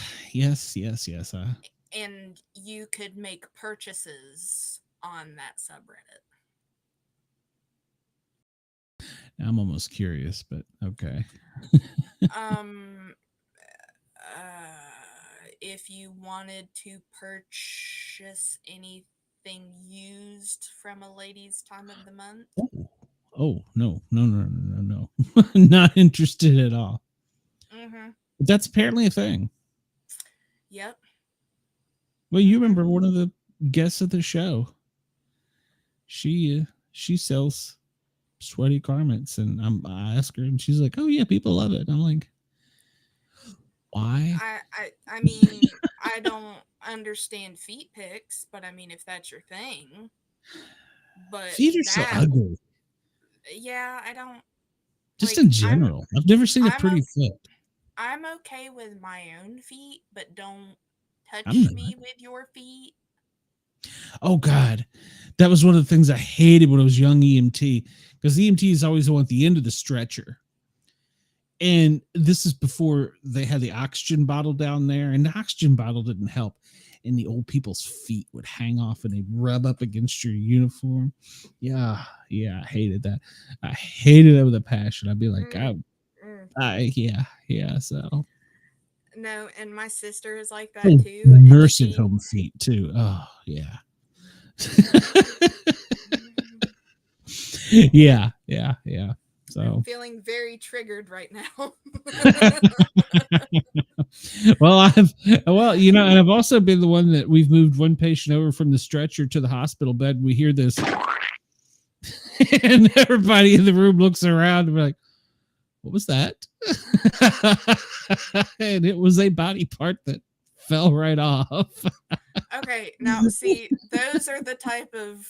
And you could make purchases on that subreddit. I'm almost curious, but okay. If you wanted to purchase anything used from a lady's time of the month. Oh, no. Not interested at all. Mm-hmm. But that's apparently a thing. Yep. Well, you remember one of the guests of the show. She sells sweaty garments, and I asked her, and she's like, "Oh yeah, people love it." And I'm like, why? I mean, I don't understand feet pics, but I mean, if that's your thing. But feet are so ugly. Yeah, I don't. Just like, in general, I've never seen a pretty foot. I'm okay with my own feet, but don't touch me with your feet. Oh God, that was one of the things I hated when I was young EMT, because the EMT is always the one at the end of the stretcher. And this is before they had the oxygen bottle down there, and the oxygen bottle didn't help. And the old people's feet would hang off and they'd rub up against your uniform. Yeah, I hated that. I hated it with a passion. I'd be like, so. No, and my sister is like that too. Nursing home feet too. Oh, yeah. Yeah. So I'm feeling very triggered right now. Well, and I've also been the one that we've moved one patient over from the stretcher to the hospital bed. And we hear this, and everybody in the room looks around and we're like, "What was that?" And it was a body part that fell right off. Okay, now see, those are the type of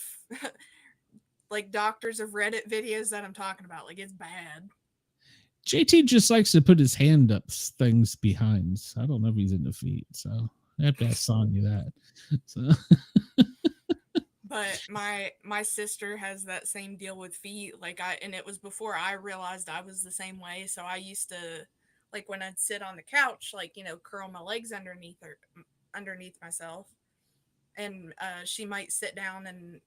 like doctors of Reddit videos that I'm talking about. Like, it's bad. JT just likes to put his hand up things behind. I don't know if he's into feet, so I have to ask Sonya that. So. But my sister has that same deal with feet. And it was before I realized I was the same way. So I used to, like, when I'd sit on the couch, curl my legs underneath myself. And she might sit down and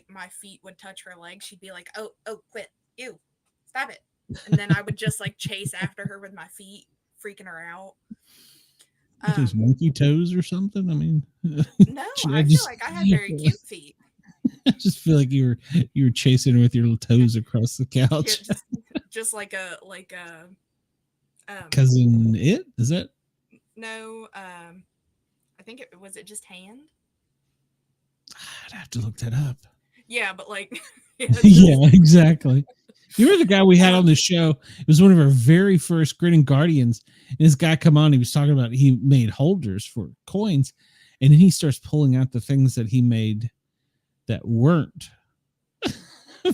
my feet would touch her legs. She'd be like, oh, quit. Ew, stop it. And then I would just chase after her with my feet, freaking her out. These monkey toes or something? I mean, no, I feel like I had very cute feet. I just feel like you were chasing her with your little toes across the couch. Yeah, just like a cousin. Is that? No, I think it was just hand. I'd have to look that up. Yeah, but yeah, exactly. You remember the guy we had on the show? It was one of our very first Grinning Guardians. And this guy come on, he was talking about he made holders for coins, and then he starts pulling out the things that he made that weren't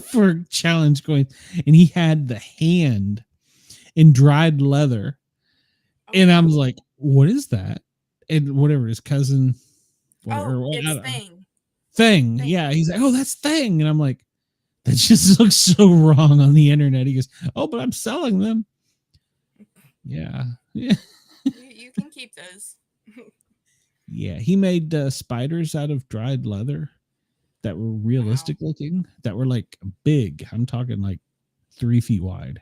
for challenge coins. And he had the hand in dried leather. And I was like, what is that? And whatever his cousin, it's Thing. Thing. Yeah. He's like, oh, that's Thing. And I'm like, that just looks so wrong on the internet. He goes, oh, but I'm selling them. Yeah. Yeah. You can keep those. Yeah. He made spiders out of dried leather that were realistic looking, that were like big. I'm talking like 3 feet wide.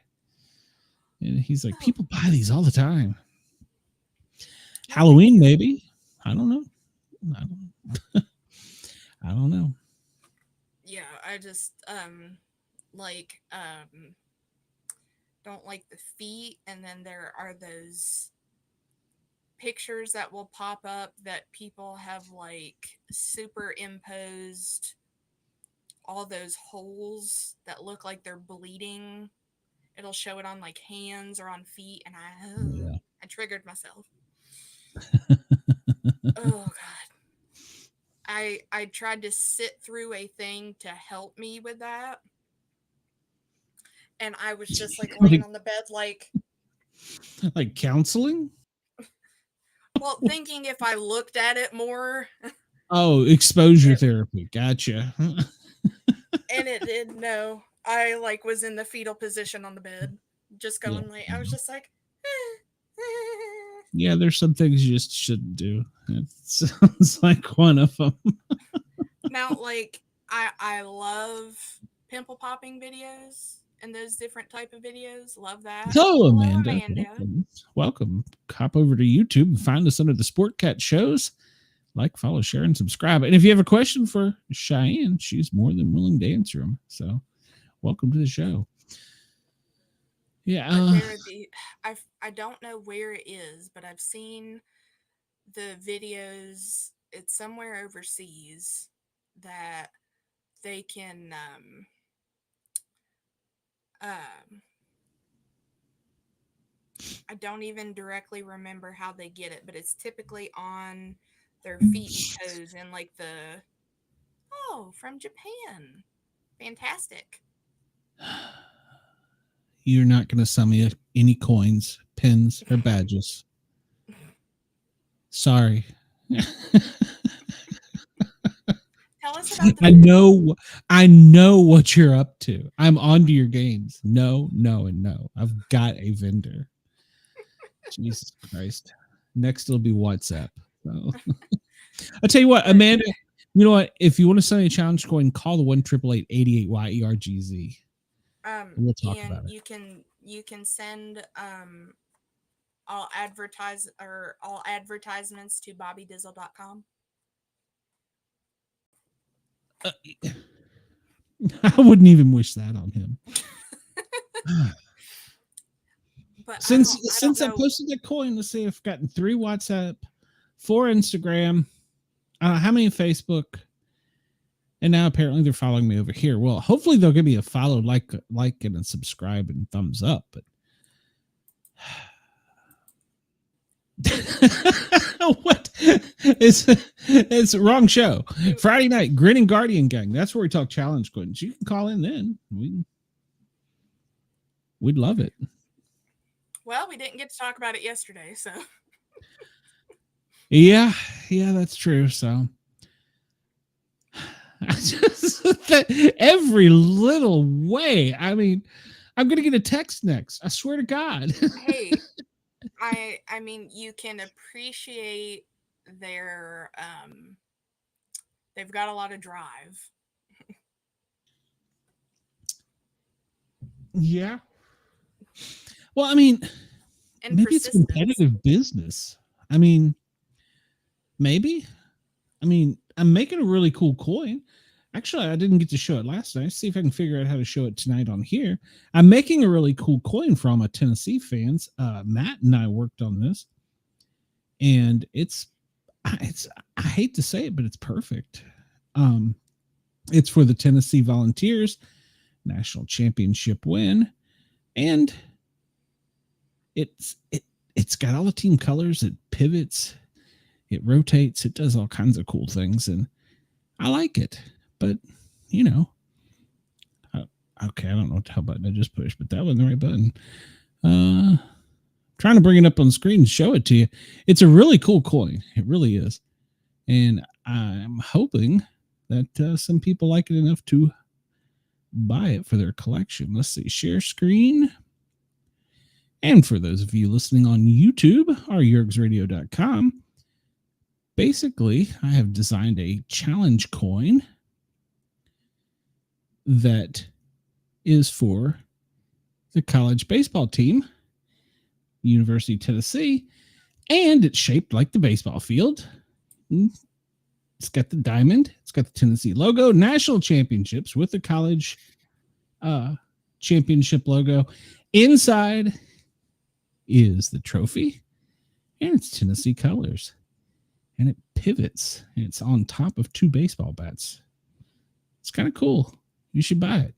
And he's like, people buy these all the time. Halloween, maybe. I don't know. I don't know. Yeah, I just don't like the feet, and then there are those pictures that will pop up that people have like superimposed all those holes that look like they're bleeding. It'll show it on like hands or on feet, and I triggered myself. Oh god. I tried to sit through a thing to help me with that. And I was just like laying on the bed like counseling? Well, thinking if I looked at it more. Oh, exposure therapy. Gotcha. And it did no. I like was in the fetal position on the bed. Just going I was just like yeah, there's some things you just shouldn't do. It sounds like one of them. Now, like, I love pimple popping videos and those different type of videos. Love that. Hello, Amanda. Welcome. Hop over to YouTube and find us under the Sportcat shows. Like, follow, share, and subscribe. And if you have a question for Cheyenne, she's more than willing to answer them. So, welcome to the show. Yeah. I don't know where it is, but I've seen the videos. It's somewhere overseas that they can I don't even directly remember how they get it, but it's typically on their feet and toes and like from Japan. Fantastic. You're not going to sell me any coins, pins, or badges. Sorry. Tell us about I know what you're up to. I'm onto your games. No, and no. I've got a vendor. Jesus Christ. Next it'll be WhatsApp. So. I'll tell you what, Amanda, you know what? If you want to send me a challenge coin, call the 1-888-88-YERGZ. We'll talk about it. You can send all advertisements to bobbydizzle.com. I wouldn't even wish that on him. But since I posted that coin, let's see, I've gotten 3 WhatsApp, 4 Instagram, how many Facebook, and now apparently they're following me over here. Well, hopefully they'll give me a follow, like and a subscribe and thumbs up. But what? It's wrong show. Friday night, Grinning Guardian Gang. That's where we talk challenge coins. You can call in then. We'd love it. Well, we didn't get to talk about it yesterday, so. Yeah, that's true. So every little way. I mean, I'm gonna get a text next. I swear to God. Hey, I mean, you can appreciate their they've got a lot of drive. Yeah. Well, I mean, and maybe it's competitive business. I mean, maybe. I mean, I'm making a really cool coin. Actually, I didn't get to show it last night. See if I can figure out how to show it tonight on here. I'm making a really cool coin for all my Tennessee fans. Matt and I worked on this, and it's I hate to say it, but it's perfect. It's for the Tennessee Volunteers. national championship win. And it's got all the team colors. It pivots, it rotates, it does all kinds of cool things, and I like it. But okay, I don't know what button I just pushed, but that wasn't the right button. Trying to bring it up on the screen and show it to you. It's a really cool coin. It really is. And I'm hoping that some people like it enough to buy it for their collection. Let's see, share screen. And for those of you listening on YouTube or yergsradio.com, basically, I have designed a challenge coin that is for the college baseball team, University of Tennessee, and it's shaped like the baseball field. It's got the diamond. It's got the Tennessee logo, national championships with the college championship logo. Inside is the trophy, and it's Tennessee colors, and it pivots, and it's on top of 2 baseball bats. It's kind of cool. You should buy it.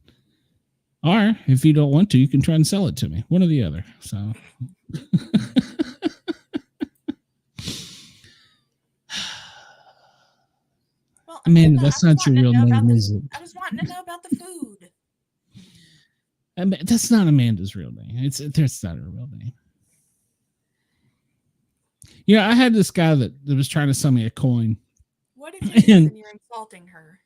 Or if you don't want to, you can try and sell it to me. One or the other. So Well, Amanda, that's not your real name, is it? I was wanting to know about the food. That's not Amanda's real name. That's not her real name. Yeah, I had this guy that was trying to sell me a coin. What if you're insulting her?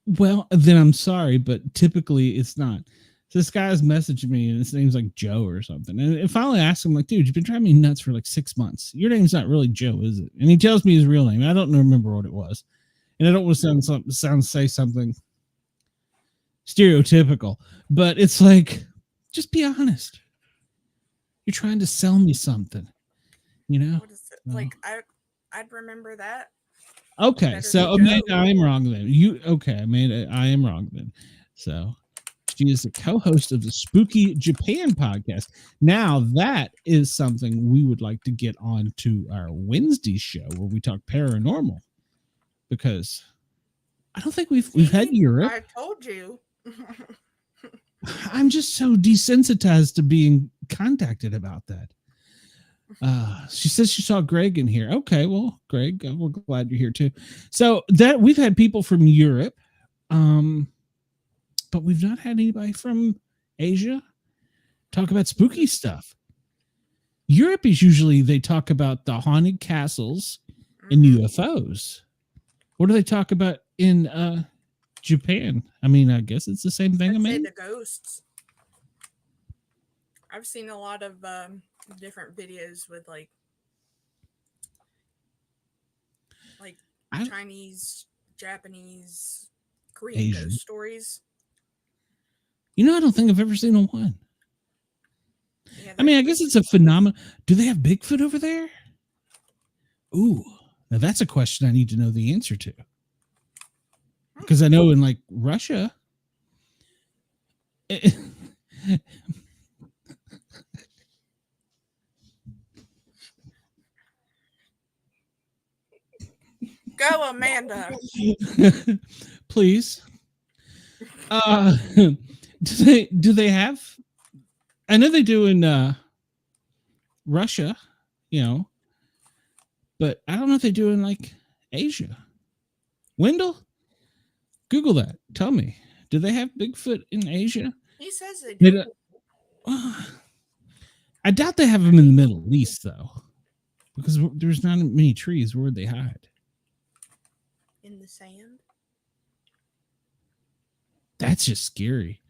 Well, then I'm sorry, but typically it's not. So this guy's messaging me, and his name's like Joe or something. And finally I asked him, like, dude, you've been driving me nuts for like 6 months. Your name's not really Joe, is it? And he tells me his real name. I don't remember what it was. And I don't want to say something stereotypical, but it's like, just be honest. You're trying to sell me something, What is it? Like, I'd remember that. Okay, so Amanda, I am wrong then. Amanda, I am wrong then. So she is the co-host of the Spooky Japan podcast. Now that is something we would like to get on to our Wednesday show where we talk paranormal, because I don't think we've had Europe. I told you. I'm just so desensitized to being contacted about that. She says she saw Greg in here. Okay, well, Greg, we're glad you're here too. So that we've had people from Europe, but we've not had anybody from Asia talk about spooky stuff. Europe is usually, they talk about the haunted castles and UFOs. What do they talk about in Japan? I mean, I guess it's the same thing. I'd say the ghosts. I've seen a lot of different videos with like Chinese, Japanese, Korean Asian ghost stories. I don't think I've ever seen a one. Yeah, I mean, I guess it's a phenomenon. Do they have Bigfoot over there? Ooh, now that's a question I need to know the answer to. Because I know in like Russia, Go, Amanda. Please. Do they have? I know they do in Russia, but I don't know if they do in like Asia. Wendell, Google that. Tell me, do they have Bigfoot in Asia? He says they do. I doubt they have them in the Middle East though, because there's not many trees. Where would they hide? In the sand. That's just scary.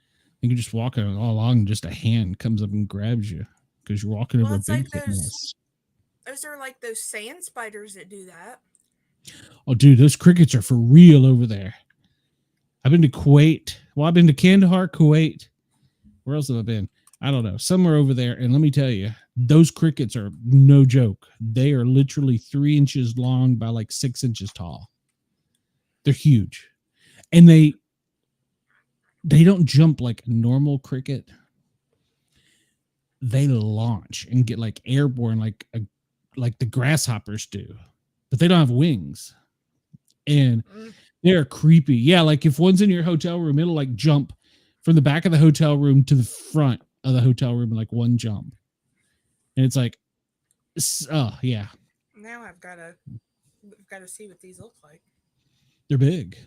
You can just walk all along, and just a hand comes up and grabs you because you're walking over a Bigfoot nest. Those are like those sand spiders that do that. Oh, dude, those crickets are for real over there. I've been to Kuwait. Well, I've been to Kandahar, Kuwait. Where else have I been? I don't know. Somewhere over there. And let me tell you, those crickets are no joke. They are literally 3 inches long by like 6 inches tall. They're huge. And they don't jump like a normal cricket. They launch and get like airborne like the grasshoppers do. But they don't have wings. And they're creepy. Yeah, like if one's in your hotel room, it'll like jump from the back of the hotel room to the front of the hotel room in like one jump. And it's like, oh yeah. Now I've got to see what these look like. They're big.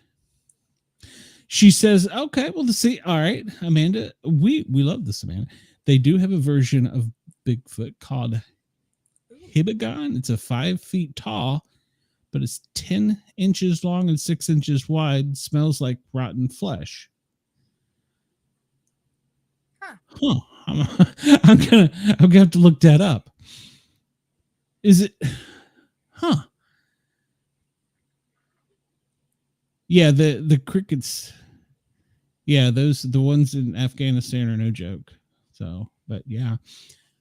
She says, okay, well, see, all right, Amanda, we love this, Amanda. They do have a version of Bigfoot called Hibagon. It's a 5 feet tall, but it's 10 inches long and 6 inches wide. Smells like rotten flesh. Huh. I'm gonna have to look that up. Is it? Huh. Yeah, the crickets. Yeah, the ones in Afghanistan are no joke. So, but yeah,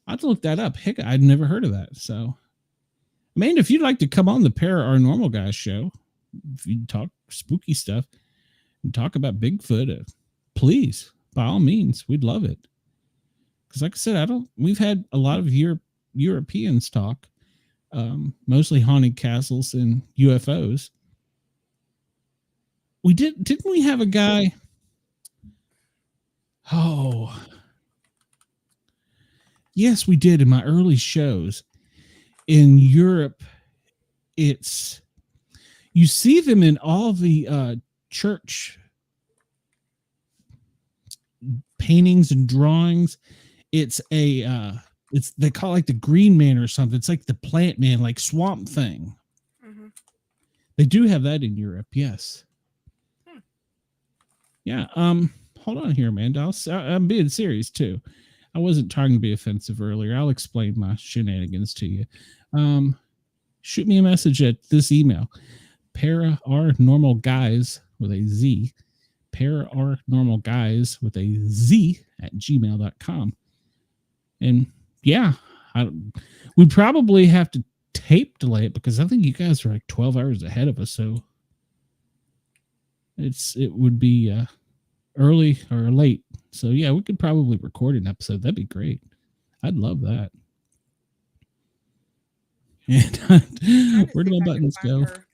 I have to look that up. Heck, I'd never heard of that. So, Amanda, if you'd like to come on the Paranormal Guys show, if you talk spooky stuff and talk about Bigfoot, please, by all means, we'd love it. Because, like I said, we've had a lot of Europeans talk, mostly haunted castles and UFOs. Didn't we have a guy? Oh, yes, we did in my early shows. In Europe, you see them in all the church paintings and drawings. It's they call it like the Green Man or something. It's like the Plant Man, like Swamp Thing. Mm-hmm. They do have that in Europe, yes. Yeah. Hold on here, Amanda. I'm being serious too. I wasn't trying to be offensive earlier. I'll explain my shenanigans to you. Shoot me a message at this email, paranormalguys with a Z, paranormalguys with a Z at gmail.com. And yeah, we probably have to tape delay it because I think you guys are like 12 hours ahead of us. So it would be early or late. So yeah, we could probably record an episode. That'd be great. I'd love that. And where do my buttons go? There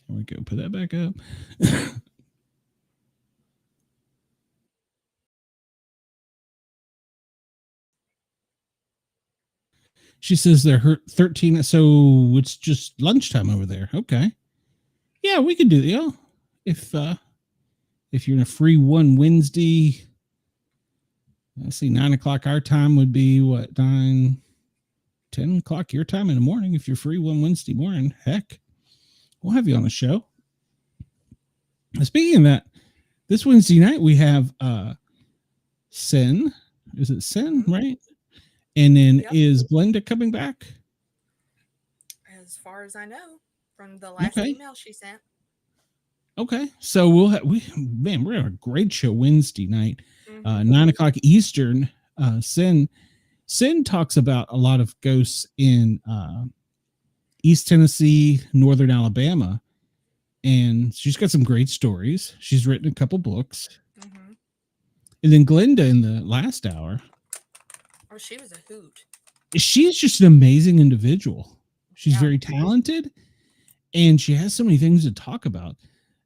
we go. Put that back up. She says they're 13, so it's just lunchtime over there. Okay. Yeah, we could do that. Yeah. If you're in a free one Wednesday, let's see, 9 o'clock our time would be what, 10 o'clock your time in the morning. If you're free one Wednesday morning, heck, we'll have you on the show. Speaking of that, this Wednesday night we have Sin. Is it Sin, right? And then is Glenda coming back? As far as I know, from the last email she sent. Okay, so we're having a great show Wednesday night, 9 o'clock Eastern. Sin talks about a lot of ghosts in East Tennessee, Northern Alabama, and she's got some great stories. She's written a couple books, and then Glenda in the last hour. Oh, she was a hoot. She's just an amazing individual. She's very talented, and she has so many things to talk about.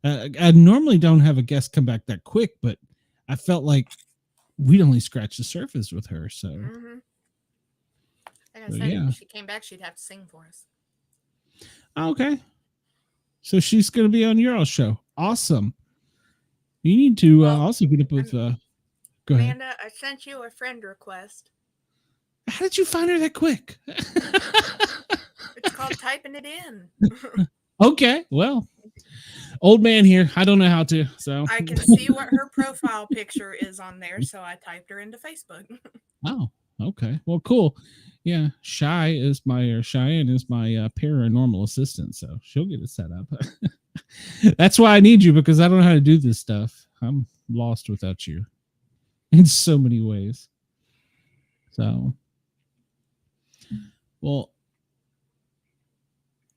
I normally don't have a guest come back that quick, but I felt like we'd only scratched the surface with her. So, like I said, if she came back, she'd have to sing for us. Okay. So she's going to be on your show. Awesome. You need to also get up with. Go ahead. Amanda, I sent you a friend request. How did you find her that quick? It's called typing it in. Okay, well, old man here. I don't know how to. So I can see what her profile picture is on there, so I typed her into Facebook. Oh, okay. Well, cool. Yeah, Cheyenne is my paranormal assistant, so she'll get it set up. That's why I need you, because I don't know how to do this stuff. I'm lost without you in so many ways. So, well,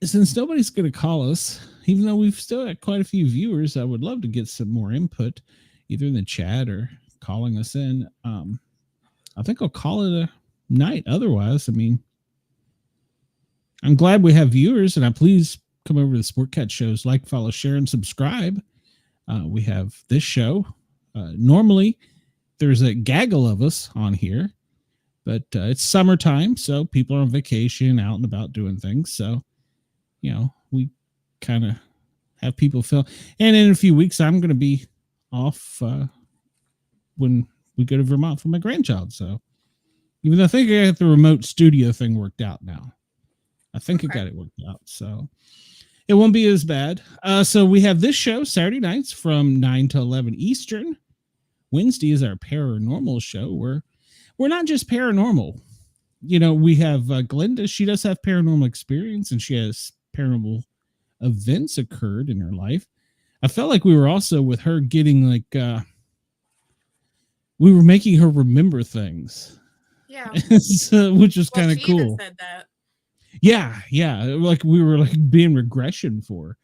since nobody's going to call us, even though we've still got quite a few viewers, I would love to get some more input, either in the chat or calling us in. I think I'll call it a night. Otherwise, I mean, I'm glad we have viewers, and please come over to the Sportcat shows, like, follow, share, and subscribe. We have this show. Normally, there's a gaggle of us on here, but it's summertime, so people are on vacation, out and about doing things. So, we kind of have people fill. And in a few weeks, I'm going to be off when we go to Vermont for my grandchild. So, even though I think I got the remote studio thing worked out now. I think I got it worked out. So, it won't be as bad. So, we have this show Saturday nights from 9 to 11 Eastern. Wednesday is our paranormal show where we're not just paranormal. We have Glenda. She does have paranormal experience, and she has paranormal events occurred in her life. I felt like we were also with her getting we were making her remember things. Yeah. Which was kind of she cool. even said that. Yeah. Like we were being regression for.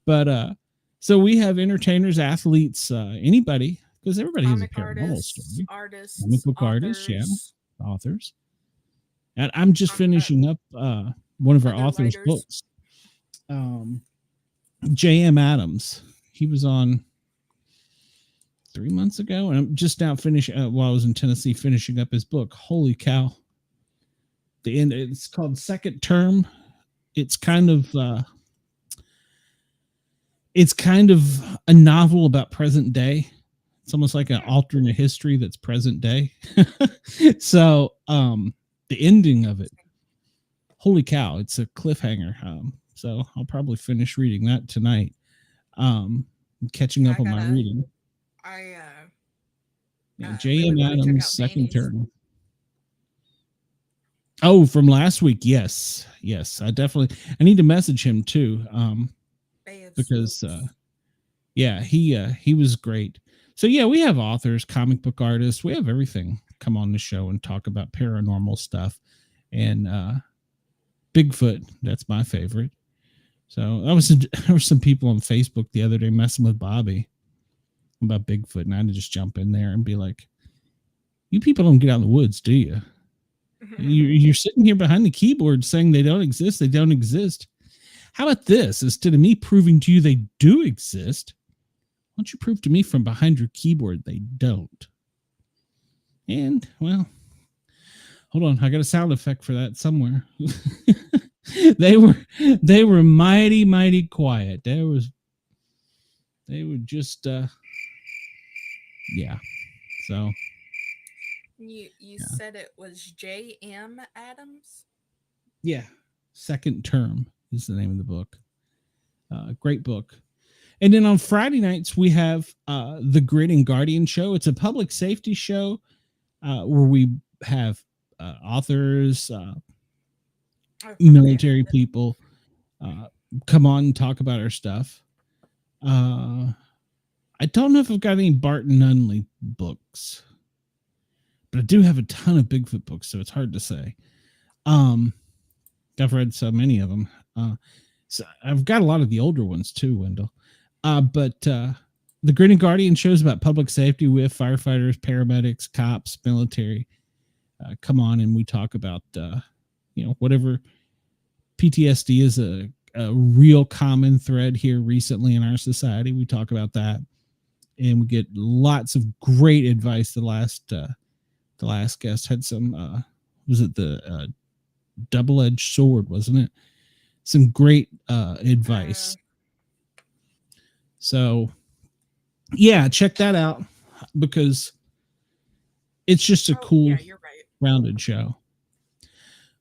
But so we have entertainers, athletes, anybody, because everybody has a paranormal story. Artists, comic book artists, yeah, authors. And I'm just finishing up one of our authors' books. J.M. Adams. He was on 3 months ago, and I'm just now finishing while I was in Tennessee finishing up his book. Holy cow. The end. It's called Second Term. It's kind of a novel about present day. It's almost like an alternate history that's present day. So the ending of it, holy cow, it's a cliffhanger. So I'll probably finish reading that tonight. Catching up on my reading. J.M. Adams, Second Term. Oh, from last week. Yes. I need to message him too. Because he was great. So yeah, we have authors, comic book artists, we have everything come on the show and talk about paranormal stuff. And Bigfoot, that's my favorite. So there were some people on Facebook the other day messing with Bobby about Bigfoot, and I had to just jump in there and be like, you people don't get out in the woods, do you? You're sitting here behind the keyboard saying they don't exist. They don't exist. How about this? Instead of me proving to you they do exist, why don't you prove to me from behind your keyboard they don't? And, well, hold on. I got a sound effect for that somewhere. They were mighty, mighty quiet. They were just, yeah. So. You said it was J.M. Adams? Yeah. Second Term is the name of the book. Great book. And then on Friday nights, we have the Grid and Guardian show. It's a public safety show where we have authors, military people come on and talk about our stuff. I don't know if I've got any Barton Nunley books, but I do have a ton of Bigfoot books, so it's hard to say. I've read so many of them. So I've got a lot of the older ones too, Wendell. But the Grid and Guardian shows about public safety with firefighters, paramedics, cops, military. Come on, and we talk about whatever. PTSD is a real common thread here recently in our society. We talk about that, and we get lots of great advice. The last guest had some. Was it the double-edged sword? Wasn't it? Some great advice. So, yeah, check that out because it's just a cool, rounded show.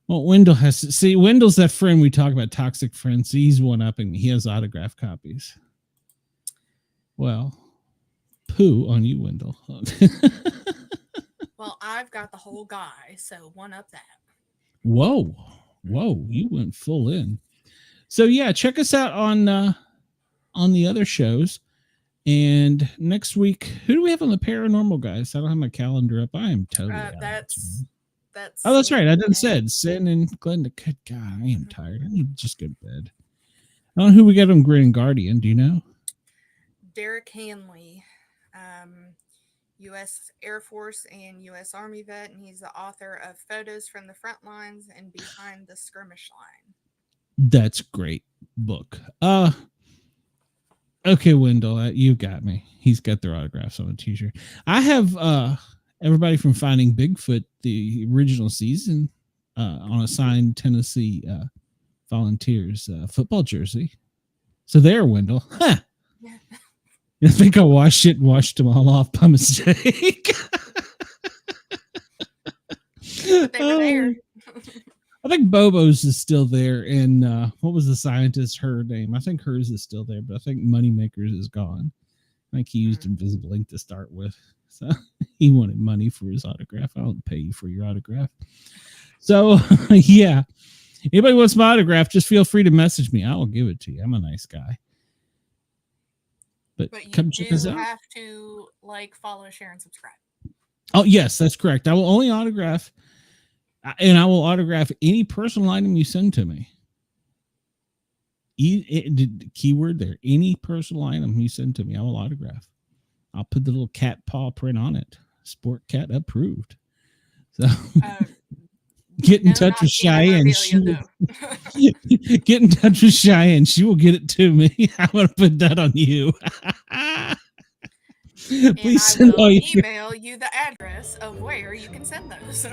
Well, Wendell has to see. Wendell's that friend we talk about, toxic friends. He's one up and he has autograph copies. Well, poo on you, Wendell. Well, I've got the whole guy, so one up that. Whoa, you went full in. So yeah, check us out on the other shows. And next week, who do we have on the paranormal, guys? I don't have my calendar up. I am totally that's that's right. I done said Sin and Glenda. Good God, I am tired. I need to just go to bed. I don't know who we got on Grid and Guardian. Do you know? Derek Hanley, U.S. Air Force and U.S. Army vet, and he's the author of Photos from the Front Lines and Behind the Skirmish Line. That's great. book. Okay, Wendell, you got me. He's got their autographs on a t-shirt. I have everybody from Finding Bigfoot, the original season, on a signed Tennessee Volunteers football jersey. So there, Wendell. Huh. I think I washed them all off by mistake. But they were there. I think Bobo's is still there, and what was the scientist, her name? I think hers is still there, but I think Moneymakers is gone. I think he used Invisible Ink to start with, so he wanted money for his autograph. I don't pay you for your autograph. So, yeah, anybody wants my autograph, just feel free to message me. I will give it to you. I'm a nice guy. But you come check us out. You have to follow, share, and subscribe. Oh, yes, that's correct. I will only autograph, and I will autograph any personal item you send to me. Keyword there. Any personal item you send to me, I will autograph. I'll put the little cat paw print on it. Sportcat approved. So get in touch with Cheyenne. Get in touch with Cheyenne. She will get it to me. I'm going to put that on you. Please send all email you the address of where you can send those.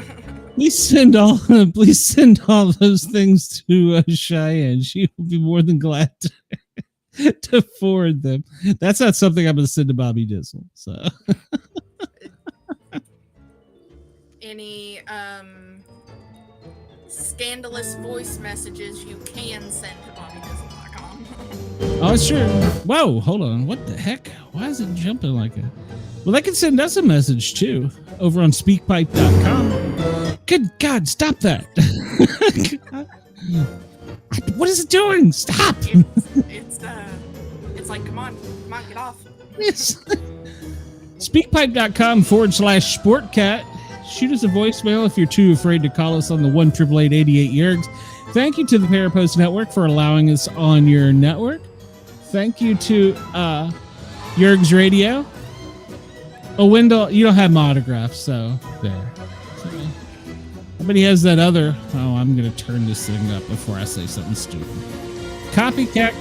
Please send all those things to Cheyenne. She will be more than glad to forward them. That's not something I'm going to send to Bobby Dizzle. So, any scandalous voice messages you can send to BobbyDizzle.com. Oh, sure. Whoa, hold on. What the heck? Why is it jumping like a... Well, they can send us a message, too, over on speakpipe.com. Good God, stop that. What is it doing? Stop. It's like, come on, get off. Speakpipe.com/Sportcat. Shoot us a voicemail if you're too afraid to call us on the 1-888-88-YERGS. Thank you to the Parapost Network for allowing us on your network. Thank you to Yergs Radio. Oh, Wendell, you don't have my autograph, so there. Somebody has that other... Oh, I'm going to turn this thing up before I say something stupid. Copycat.